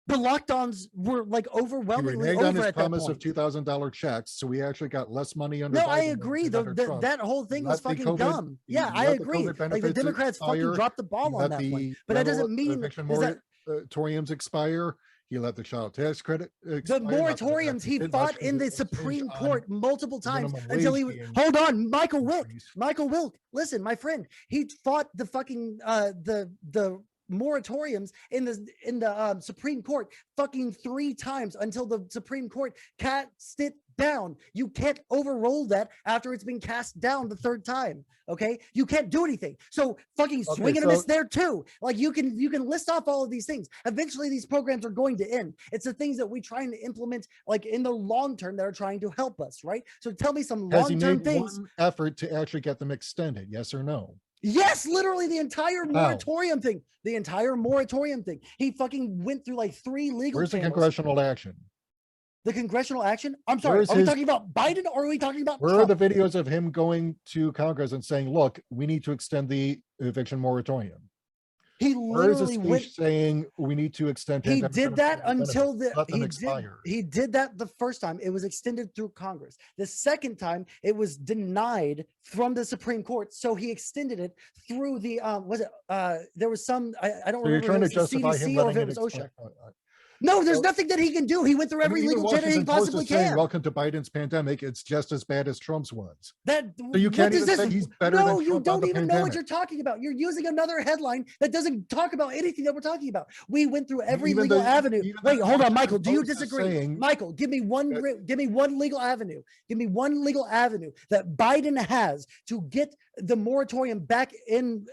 The lockdowns were like He overwhelmingly reneged on over his at that promise of point. $2,000 checks, so we actually got less money under. No, Biden I than agree. we did under Trump. That whole thing was Let the fucking COVID dumb. he Yeah, I let the agree. COVID Like the benefits Democrats fucking expire. dropped the He ball on let that the one. But that doesn't rental mean eviction is that moratoriums expire. He let the child tax credit the expire. Not that it moratoriums actually he did fought much, 'cause in it the was hinged Supreme on Court multiple the times minimum until wage he being hold on, Michael Wilk. increased. Michael Wilk, listen, my friend, he fought the fucking the moratoriums in the Supreme Court fucking 3 times until the Supreme Court cast it down. You can't overrule that after it's been cast down the 3rd time. Okay, you can't do anything. So fucking swing and a miss there too. Like you can list off all of these things. Eventually, these programs are going to end. It's the things that we trying to implement, like in the long term, that are trying to help us, right? So tell me some Has he long term made things. one effort to actually get them extended? Yes or no? Yes, literally the entire How? moratorium thing. The entire moratorium thing. He fucking went through like 3 legal Where's the channels. congressional action? The congressional action? I'm sorry. Where's Are we his- talking about Biden or are we talking about Where are Trump? the videos of him going to Congress and saying, look, we need to extend the eviction moratorium? He Where is the literally speech went. saying we need to extend He pandemic did that unemployment until benefits, let them expire? he did that the first time. It was extended through Congress. The second time it was denied from the Supreme Court. So he extended it through the there was some I don't So you're remember trying if to it was the justify him CDC or if letting it it was OSHA. expire. No, there's So- nothing that he can do. He went through every Even legal channel he Washington Post possibly is saying, can. welcome to Biden's pandemic. It's just as bad as Trump's was. That So you what can't does even say this- he's better no, than you Trump on don't the even know what pandemic. you're talking about. You're using another headline that doesn't talk about anything that we're talking about. We went through every Even legal the- avenue. even Wait, the hold on, Washington Michael. Do you Post is disagree? saying Michael, give me one legal avenue. Give me one legal avenue that Biden has to get the moratorium back in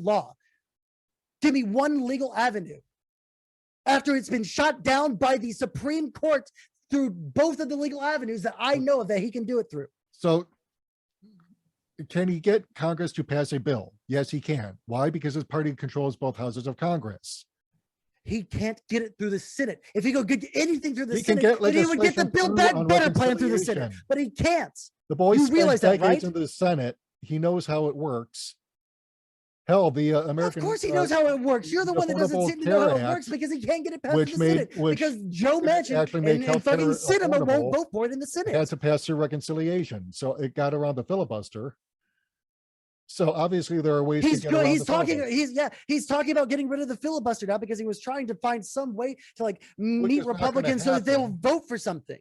law. Give me one legal avenue. After it's been shot down by the Supreme Court through both of the legal avenues that I know of that he can do it through. So can he get Congress to pass a bill? Yes, he can. Why? Because his party controls both houses of Congress. He can't get it through the Senate. If he could get anything through the He can Senate, get then he would get the legislation Build through Back on Better plan through the Senate, reconciliation. but he can't. The boy You spent realize that, decades right? in the Senate. He knows how it works. Hell, the American. Of course he knows how it works. You're the one that doesn't Affordable seem to know how Care it works Act, because he can't get it past which the made- Senate. which Because Joe Manchin actually made and fucking healthcare Sinema won't affordable, vote for it in the had Senate. to pass through reconciliation. So it got around the filibuster. So obviously there are ways He's to get good. around He's the talking. filibuster. He's talking about getting rid of the filibuster now because he was trying to find some way to like is meet not gonna Republicans so that they'll happen. vote for something.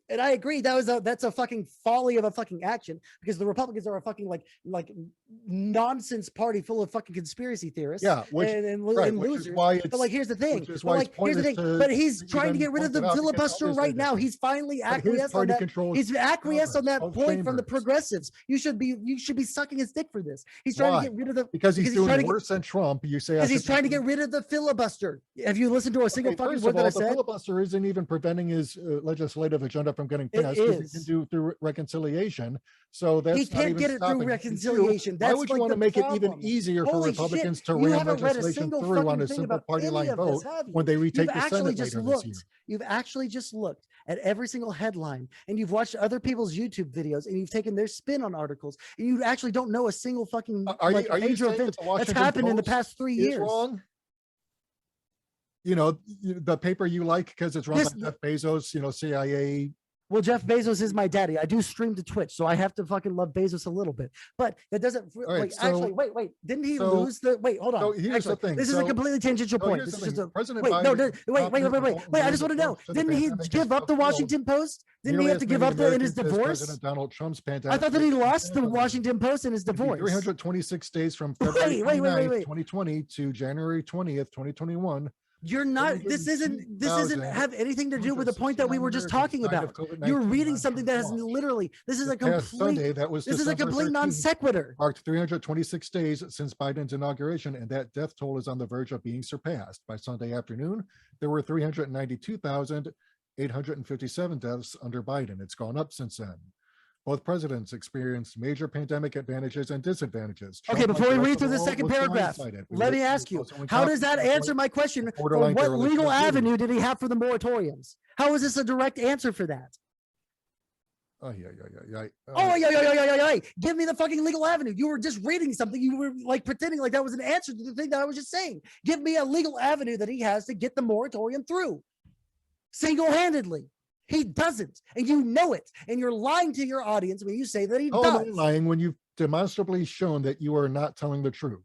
And I agree. That's a fucking folly of a fucking action because the Republicans are a fucking like nonsense party full of fucking conspiracy theorists. Yeah, which- and right, which is losers. why it's- But like, here's the thing. which is But why like, it's here's the thing. pointless to But he's trying to even get rid of point the it out because filibuster obviously right now. there's- He's finally but his acquiesced on party that. controls He's acquiesced on that both point from the chambers. progressives. You should be sucking his dick for this. He's trying Why? to get rid of the Because he's trying to doing get- worse than Trump. You say I because he's should trying to be- get rid of the filibuster. Have you listened to a single Okay, fucking first word of that all, I the said? filibuster isn't even preventing his legislative agenda agenda from getting It passed because he can is. do through reconciliation. So that's He not can't even get it stopping through him. And reconciliation. why That's would you like want to the make it even problem. easier for Holy shit, Republicans to you ram haven't read a legislation single through on fucking a thing simple about party any line of this, vote have you? when they You've retake the actually Senate just later this year? looked. You've actually just looked at every single headline, and you've watched other people's YouTube videos, and you've taken their spin on articles, and you actually don't know a single fucking Are like you major saying that event the that's Washington happened in the Post past 3 is years. wrong? You know, the paper you like because it's run This- by Jeff Bezos, you know, CIA. Well, Jeff Bezos is my daddy. I do stream to Twitch, so I have to fucking love Bezos a little bit. But that doesn't right, like so- actually. Wait. Didn't he so- lose the? Wait, hold on. so here's the Actually, thing. this is a So- completely tangential so point. here's This the is just thing. a President wait. No, Biden no, is wait. confident Wait. I just the want to know. approach to the Didn't he pandemic give has up the fulfilled Washington Post? Didn't he nearly have as to give many up that in his Americans as divorce? President Donald Trump's pandemic. I thought that he lost the Washington Post in his It'd be divorce. 326 days from February Wait. 29th, 2020 to January 20th, 2021. You're not. This isn't have anything to do with the point that we were just talking about. You're reading something that has literally. This is a complete. This is a complete non sequitur. Marked 326 days since Biden's inauguration, and that death toll is on the verge of being surpassed. By Sunday afternoon, there were 392,857 deaths under Biden. It's gone up since then. Both presidents experienced major pandemic advantages and disadvantages. Okay, Trump, before we like the read rest through of the the second world, was paragraph, blindsided. let me ask you, how does that answer my question for borderline what dereliction legal of duty. avenue did he have for the moratoriums? How is this a direct answer for that? Oh, yeah. Yeah. Give me the fucking legal avenue. You were just reading something. You were like pretending like that was an answer to the thing that I was just saying. Give me a legal avenue that he has to get the moratorium through single-handedly. He doesn't, and you know it, and you're lying to your audience when you say that he How does. am I lying when you've demonstrably shown that you are not telling the truth?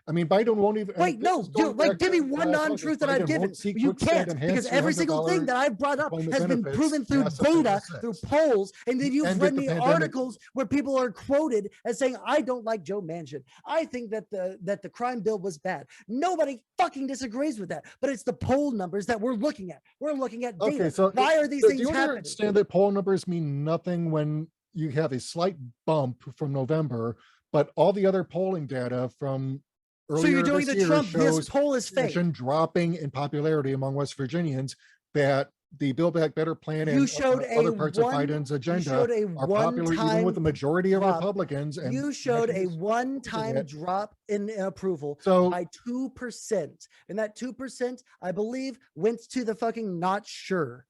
I mean, Biden won't even. Wait, no, dude, like give me one non-truth that I've given. You can't, because every single thing that I've brought up has been proven through data, through polls, and then you've read me articles where people are quoted as saying, I don't like Joe Manchin. I think that the crime bill was bad. Nobody fucking disagrees with that, but it's the poll numbers that we're looking at. We're looking at data. Okay, so why are these do things you happening? understand that poll numbers mean nothing when you have a slight bump from November, but all the other polling data from earlier so you're doing this the year Trump, shows this poll is fake. dropping in popularity among West Virginians, that the Build Back Better plan You and showed other parts of Biden's agenda are popular even with the majority of Republicans. And you showed a one-time drop in approval by 2%. And that 2%, I believe, went to the fucking not sure.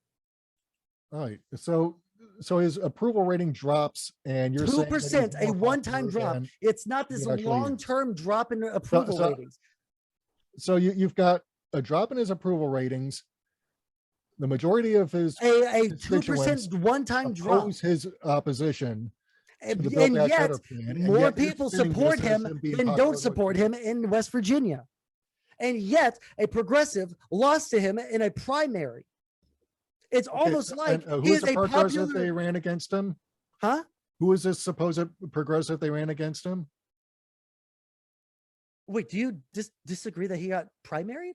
All right. So his approval rating drops, and you're 2%, a one-time drop. It's not this long-term drop in approval ratings. So you've got a drop in his approval ratings. The majority of his a 2% one-time drop. His opposition, and yet more people support him than don't support him in West Virginia. And yet a progressive lost to him in a primary. It's almost like he is a progressive they ran against him. Huh? Who is this supposed progressive they ran against him? Wait, do you disagree that he got primaried?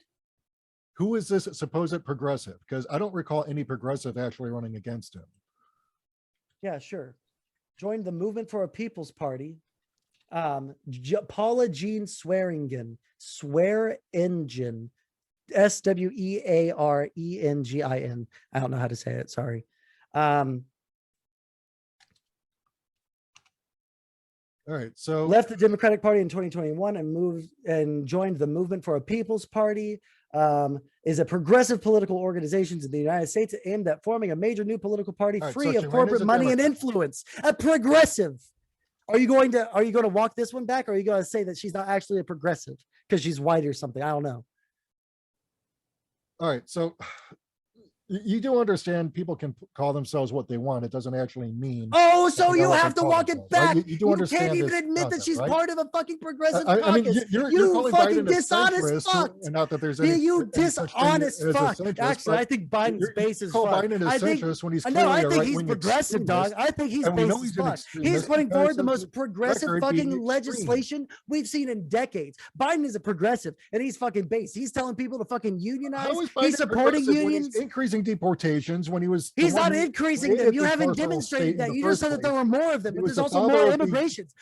Who is this supposed progressive? Because I don't recall any progressive actually running against him. Yeah, sure. Joined the Movement for a People's Party. Paula Jean Swearingen. Swearingen. Swearengin. I don't know how to say it. Sorry. All right. So left the Democratic Party in 2021 and moved and joined the Movement for a People's Party. Is a progressive political organization in the United States aimed at forming a major new political party free of corporate money and influence. A progressive. Are you going to walk this one back, or are you going to say that she's not actually a progressive because she's white or something? I don't know. All right, so you do understand people can call themselves what they want. It doesn't actually mean. Oh, so you have to walk it back. Right? You can't even admit that she's part of a fucking progressive I mean, caucus. you're fucking dishonest fuck. And not that there's any. You dishonest fuck. Actually, I think Biden's base is fuck. Biden I think when he's no, I think he's progressive, dog. I think he's base as fuck. He's putting forward the most progressive fucking legislation we've seen in decades. Biden is a progressive, and he's fucking base. He's telling people to fucking unionize. He's supporting unions. Increasing deportations when he was. He's not increasing them. You haven't demonstrated that. You just said that there were more of them, but there's also more immigrations.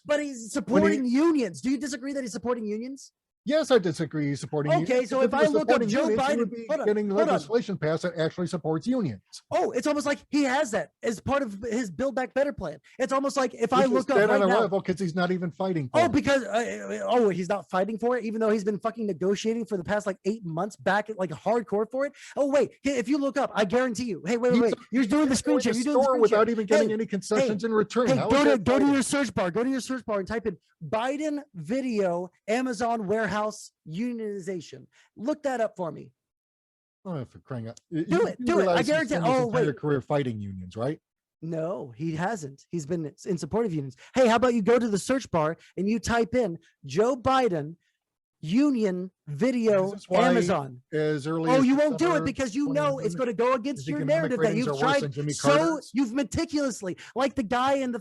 But he's supporting unions. Do you disagree that he's supporting unions? Yes, I disagree supporting Okay, unions. so If if he I was look up supporting Joe unions, he Biden, would be hold on, getting hold on. legislation passed that actually supports unions. Oh, it's almost like he has that as part of his Build Back Better plan. It's almost like if I Which is look up dead right on now, arrival because he's not even fighting for oh, it. because he's not fighting for it, even though he's been fucking negotiating for the past like 8 months back, like hardcore for it. Oh wait, if you look up, I guarantee you. Hey, wait, you're doing the screen share. You're doing the screen without share. even getting Hey, any concessions in return. Hey, How go is to that go to fighting? your search bar. Go to your search bar and type in Biden video Amazon warehouse unionization. Look that up for me. Oh, for crying out! Do it. I realize he's guarantee. spent his Oh entire wait, career fighting unions, right? no, he hasn't. He's been in support of unions. Hey, how about you go to the search bar and you type in Joe Biden union video This is why Amazon. As early Oh, as you won't do it December because you know 21, it's going to go against his your economic narrative that ratings you've are worse tried than Jimmy so Carter's. you've meticulously, like the guy in the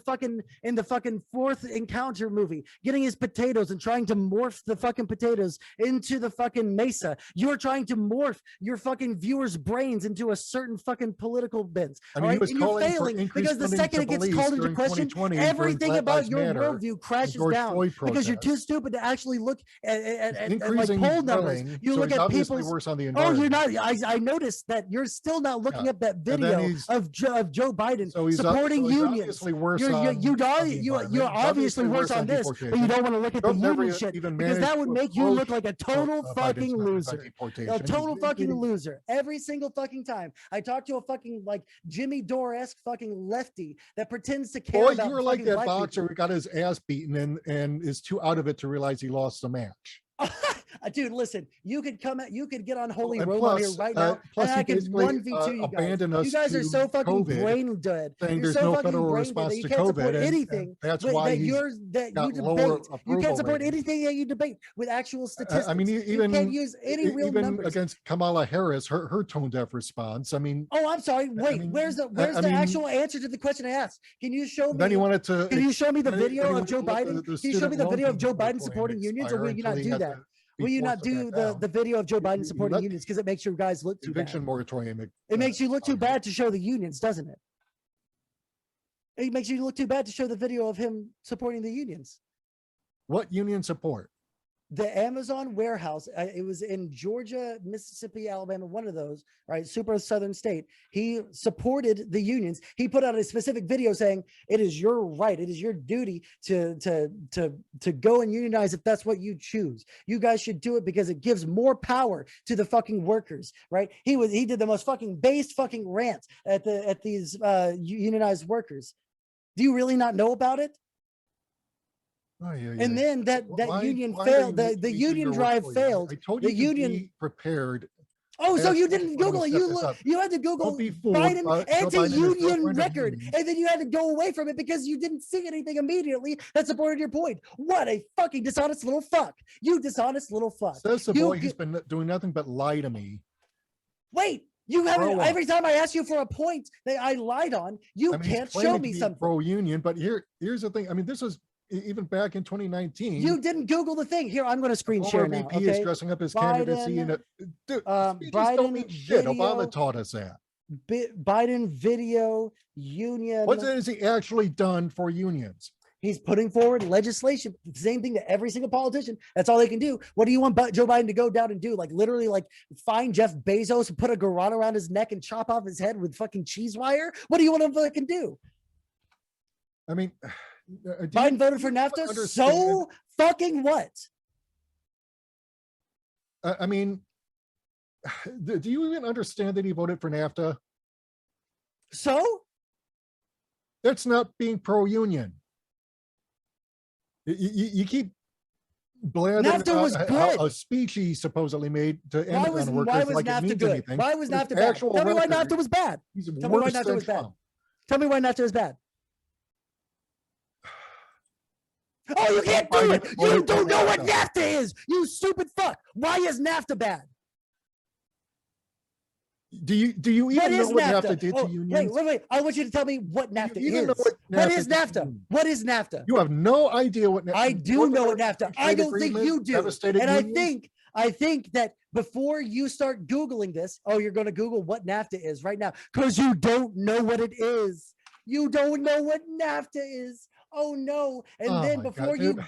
fucking Fourth Encounter movie, getting his potatoes and trying to morph the fucking potatoes into the fucking mesa. You're trying to morph your fucking viewers' brains into a certain fucking political bent. I All mean, he right, was and you're calling for failing increased because the funding second to it gets police called into during question, 2020 during everything Black about Lives your Matter worldview crashes George down Floyd because you're too protests. stupid to actually look at like Increasing poll numbers. drilling, You so look he's at obviously people's. worse on the Oh, environment. you're not. I noticed that you're still not looking Yeah. up that And then video of Joe Biden supporting unions. obviously worse You're on the environment. you're He's obviously worse on this, but you deportation. don't want to look at the Trump never union shit even because that managed would to make you look approach like a total Biden's fucking numbers on loser. deportation. A total He's fucking getting- loser every single fucking time. I talk to a fucking like Jimmy Dore-esque fucking lefty that pretends to care Boy, about you were like fucking that black boxer people. who got his ass beaten and is too out of it to realize he lost the match. Dude, listen, you could get on Holy and Rome on plus, here right now, plus and he I could basically 1v2 you guys. abandoned us You guys are to so fucking COVID, brain dead. saying You're there's so no fucking federal brain dead response that you to can't COVID, support and anything that's why he's that you got lower debate. You can't approval support ratings. anything that you debate with actual statistics. I mean, you can't use any real even numbers. against Kamala Harris, her tone deaf response. I mean, Oh, I'm sorry. Wait, mean, where's the I mean, actual answer to the question I asked? Can you show me? then he wanted to. Can you show me the then he video of Joe wanted Biden? the Can you show me student the loan video of Joe payment Biden supporting moratorium unions, or will you expire not until he do has that? to be Will you forced not to do back down. the video of Joe Biden You supporting let unions because it makes your guys look too bad? eviction moratorium. It makes you look too bad to show the unions, doesn't it? It makes you look too bad to show the video of him supporting the unions. What union support? The Amazon warehouse, it was in Georgia, Mississippi, Alabama, one of those, right? Super southern state. He supported the unions. He put out a specific video saying it is your right, it is your duty to go and unionize if that's what you choose. You guys should do it because it gives more power to the fucking workers, right? He did the most fucking based fucking rant at these unionized workers. Do you really not know about it? Oh, yeah, And then that union failed. The union drive failed. I told the you union to be prepared. Oh, so Ask you me didn't when Google we it. set You this up. you had to Google Don't be fooled. Biden Joe Biden is no anti-union friend of record, unions. and then you had to go away from it because you didn't see anything immediately that supported your point. What a fucking dishonest little fuck! You dishonest little fuck. Says the You boy g- who's been doing nothing but lie to me. Wait, you haven't. Grow up. Every time I ask you for a point that I lied on, you I mean, he's can't show claiming me to be something. pro-union, but here's the thing. I mean, this was even back in 2019. You didn't Google the thing. Here, I'm going to screen share now. VP is Okay. dressing up his Biden, candidacy in a dude. Speeches Biden don't mean shit. video- Obama taught us that. Biden video union. What has he actually done for unions? He's putting forward legislation, the same thing to every single politician. That's all they can do. What do you want Joe Biden to go down and do? Like literally like find Jeff Bezos and put a garrote around his neck and chop off his head with fucking cheese wire? What do you want him to fucking do? I mean, Biden voted for NAFTA. So fucking what? I mean, do you even understand that he voted for NAFTA? So That's not being pro-union. You keep blathering NAFTA was about good. a speech he supposedly made to why was Amazon workers like it NAFTA means good? anything. Why was His NAFTA bad? actual Tell me why record, NAFTA was bad. he's Tell me why worse NAFTA than was bad. Trump. Tell me why NAFTA was bad. Oh, you can't do it. You don't know what NAFTA is. You stupid fuck. Why is NAFTA bad? Do you What even know is what NAFTA? NAFTA did Oh, to unions? wait. I want you to tell me what NAFTA you even is. know what What NAFTA is did to NAFTA? unions? What is NAFTA? You have no idea what NAFTA. I do know what NAFTA. I don't think you do. Devastated And unions? I think that before you start Googling this, you're going to Google what NAFTA is right now because you don't know what it is. You don't know what NAFTA is. oh no. And Oh then my God, before you dude.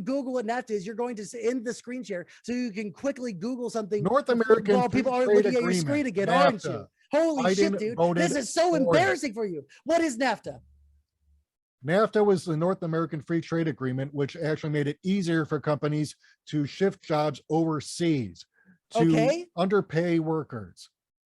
Google what NAFTA is, you're going to end the screen share so you can quickly Google something. North American while people Free are Trade looking at your Agreement, screen again, aren't NAFTA. you? Holy shit, Biden dude. voted This is so for it. embarrassing for you. What is NAFTA? NAFTA was the North American Free Trade Agreement, which actually made it easier for companies to shift jobs overseas, to Okay. underpay workers.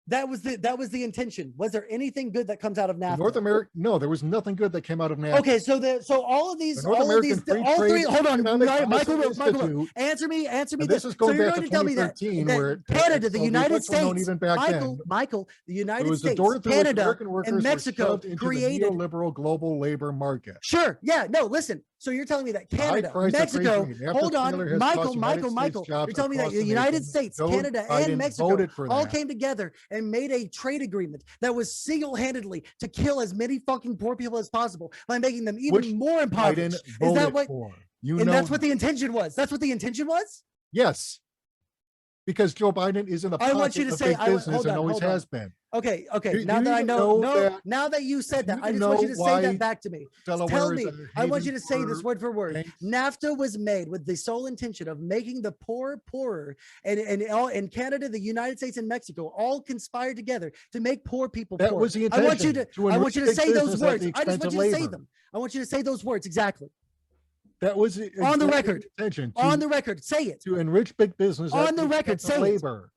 That was the intention. Was there anything good that comes out of NAFTA? North America, no, there was nothing good that came out of NAFTA. Okay, so all of these, all three, hold on, Michael, answer me this is going back to 2013, where Canada, the United States, even back Michael, the United States, Canada, Canada, and Mexico created the neoliberal global labor market. Sure, yeah, no, listen. So you're telling me that Canada, Mexico, hold on, Michael, you're telling me that the United States, Canada, and Mexico all came together and made a trade agreement that was single-handedly to kill as many fucking poor people as possible by making them even more impoverished. Is that what? And that's what the intention was. That's what the intention was? Yes. Because Joe Biden is in the pocket I want you to of say, big business and always has been. Okay. Do Now that I know, now that you said that, I just want you to say that back to me. Tell me, I want you to say this word for word. NAFTA was made with the sole intention of making the poor poorer, and Canada, the United States, and Mexico all conspired together to make poor people poor. That was the intention. I want you to say those words. I just want you to say them. I want you to say those words exactly. That was on the record. On the record, say it. To enrich big business. On the record, say labor.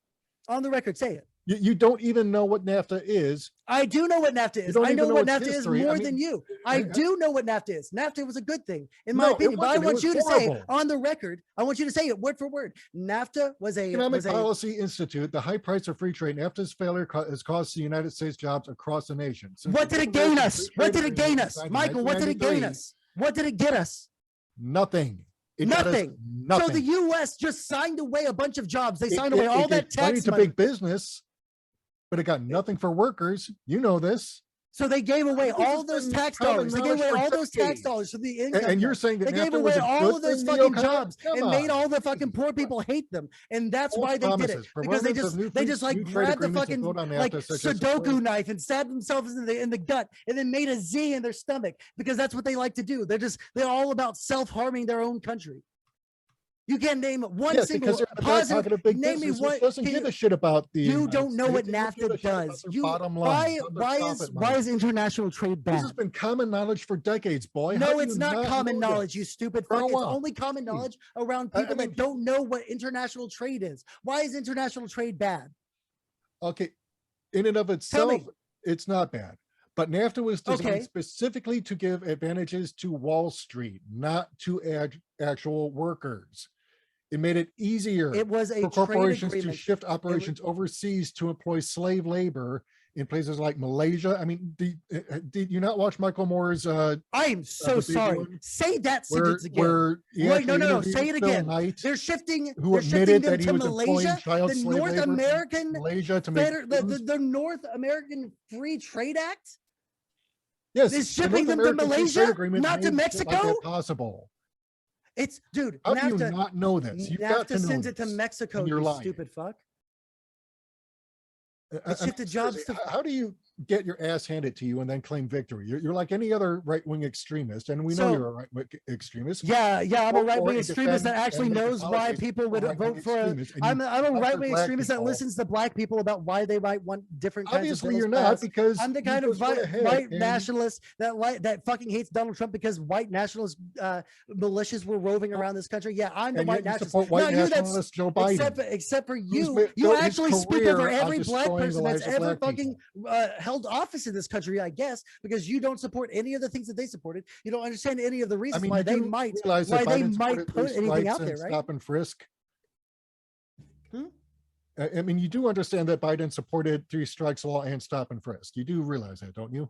It. On the record, say it. You don't even know what NAFTA is. I do know what NAFTA is. I know what NAFTA is more than you. I do know what NAFTA is. NAFTA was a good thing, in my opinion. But I want you to say it on the record. I want you to say it word for word. NAFTA was a Economic Policy Institute. The high price of free trade. NAFTA's failure has cost the United States jobs across the nation. What did it gain us? What did it gain us, Michael? What did it gain us? What did it get us? Nothing. Nothing. So the U.S. just signed away a bunch of jobs. They signed away all that tax money to big business, but it got nothing for workers. You know this. So they gave away all those tax dollars. They gave away all those tax dollars for the income. And you're saying that they gave away all of those fucking jobs and made all the fucking poor people hate them. And that's why they did it. Because they just like grabbed the fucking like Sudoku knife and stabbed themselves in the gut and then made a Z in their stomach because that's what they like to do. They're all about self-harming their own country. You can't name one single positive. Name me one. Doesn't give a shit about the. You don't know what NAFTA does. Why is international trade bad? This has been common knowledge for decades, boy. No, it's not common knowledge, you stupid fuck. It's only common knowledge around people that don't know what international trade is. Why is international trade bad? Okay, in and of itself, it's not bad. But NAFTA was designed specifically to give advantages to Wall Street, not to actual workers. It made it easier for corporations to shift operations overseas to employ slave labor in places like Malaysia. I mean, did you not watch Michael Moore's? I am so sorry. Say that sentence again. No. Say it again. They're shifting. Who admitted that he was Malaysia, child the North American, Malaysia to make the North American Free Trade Act. Yes, is shipping them to Malaysia, not to Mexico. Possible. It's dude. How do you not know this? You've got to know sends it to Mexico. You stupid fuck. It shifted jobs to. How do you get your ass handed to you and then claim victory? You're like any other right-wing extremist, and we know you're a right-wing extremist. Yeah, I'm a right-wing extremist that actually knows why people would vote for. I'm a right-wing extremist that listens to black people about why they might want different kinds of bills. Obviously, you're not, because I'm the kind of white nationalist that fucking hates Donald Trump because white nationalist militias were roving around this country. Yeah, I'm the white nationalist. White nationalist Joe Biden. Except for you, you actually speak over every black person that's ever fucking held office in this country, I guess, because you don't support any of the things that they supported. You don't understand any of the reasons why they might put anything out there, right? Stop and frisk. I mean, you do understand that Biden supported 3 strikes law and stop and frisk. You do realize that, don't you?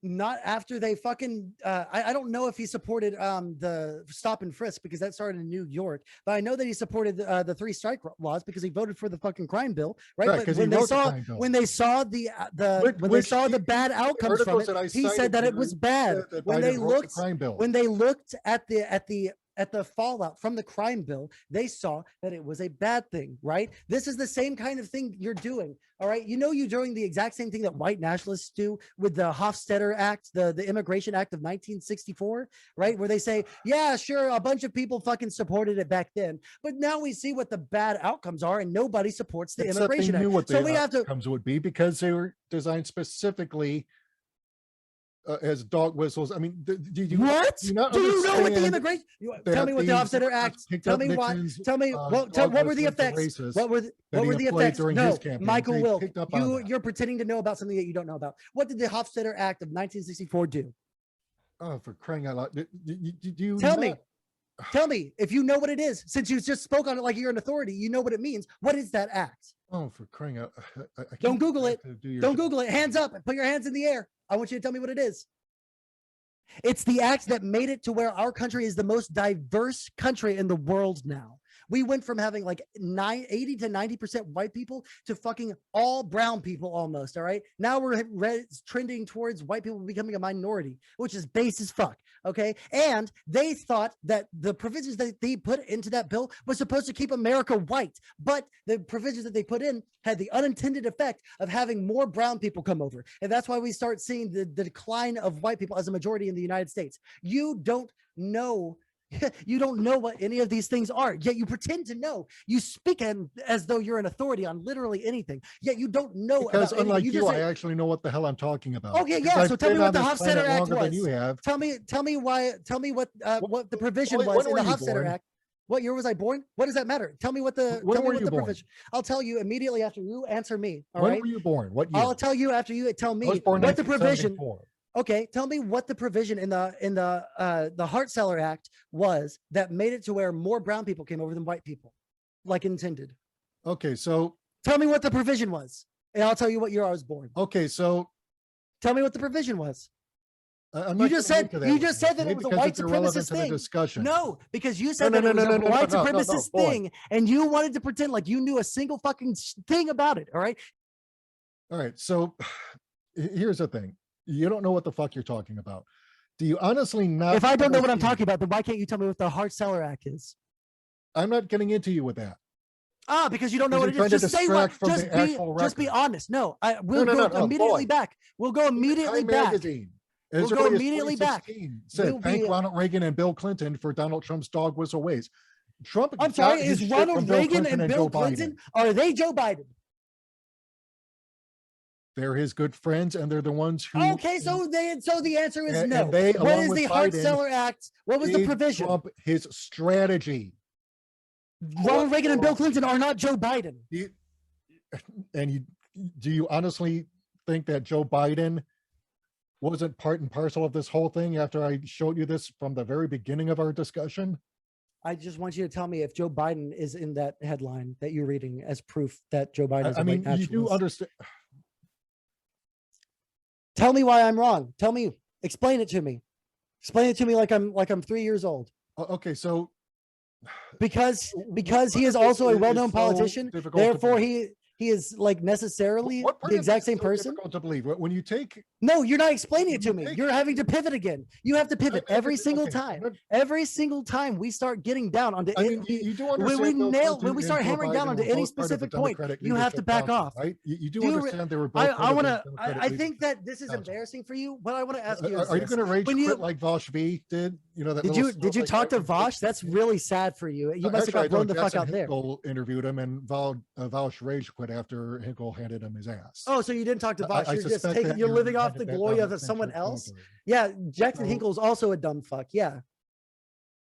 Not after they fucking I don't know if he supported the stop and frisk because that started in New York, but I know that he supported the 3 strike laws because he voted for the fucking crime bill, right? But when they saw the bad outcomes from it, he said that it was bad. When they looked at the at the fallout from the crime bill, they saw that it was a bad thing, right? This is the same kind of thing you're doing. All right. You know, you're doing the exact same thing that white nationalists do with the Hofstadter Act, the Immigration Act of 1964, right? Where they say, yeah, sure, a bunch of people fucking supported it back then, but now we see what the bad outcomes are, and nobody supports the Except Immigration they knew Act. what the So we have to. outcomes would be because they were designed specifically as dog whistles. I mean, do you What? do you not Do you know what the understand immigration? that Tell me what the these Hofstadter Act. picked Tell up me why. Nixon's, Tell me dog what were the whistling to effects? racists What were that he the employed effects? during No, his campaign? Michael They Wilk, picked up on that. you're pretending to know about something that you don't know about. What did the Hofstadter Act of 1964 do? Oh, for crying out loud! Do you Tell not- me. Tell me if you know what it is. Since you just spoke on it like you're an authority, you know what it means. What is that act? Oh, for crying out! I Don't keep Google trying it. to do your Don't job. Google it. Hands up. Put your hands in the air. I want you to tell me what it is. It's the act that made it to where our country is the most diverse country in the world now. We went from having like 80 to 90% white people to fucking all brown people almost. All right. Now we're trending towards white people becoming a minority, which is base as fuck. Okay. And they thought that the provisions that they put into that bill was supposed to keep America white. But the provisions that they put in had the unintended effect of having more brown people come over. And that's why we start seeing the decline of white people as a majority in the United States. You don't know. You don't know what any of these things are, yet you pretend to know. You speak as though you're an authority on literally anything, yet you don't know. Because about unlike anything. you, just I say, actually know what the hell I'm talking about. okay, Because yeah. I've So tell me been what on the this planet Hofstadter Act longer than was. you have. Tell me why. Tell me what the provision when was in were the you Hofstadter born? Act. What year was I born? What does that matter? Tell me what the When tell me were what you the born? provision. I'll tell you immediately after you answer me. All When right. were you born? What year? I'll tell you after you tell I was me born what the provision. 1974. Okay, tell me what the provision in the Hart-Celler Act was that made it to where more brown people came over than white people, like intended. Okay, so Tell me what the provision was, and I'll tell you what year I was born. okay, so Tell me what the provision was. I'm You not just gonna said get to that you with just you, said that okay, it was a because white it's irrelevant supremacist to the thing. discussion. No, because you said No, that it was a white no, supremacist boy. thing, and you wanted to pretend like you knew a single fucking thing about it. All right. All right, so here's the thing. You don't know what the fuck you're talking about. Do you honestly not? If I don't know what I'm understand? talking about, then why can't you tell me what the Hart-Celler Act is? I'm not getting into you with that. Because you don't know Because what it you're is. trying to Just say what. distract from the actual Just be record. honest. No, we'll No, go immediately boy. back. We'll go immediately Time back. Magazine, We'll as go early as immediately back. 2016, said We'll thank be- Ronald Reagan and Bill Clinton for Donald Trump's dog whistle ways. Trump. I'm got sorry, his is shit Ronald from Bill Reagan Clinton and Bill Joe Clinton, Biden. are they Joe Biden? They're his good friends, and they're the ones who. Okay, so the answer is and no. they, What along is with the Biden, Hart-Celler Act? What was the gave provision? Trump his strategy. Ronald Reagan and Bill Clinton are not Joe Biden. Do you honestly think that Joe Biden wasn't part and parcel of this whole thing after I showed you this from the very beginning of our discussion? I just want you to tell me if Joe Biden is in that headline that you're reading as proof that Joe Biden is a white you do nationalist. understand. Tell me why I'm wrong. Tell me. Explain it to me. Explain it to me like I'm 3 years old. Okay, so Because he is also a well-known politician, therefore he is like necessarily what part the of exact this same is so person. difficult to believe when you take. No, you're not explaining it to me. Take- You're having to pivot again. You have to pivot every single time. Every single time we start getting down onto I mean, you do understand when we Bill nail Clinton when we and start Joe hammering down Biden onto were any both part of the specific point, Democratic you have to Leadership back Council, off. right? You do Do you understand they were both. I want to. Democratic I think Leadership that this is Council. embarrassing for you. What I want to ask you is Are you this. going to rage When quit you- like Vaush V did? You know that. Did you talk to Vaush? That's really sad for you. You must have got blown the fuck out there. Hinkle interviewed him, and Vaush rage quit after Hinkle handed him his ass. Oh, so you didn't talk to Vaush. I You're just suspect taking. that You're you're living off trying the to bet glory down of the someone central else. territory. Yeah, Jackson So- Hinkle's also a dumb fuck. Yeah,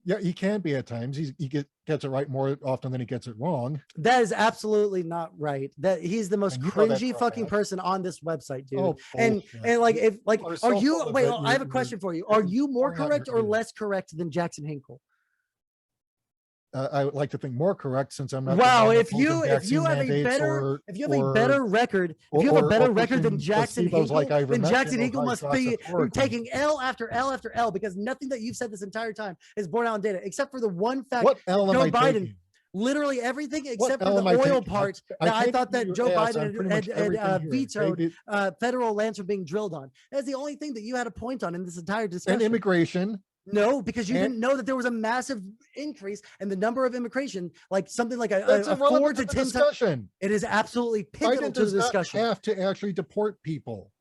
Yeah, he can be at times. He gets it right more often than he gets it wrong. that is absolutely not right. That he's the most And you know that cringy for a fucking fact. person on this website, dude. Oh, and bullshit. like if like You are are so you full of wait? it. I have a You're- question for you. Are you more pouring out correct your or ears. less correct than Jackson Hinkle? I would like to think more correct since I'm not. Wow, the one if you opposing have a vaccine better mandates if you have a or- better record, if or- you have a or better record than pushing Jackson placebos Hinkle, like then ivermectin Jackson or Hinkle must be hydroxychloroquine. taking L after L after L because nothing that you've said this entire time is borne out in data, except for the one fact What L am Joe I Biden, taking? literally everything What except for L the am I oil taking? part that I take thought that your Joe ass Biden on pretty much had everything here, vetoed okay? federal lands from being drilled on. That's the only thing that you had a point on in this entire And discussion. immigration. No, because you And- didn't know that there was a massive increase in the number of immigration, like something like That's a 4 irrelevant to to the 10 times. discussion. It is absolutely pivotal Biden to the does not discussion. have to actually deport people,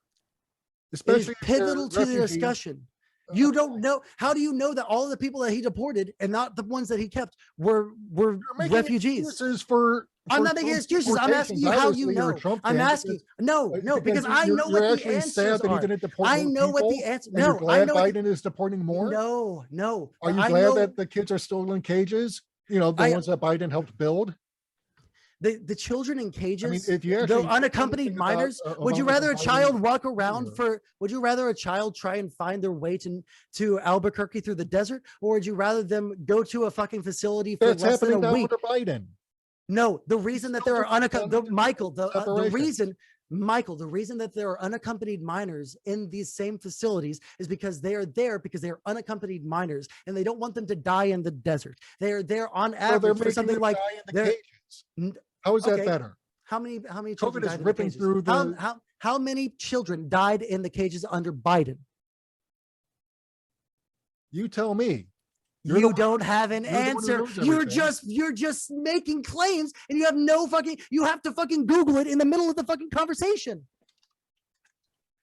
It is especially if they're pivotal to the refugees. discussion. You don't know. How do you know that all of the people that he deported and not the ones that he kept were You're making refugees? excuses for I'm not making Trump's excuses. I'm asking you how you deportations. Obviously, you're a know. Trump I'm fan asking. No, because I you're, know you're what the actually answers sad that he are. didn't deport I more know what the people, answer. and you're No, I glad know. Biden is deporting more. No. Are you I glad know that the kids are still in cages? You know, the ones that Biden helped build. the children in cages. I mean, if you the actually know unaccompanied anything about, minors. Would you Obama's rather a Biden child walk around tenure, for? Would you rather a child try and find their way to Albuquerque through the desert, or would you rather them go to a fucking facility for that's less than happening a now week? under Biden. No, the reason that there are unaccompanied, Michael, the reason that there are unaccompanied minors in these same facilities is because they are there because they are unaccompanied minors and they don't want them to die in the desert. They are there on So they're average for making something them like die in the they're- cages. How is that okay. better? How many children COVID is died in the ripping cages? through the. How many children died in the cages under Biden? You tell me. You're You the don't have an you're the one who answer. knows You're everything. just making claims and you have no fucking, you have to fucking Google it in the middle of the fucking conversation.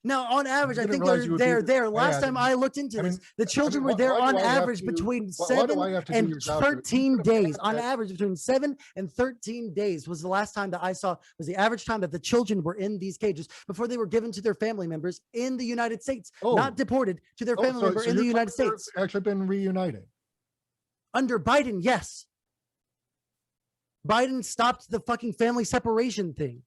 Now, on average, I didn't think realize you would be they're this there. Last bad. time I looked into I this, mean- the children why- were there why do on I have average to- between why do 7 I have to do and your job to it? You 13 could have days. had On that. average, between 7 and 13 days was the last time that I saw, was the average time that the children were in these cages before they were given to their family members in the United States, not deported to their family member in the you're United claiming they're States. actually been reunited. Under Biden, yes. Biden stopped the fucking family separation thing.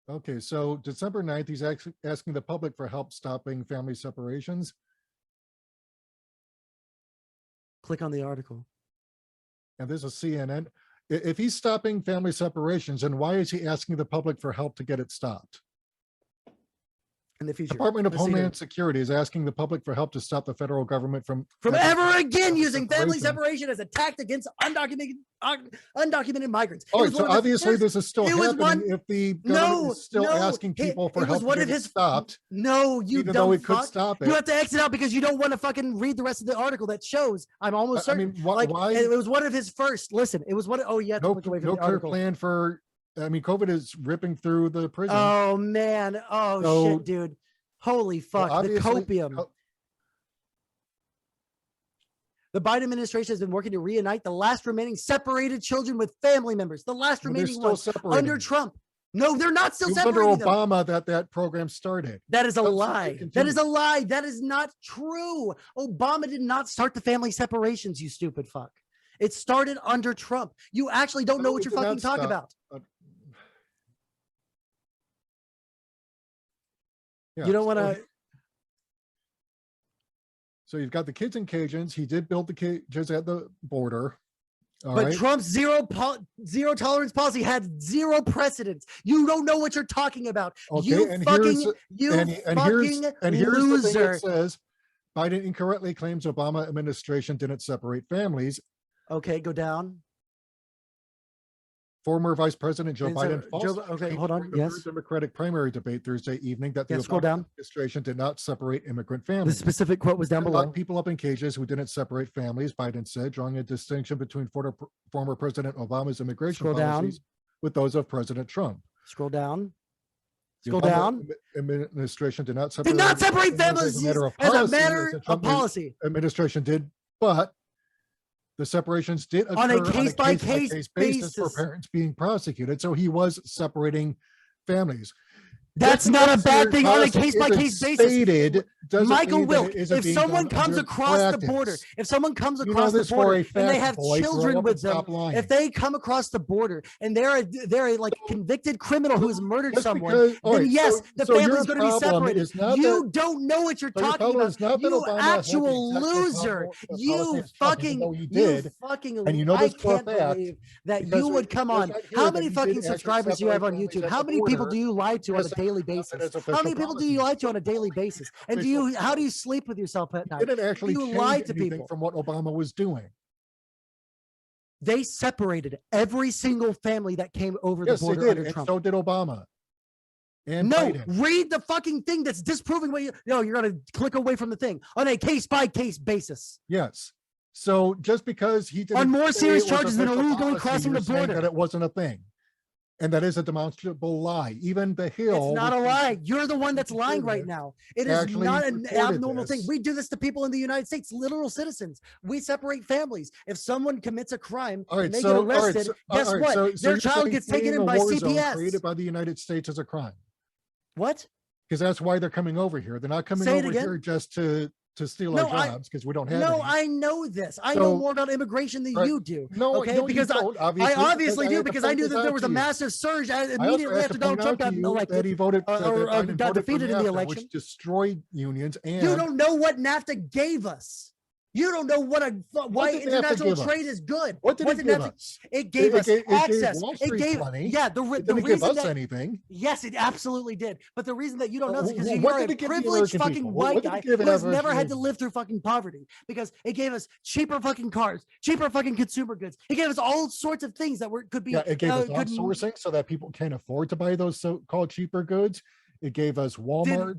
Okay, so December 9th, he's actually asking the public for help stopping family separations. Click on the article. And this is CNN. If he's stopping family separations, then why is he asking the public for help to get it stopped? In the future. Department of Let's see here. Homeland Security is asking the public for help to stop the federal government from Ever again using family separation. separation as a tactic against undocumented migrants. All right, so obviously this is still it was happening if the government is still asking people for help to get it stopped. No, you even dumb though it could fuck. stop it. You have to exit out because you don't want to fucking read the rest of the article that shows. I'm almost I certain. mean, like, why? it was one of his first. Listen, it was one. Oh, you have to No, click away from no the clear article. plan for. I mean, COVID is ripping through the prison. Oh man. Oh So- shit, dude. Holy fuck. The obviously- copium. The Biden administration has been working to reunite the last remaining separated children with family members. The last Well, they're remaining still ones separating. under Trump. No, they're not still It was under separating them. Obama that program started. That is a That's lie. something That is a lie. That is not true. Obama did not start the family separations, you stupid fuck. It started under Trump. You actually don't know No, what it you're did not fucking talking stop. about. Yeah, You don't want so to. So you've got the kids in cages. He did build the cages at the border. All But right. Trump's zero tolerance policy had zero precedence. You don't know what you're talking about. Okay, You and fucking, here's- you and here's fucking the thing loser. it says Biden incorrectly claims Obama administration didn't separate families. Okay, go down. Former Vice President Joe And so, Biden Joe- falsely okay, claimed hold on, during the yes. third Democratic primary debate Thursday evening that the Yeah, scroll Obama down. administration did not separate immigrant The families. specific quote was down Lock below. people up in cages who didn't separate families, Biden said, drawing a distinction between former President Obama's immigration Scroll down. policies with those of President Trump. Scroll down. The Scroll Obama down. Administration did not separate Did not separate families as a matter of as a policy, matter as the of Trump policy. administration did, but the separations did occur On a case-by-case basis for basis. parents being prosecuted. So he was separating families. That's Just not a because bad your thing on a policy case-by-case isn't basis. stated doesn't Michael mean that Wilk, it isn't if being someone done comes under across the border, practice. if someone comes You know across the this for border a and they fact, have boy. Grow children up with and stop them, lying. if they come across the border and they're a like convicted criminal who has murdered Just someone, because- all then right, yes, so- the so your family's going to be problem separated. is not You that- don't know what you're So your talking problem about. is not that You Obama had the actual exact same loser. policy You as Trump, even fucking, though he you did, fucking, and you know I this for a can't fact, believe that because you would come there's on. right here How that many he did fucking actually subscribers do you have on separate YouTube? families How at the many people border. do you lie to on a Yes, daily that's basis? official How many people do you policy. lie to on a daily basis? And how do you sleep with yourself at night? Didn't actually You change lie to anything people. from what Obama was doing. They separated every single family that came over the Yes, they border did, under and Trump. so did Obama. And No, Biden. read the fucking thing that's disproving what you. No, you're gonna click away from the thing on a case by case basis. Yes. So just because he didn't On more say serious it was charges than official illegally policy, crossing you're the saying border. that it wasn't a thing, and that is a demonstrable lie. Even the Hill. It's not a which is lie. You're the one that's lying right conservative, now. It is actually not an reported abnormal thing. this. We do this to people in the United States, literal citizens. We separate families. If someone commits a crime All right, and they so get arrested, guess all right, what? so Their you're child saying gets taken fleeing in a by war zone CPS. created by the United States is a crime, What? because that's why they're coming over here. They're not coming Say it over again? here just to steal No, our jobs, because we don't have No, any. I know this. I So- know more about immigration than Right. you do. No, Okay, no, because you don't, I obviously, obviously I do had to because I point knew this that there out was to a you. massive surge I also immediately have after to Donald point Trump out to got you elected. that he voted or that Biden got voted for defeated in the NAFTA, election. which destroyed unions. And You don't know what NAFTA gave us. You don't know why did NAFTA international give trade us? is good. What did it give us? It gave us access. Wall It Street gave money. yeah. It The didn't give reason us that anything. yes, it absolutely did. But the reason that you don't know is because What you're did a it give the privileged American fucking people? white What did guy it give who has average never had to American? live through fucking poverty. Because it gave us cheaper fucking cars, cheaper fucking consumer goods. It gave us all sorts of things that could be. Yeah, it gave us could- outsourcing so that people can't afford to buy those so-called cheaper goods. It gave us Walmart.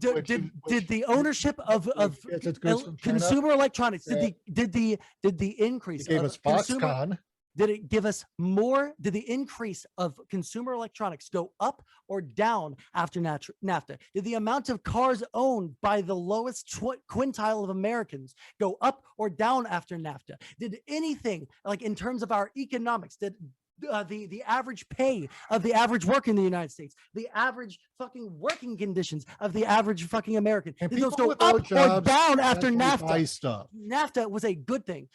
Did the ownership of gets its goods from China. consumer electronics Yeah. did the increase It gave of us consumer Foxconn. did it give us more? Did the increase of consumer electronics go up or down after NAFTA? Did the amount of cars owned by the lowest quintile of Americans go up or down after NAFTA? Did anything, like in terms of our economics, did the average pay of the average worker in the United States, the average fucking working conditions of the average fucking American, And did those people go without up or jobs down after actually buy NAFTA? stuff. NAFTA was a good thing.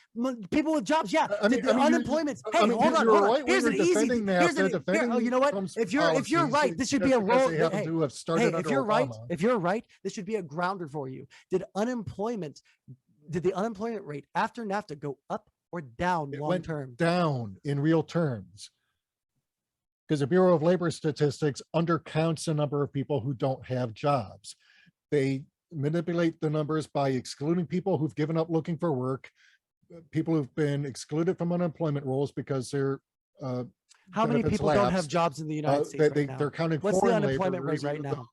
People with jobs, yeah. I mean, Did the unemployment? I Hey, mean, hold on, you're hold right on. when Here's you're an easy. defending Here's NAFTA, an. defending Oh, you know what? Trump's If you're policies right, this should be just a because roll. they happen to have started Hey, under if you're right, Obama. if you're right, this should be a grounder for you. Did the unemployment rate after NAFTA go up or down It long went term? down in real terms, because the Bureau of Labor Statistics undercounts the number of people who don't have jobs. They manipulate the numbers by excluding people who've given up looking for work, people who've been excluded from unemployment rolls because their How many benefits people don't have lapsed. jobs in the United States right now? They're counting What's the foreign unemployment rate laborers, right even now?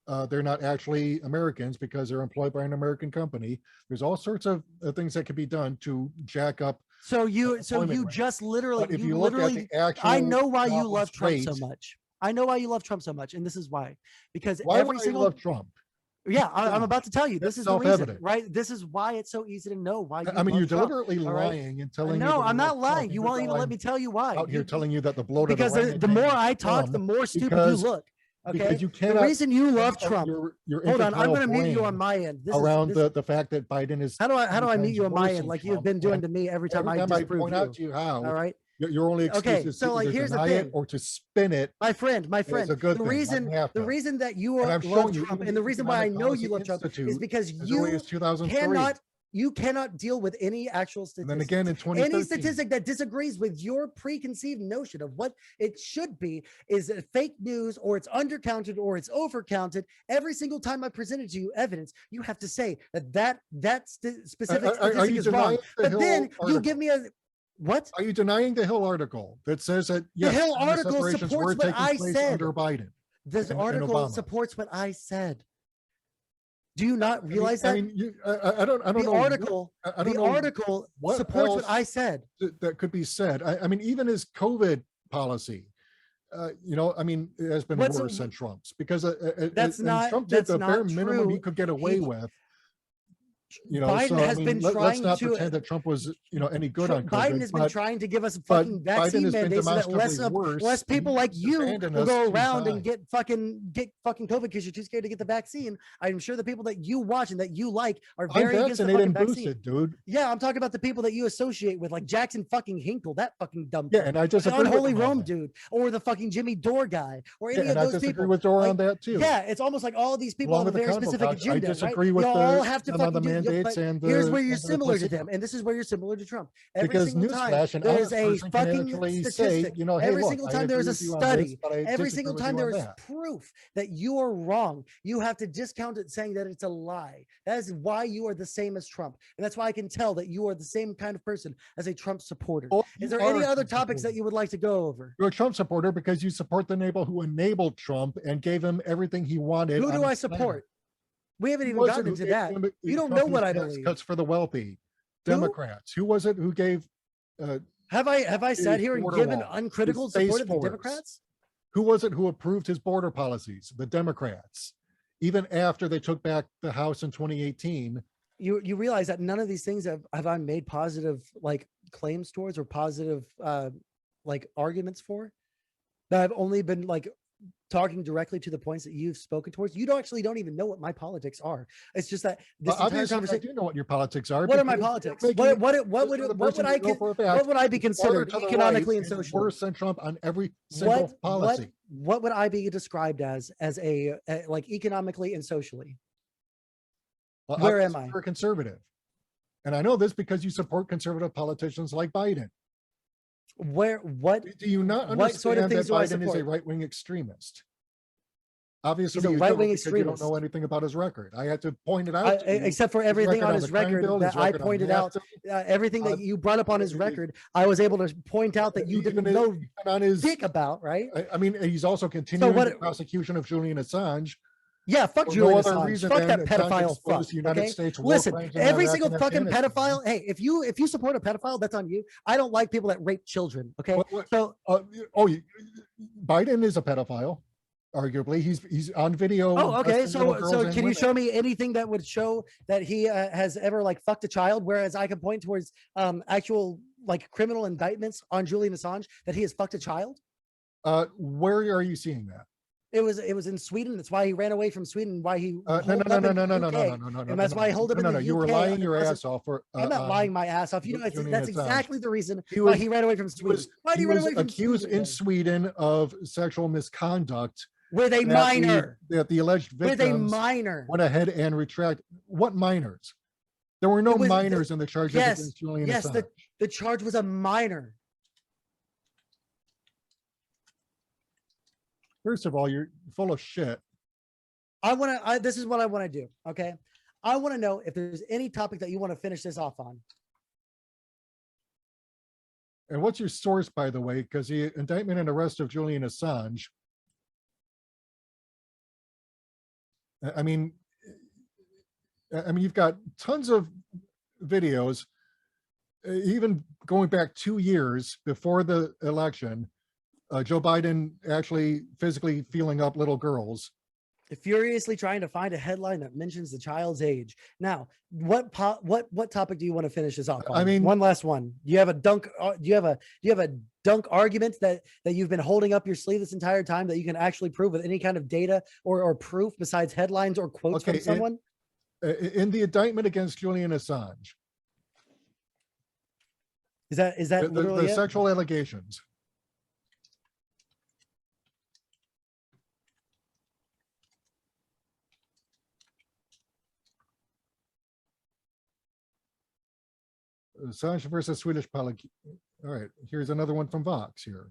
though, they're not actually Americans because they're employed by an American company. There's all sorts of things that can be done to jack up. So you Unemployment rate. just literally, But if you look at the actual I know why you jobless love Trump so rate- much. I know why you love Trump so much, and this is why. Because Why every would I single love Trump? yeah, I'm about to tell you. This That's is the reason, self-evident. right? This is why it's so easy to know why. I mean, love you're Trump, deliberately all right? lying and telling me. No, that I'm you not love lying. Trump, You even won't even though let I'm me tell you why. out here telling you that the bloated because the more I talk, the more stupid you because- look. Okay. because you The cannot reason you love Trump. Your Hold on, I'm infantile going to mute you brain on my end. This around is, the fact that Biden is. how do I mute times you on my worse end than like you've Trump, been doing and to me every time I I disprove point you. out to you how. All right. Your only excuse Okay, is so, to like, either here's the deny thing. it or to spin it. My friend, a good the thing, reason like the NAFTA. reason that you And I've love shown you Trump even and the the reason why I Economic know you Policy love Trump is Institute because as early you as 2003. cannot deal with any actual And statistics. then again in 2013. Any statistic that disagrees with your preconceived notion of what it should be is fake news, or it's undercounted, or it's overcounted. Every single time I presented you evidence, you have to say that specific Are statistic you is wrong. denying the But then Hill you give me a what? Are you denying the Hill article that says that yes, Hill gender article separations supports were what taking I place said. under Biden? This and article Obama? supports what I said. Do you not realize that? I mean, I don't the know. article, I don't the know article what supports what else I said. that could be said. I mean, even his COVID policy, I mean, it has been What's- worse than Trump's, because That's and not- Trump did that's the bare not minimum true. he could get away He- with. Biden so, has I mean, been let's trying not to- pretend that Trump was, any good on COVID. Biden has been but trying to give us but fucking Biden vaccine has been mandates so that demonstrably worse, less people and like he's you abandoned will us go to around and die. get fucking COVID because you're too scared to get the vaccine. I'm sure the people that you watch and that you like are I'm very against the vaccinated fucking and vaccine. boosted, dude. Yeah, I'm talking about the people that you associate with, like Jackson fucking Hinkle, that fucking dumb. Yeah, fuck. and I The disagree with Unholy him on Rome that. dude, or the fucking Jimmy Dore guy, or any Yeah, of and I those disagree people. with Dore Like, on that too. Yeah, it's almost like all these people Along have a with the very Council specific Couch, I agenda. disagree right? with Y'all the all have to them on fucking the do mandates but and the here's where you're and the similar to placebo. them, and this is where you're similar to Trump. Every Because single time newsflash, an there's honest a person can fucking actually say, statistic, you know, hey, every look, single I time agree there's a with you on this, study, but I every disagree single with time you on there is that. proof that you are wrong, you have to discount it saying that it's a lie. That is why you are the same as Trump. And that's why I can tell that you are the same kind of person as a Trump supporter. Oh, Is you there any are a other Trump topics that supporter. you would like to go over? You're a Trump supporter because you support the neighbor who enabled Trump and gave him everything he wanted. Who on do I his planet. support? We haven't Who even was gotten it who into gave that. him You don't know Trump what his I tax believe. cuts for the wealthy? Who? Democrats. Who was it who gave Have I sat his here and border given wall, uncritical his space support of the force? Democrats? Who was it who approved his border policies? The Democrats. Even after they took back the House in 2018. You realize that none of these things have I made positive like claims towards or positive like arguments for, that I've only been like talking directly to the points that you've spoken towards. You don't even know what my politics are. It's just that this entire Obviously, I conversation. do know what your politics are. What are my because politics? you're making What it would for the what person would I you know for a fact what would I be is farther considered to the economically right and socially? worse than Trump on every single policy. What would I be described as a like economically and socially? Well, Where am obviously I? You're a conservative, and I know this because you support conservative politicians like Biden. What Do you not what sort of understand that things do I Biden is a support? right-wing extremist? Obviously, He's a you right-wing don't, because you don't extremist. know anything about his record. I had to point it out to you. Except for everything on the his crime record bill, his that I record on pointed out, NAFTA, everything that you brought up on his his- record, I was able to point out that you even didn't know even on his. dick about, right? I mean, he's also continuing what- the prosecution of Julian Assange. Yeah, fuck For Julian no other Assange. reason Fuck than that Assange pedophile exposed fuck. United Okay? States war Listen, crimes in every Iraq single and fucking Afghanistan. pedophile. Hey, if you support a pedophile, that's on you. I don't like people that rape children. Okay, so Biden is a pedophile. Arguably, he's on video. okay. molesting little girls So and can you women. show me anything that would show that he has ever like fucked a child? Whereas I can point towards actual like criminal indictments on Julian Assange that he has fucked a child. Where are you seeing that? It was in Sweden. That's why he ran away from Sweden. Why he No. And that's why I hold him in the UK. You were lying under your prison. ass off for. I'm not lying my ass off. You know, Julian that's Assange. exactly the reason He why was- he ran away from Sweden. Why did he run away from accused Sweden? in Sweden of sexual misconduct With a minor. that the alleged With a victims minor. went ahead and retract. What minors? There were no It was minors in the charges against Julian Assange. The charge was a minor. First of all, you're full of shit. This is what I want to do. Okay. I want to know if there's any topic that you want to finish this off on. And what's your source, by the way? Because the indictment and arrest of Julian Assange. I mean, you've got tons of videos, even going back 2 years before the election. Joe Biden actually physically feeling up little girls. Furiously trying to find a headline that mentions the child's age. Now, what topic do you want to finish this off on? I mean, one last one. Do you have a dunk? Do you have a dunk argument that you've been holding up your sleeve this entire time that you can actually prove with any kind of data or proof besides headlines or quotes from someone? In the indictment against Julian Assange, Is that literally the it? sexual allegations? Assange versus Swedish All right, here's another one from Vox here.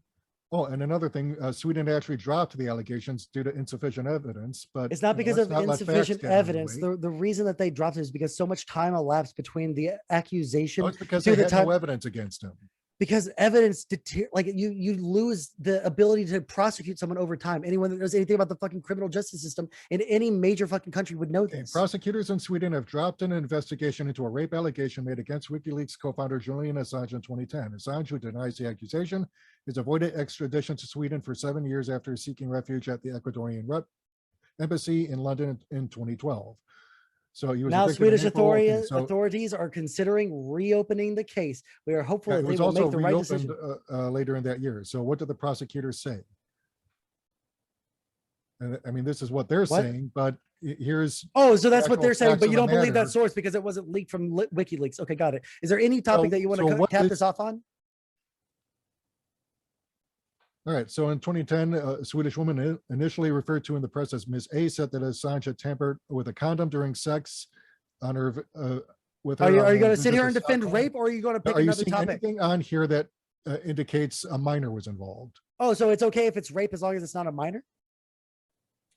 Oh, and another thing, Sweden actually dropped the allegations due to insufficient evidence, but It's not because let's of not let facts insufficient get in the evidence. way. The reason that they dropped it is because so much time elapsed between the accusation. Oh, it's because to they the had time, no evidence against him. because evidence like you lose the ability to prosecute someone over time. Anyone that knows anything about the fucking criminal justice system in any major fucking country would know this. Prosecutors in Sweden have dropped an investigation into a rape allegation made against WikiLeaks co-founder Julian Assange in 2010. Assange, who denies the accusation, has avoided extradition to Sweden for 7 years after seeking refuge at the Ecuadorian embassy in London in 2012. So he was now evicted in Swedish April. Okay, authorities are considering reopening the case. We are hopeful that it they was will also make the right reopened decision. later in that year. So what did the prosecutors say? And I mean, this is what they're saying, but here's. Oh, so that's what actual they're saying, facts but of you the don't believe that matter. source because it wasn't leaked from WikiLeaks. Okay, got it. Is there any topic that you want to cap this off on? All right. So in 2010, a Swedish woman initially referred to in the press as Ms. A said that Assange had tampered with a condom during sex on her with her. Are you going to visit sit here to and defend Stockholm? rape, or are you going to pick Are you another seeing topic? anything on here that indicates a minor was involved? Oh, so it's okay if it's rape as long as it's not a minor?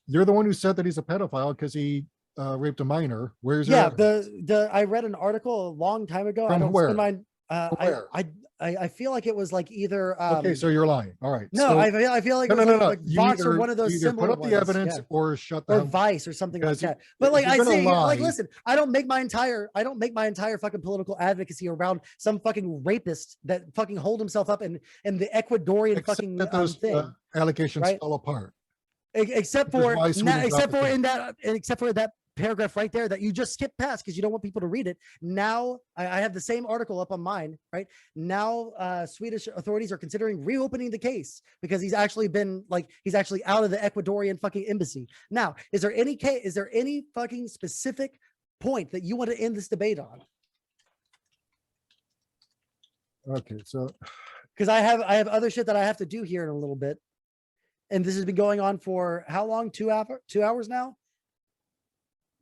You're the one who said that he's a pedophile because he raped a minor. Where's your Yeah, evidence? I read an article a long time ago. I From don't where? spend mine. From where? I feel like it was like either Okay, so you're lying. All right. no, So, I feel like no, it was no, no, no. like You Vox or either, one of you those either similar put up the ones, evidence yeah. or shut the Or hell up. Vice or something like Because that. But like if I you're gonna say, like lie- listen, I don't make my entire fucking political advocacy around some fucking rapist that fucking hold himself up in the Ecuadorian Except fucking that those thing. allegations right? fell apart. Except Which is for why Sweden except dropped the for except for that paragraph right there that you just skipped past because you don't want people to read it. Now I have the same article up on mine. Right now, Swedish authorities are considering reopening the case because he's actually out of the Ecuadorian fucking embassy. Now, is there any fucking specific point that you want to end this debate on? Okay, so Because I have other shit that I have to do here in a little bit. And this has been going on for how long? 2 hours now?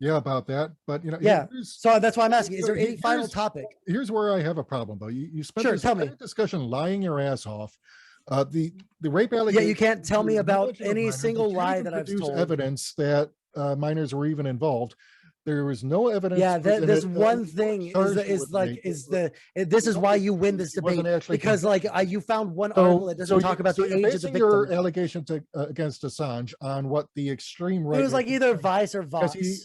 yeah, about that. But Yeah. here's, So that's why I'm asking. Is so there any final here's- topic? here's where I have a problem though. You spent Sure, this tell me. entire discussion lying your ass off. The rape Yeah, allegation. you can't tell me about any single lie that I've produced told. evidence that minors were even involved. There was no evidence. Yeah, this presented, one thing charged is with like rape. this is why you win this He wasn't debate actually because like convicted. you found one article that doesn't talk about the you're age of the basing your victim. allegations against Assange on what the extreme right. It was like either Vice or because Vox. he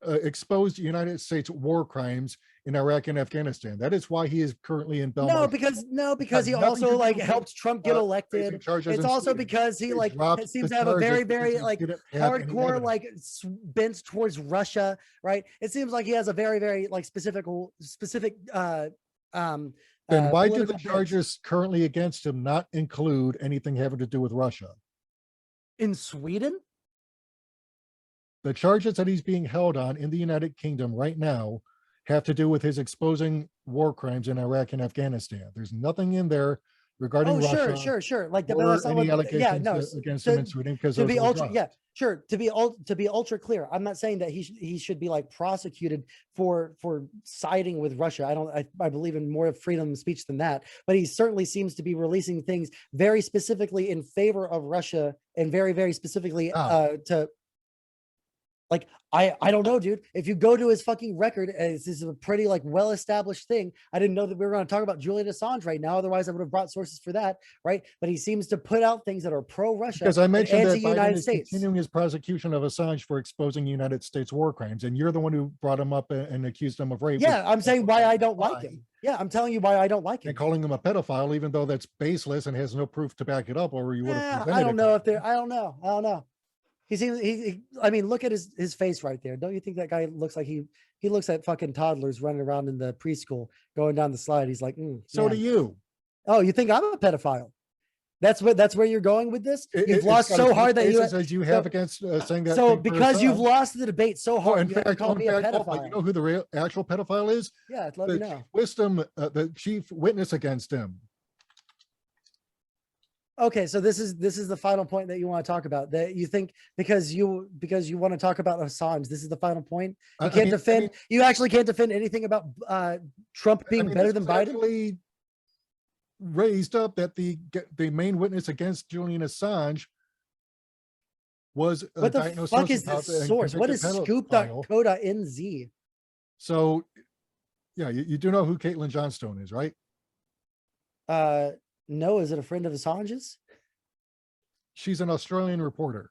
exposed United States war crimes in Iraq and Afghanistan. That is why he is currently in Belmarsh. No, because he nothing to also do like with, helped Trump get elected. facing charges It's in also Sweden. because he They like dropped seems the to have a charges very, because very he like didn't have any hardcore evidence. like bent towards Russia, right? It seems like he has a very, very like specific Then why do the political bent. charges currently against him not include anything having to do with Russia? In Sweden? The charges that he's being held on in the United Kingdom right now have to do with his exposing war crimes in Iraq and Afghanistan. There's nothing in there regarding Oh, Russia sure. Like but or that's not any what, yeah, allegations no. against him in Sweden because To those be were ultra, dropped. yeah, sure. To be ultra clear, I'm not saying that he should be like prosecuted for siding with Russia. I believe in more freedom of speech than that. But he certainly seems to be releasing things very specifically in favor of Russia and very, very specifically to. Like, I don't know, dude. If you go to his fucking record, this is a pretty like well-established thing. I didn't know that we were going to talk about Julian Assange right now. Otherwise, I would have brought sources for that, right? But he seems to put out things that are pro-Russia Because I mentioned that Biden anti-United is States. continuing his prosecution of Assange for exposing United States war crimes, and you're the one who brought him up and accused him of rape. Yeah, I'm saying why I don't like him. Yeah, I'm telling you why I don't like him. And calling him a pedophile, even though that's baseless and has no proof to back it up, or you would have presented I don't it. know if they're. I don't know. He seems. I mean, look at his face right there. Don't you think that guy looks like he looks at fucking toddlers running around in the preschool going down the slide? He's like, So do you. Oh, you think I'm a pedophile? That's where you're going with this. You've lost It's got so as hard that you. as you have against saying that. So thing for because you've Assange. lost the debate so hard, in you have to fact, call me a pedophile. you know who the real actual pedophile is? Yeah, let me know. The chief witness against him. Okay, so this is the final point that you want to talk about. That you think because you want to talk about Assange, this is the final point. You can't defend. You actually can't defend anything about Trump being better than Biden. Actually raised up that the main witness against Julian Assange was what the fuck is this source? What is scoop.co.nz? So, yeah, you do know who Caitlin Johnstone is, right? No, is it a friend of Assange's? She's an Australian reporter.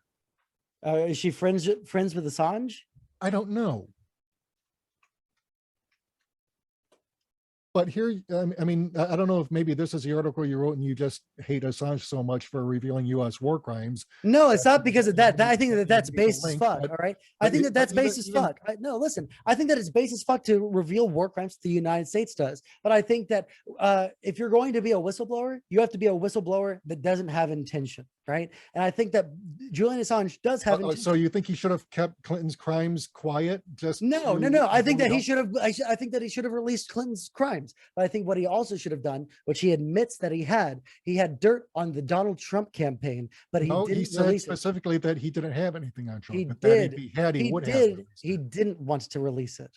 Is she friends with Assange? I don't know. But here, I mean, I don't know if maybe this is the article you wrote and you just hate Assange so much for revealing U.S. war crimes. No, it's not because of that. I think that's base as fuck. But- All right. I think that's base as even- fuck. No, listen, I think that it's base as fuck to reveal war crimes the United States does. But I think that if you're going to be a whistleblower, you have to be a whistleblower that doesn't have intention. Right. And I think that Julian Assange does have intention. So you think he should have kept Clinton's crimes quiet? No. I think that he should have. I think that he should have released Clinton's crimes. But I think what he also should have done, which he admits that he had dirt on the Donald Trump campaign, but he didn't he said release it. specifically that he didn't have anything on Trump. He but did. That if he had, he would have. did. released He it. didn't want to release it.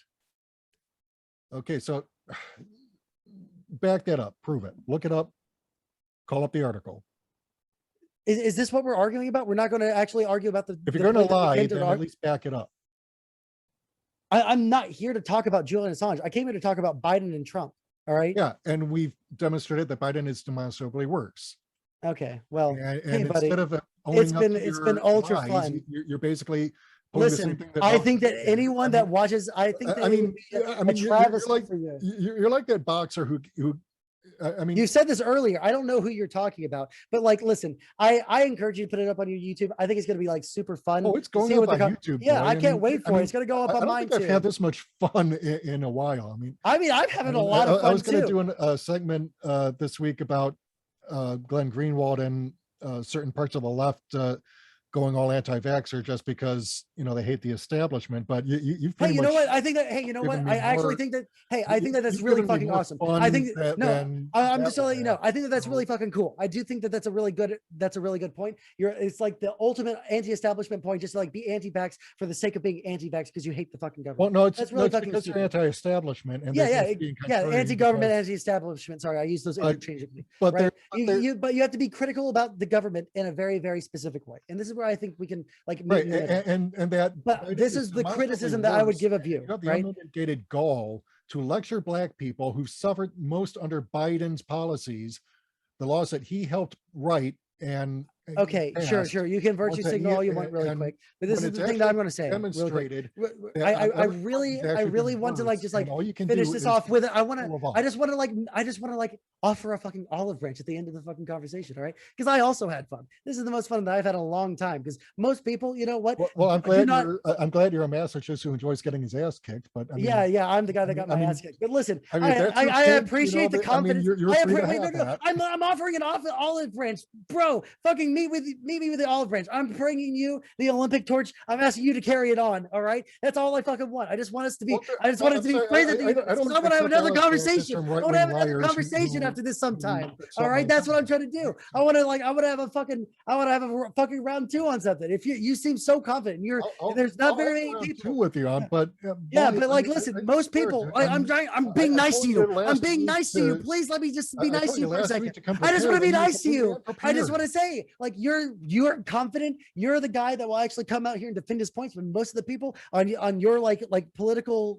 Okay, so back that up, prove it, look it up, call up the article. Is this what we're arguing about? We're not going to actually argue about the. If the you're going point to that we lie, came to then the at least back it up. I'm not here to talk about Julian Assange. I came here to talk about Biden and Trump. All right. Yeah, and we've demonstrated that Biden is demonstrably worse. Okay. Well, And hey, buddy, instead of owning up to it's your been ultra lies, fun. you're basically pulling the same Listen, thing that I Trump think that did. anyone that watches, I think that it would be a you're travesty like for you. you're like that boxer who I mean, You said this earlier. I don't know who you're talking about, but like, listen, I encourage you to put it up on your YouTube. I think it's going to be like super fun. oh, it's to going see up what on the YouTube. Yeah, boy. I can't wait for it. mean, It's going to go up I on don't mine think I've too. had this much fun in a while. I mean, I'm having a lot of fun I was going to too. do a segment this week about Glenn Greenwald and certain parts of the left going all anti-vaxxer just because they hate the establishment. But you've Hey, pretty you much know what? I think that. Hey, you know what? given me I actually more- think that. Hey, I think that that's you've really given me fucking more awesome. fun I think than I'm that just to would let you know. have. I think that that's really So- fucking cool. I do think that that's a really good. That's a really good point. It's like the ultimate anti-establishment point, just to like be anti-vax for the sake of being anti-vax because you hate the fucking government. Well, no, That's really fucking because you're stupid. anti-establishment, and Yeah, they're yeah, just being yeah. contrarian Anti-government, because- anti-establishment. Sorry, I use those interchangeably. but right? they're- You have to be critical about the government in a very, very specific way, and this is where I think we can like meet right, in the middle. and that. But Biden this is the demonstrably criticism that I would worse. give of you, You have the right? unmitigated gall to lecture Black people who suffered most under Biden's policies, the laws that he helped write and Okay, sure. passed, You can virtue ones that signal all you want really and quick, but this when is it's the thing that I'm actually going to say really quick. demonstrated. that I on every really, front he's I actually really been want to like worse, just like and all you can finish do this is off with it. pull I just want to like offer a fucking olive branch at the end of the fucking conversation. All right. Because I also had fun. This is the most fun that I've had in a long time. Because most people, you know what? Well, I'm glad you're a masochist who enjoys getting his ass kicked. But I mean, yeah, I'm the guy that got my I mean- ass kicked. But listen, I mean, if that's your I kink, appreciate the but, I mean, confidence. you're I free to appreciate. have No, that. I'm offering an olive branch, bro. Fucking meet me with the olive branch. I'm bringing you the Olympic torch. I'm asking you to carry it on. All right, that's all I fucking want. I just want us to be. Well, I just want it to be praised at the end. I want to have another conversation. I want to have another conversation after this sometime. All right, that's what I'm trying to do. I want to have a fucking round two on something. If you seem so confident, there's not very many people with you on, but yeah, boy, but I like, mean, listen, I most swear, people. dude, I'm being I nice told to you you. last I'm being week nice to you. Please let me just be I nice told to you for a last week second. to come I just want to be prepared, and nice to you. I just prepared. want to say, like, you're confident. You're the guy that will actually come out here and defend his points. When most of the people on your like political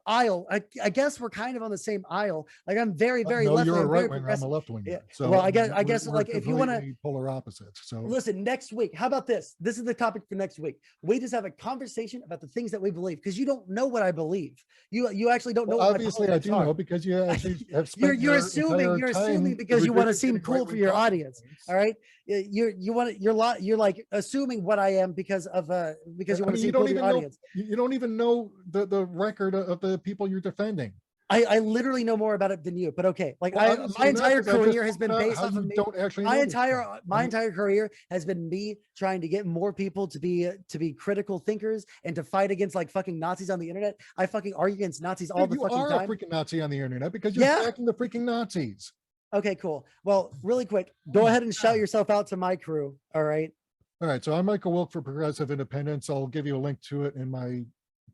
aisle, I guess we're kind of on the same aisle. Like, I'm very No, left you're a wing. I'm very right winger. I'm a progressive. left winger. Yeah. So Well, I guess we're like if you want to completely polar opposites. So listen, next week, how about this? This is the topic for next week. We just have a conversation about the things that we believe, because you don't know what I believe. You actually don't know. well, what obviously, I do know, because you actually have spent you're assuming because you want to seem cool for your audience. All right, you're like assuming what I am because you want to seem cool to your audience. You don't even know the record of the people you're defending. I literally know more about it than you, but okay. Like, Well, my entire career has been pointed out based how off of you me. don't actually My know this stuff. entire career has been me trying to get more people to be critical thinkers and to fight against like fucking Nazis on the internet. I fucking argue against Nazis all the fucking time. You are a freaking Nazi on the internet because you're backing the freaking Nazis. Okay, cool. Well, really quick, go ahead and shout yourself out to my crew. All right. All right. So I'm Michael Wilk for Progressive Independence. I'll give you a link to it in my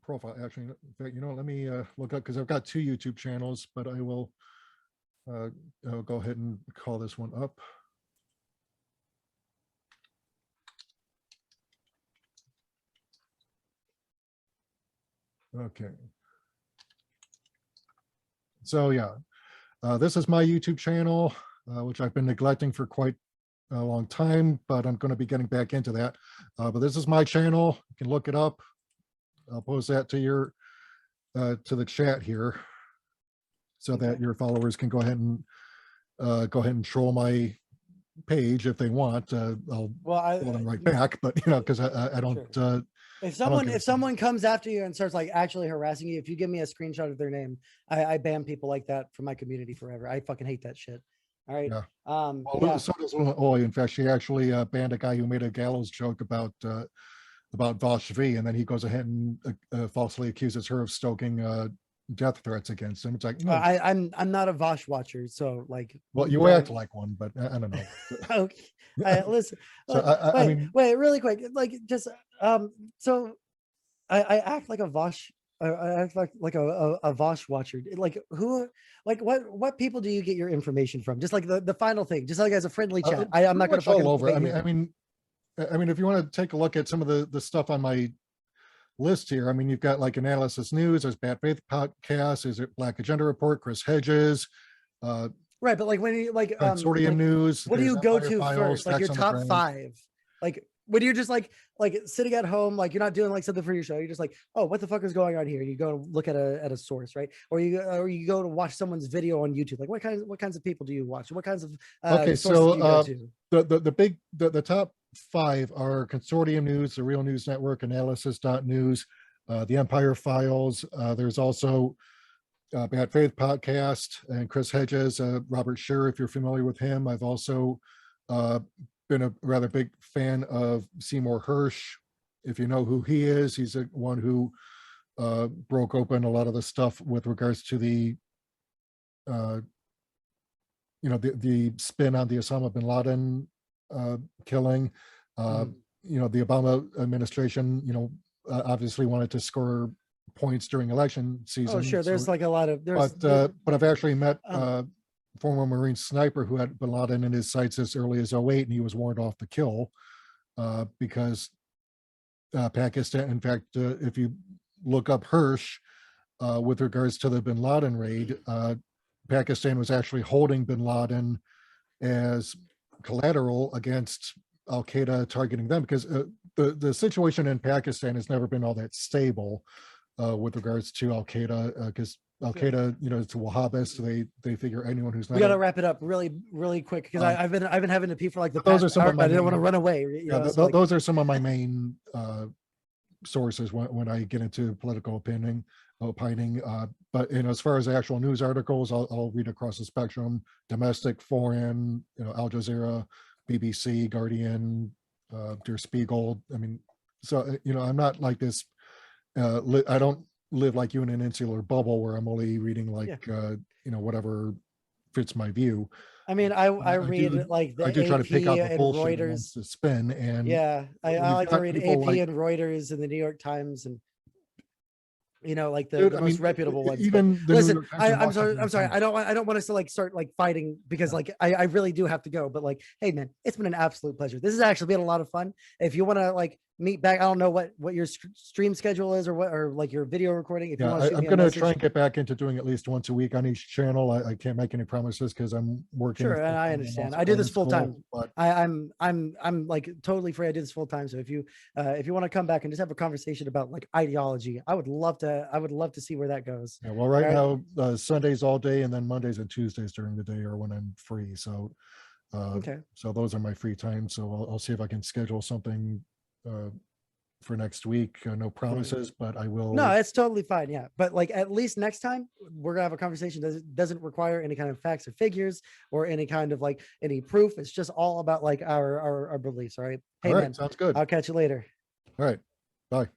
profile. Actually, let me look up, because I've got 2 YouTube channels, but I will I'll go ahead and call this one up. Okay. So yeah, this is my YouTube channel, which I've been neglecting for quite a long time, but I'm going to be getting back into that. But this is my channel. You can look it up. I'll post that to your to the chat here, so that your followers can go ahead and troll my page if they want. I'll troll them right back, but because I don't. Sure. If someone comes after you and starts like actually harassing you, if you give me a screenshot of their name, I ban people like that from my community forever. I fucking hate that shit. All right. Yeah. Yeah. So does Oi. In fact, she actually banned a guy who made a gallows joke about Vaush V, and then he goes ahead and falsely accuses her of stoking death threats against him. It's like, no. I'm not a Vaush watcher, so like. Well, you act like one, but I don't know. Okay. Listen. So wait, really quick. Like, just so I act like a Vaush I act like a Vaush watcher. Like who, like what people do you get your information from? Just like the final thing, just like as a friendly chat. I'm not Pretty gonna much all fucking over. debate you. I mean, if you want to take a look at some of the stuff on my list here, I mean, you've got like Analysis News, there's Bad Faith Podcast, there's Black Agenda Report, Chris Hedges, uh, Right, but like when you Consortium like News. what do There's you go Empire to Files, first? Like your Facts on the top Ground. 5. Like when you're just like sitting at home, like you're not doing like something for your show. You're just like, oh, what the fuck is going on here? You go and look at a source, right? Or you go to watch someone's video on YouTube. Like what kinds of people do you watch? What kinds of Okay, sources do you go so to? the top 5 are Consortium News, the Real News Network, Analysis.news, the Empire Files. There's also Bad Faith Podcast and Chris Hedges, Robert Scher, if you're familiar with him. I've also been a rather big fan of Seymour Hersh. If you know who he is, he's the one who broke open a lot of the stuff with regards to the the spin on the Osama bin Laden killing. The Obama administration, obviously wanted to score points during election season. Oh, sure. There's like a lot of but I've actually met former Marine sniper who had bin Laden in his sights as early as 08, and he was warned off the kill because Pakistan, in fact, if you look up Hersh with regards to the bin Laden raid, Pakistan was actually holding bin Laden as collateral against Al-Qaeda targeting them, because the situation in Pakistan has never been all that stable with regards to Al-Qaeda, because Al-Qaeda, it's Wahhabist. They figure anyone who's not. We got to wrap it up really quick, because I've been having to pee for like the those past are some hour, of my but I didn't want to run away. Those are some of my main sources when I get into political opining. But as far as actual news articles, I'll read across the spectrum: domestic, foreign, Al Jazeera, BBC, Guardian, Der Spiegel. I mean, so I'm not like this. I don't live like you in an insular bubble where I'm only reading like whatever fits my view. I mean, I read like the I do try to pick out AP the and bullshit Reuters. to spin, and Yeah, I like to read people AP and Reuters and the New York Times, and like the Dude, I most mean, reputable ones. even the New listen, York Times and I'm sorry. Washington I'm sorry. Post. I don't want us to like start like fighting, because like I really do have to go. But like, hey man, it's been an absolute pleasure. This has actually been a lot of fun. If you want to like meet back, I don't know what your stream schedule is, or like your video recording. If you want to shoot I'm me a going to message. try and get back into doing at least once a week on each channel. I can't make any promises because I'm working. Sure, and I understand. I do this full time. But I'm like totally free. I do this full time. So if you want to come back and just have a conversation about like ideology, I would love to see where that goes. yeah, well, right now Sundays all day, and then Mondays and Tuesdays during the day are when I'm free. So okay. So those are my free time. So I'll see if I can schedule something for next week. No promises, but I will. No, it's totally fine. Yeah, but like at least next time we're gonna have a conversation that doesn't require any kind of facts or figures or any kind of like any proof. It's just all about like our beliefs. All right. Hey all right, man, sounds good. I'll catch you later. All right, bye.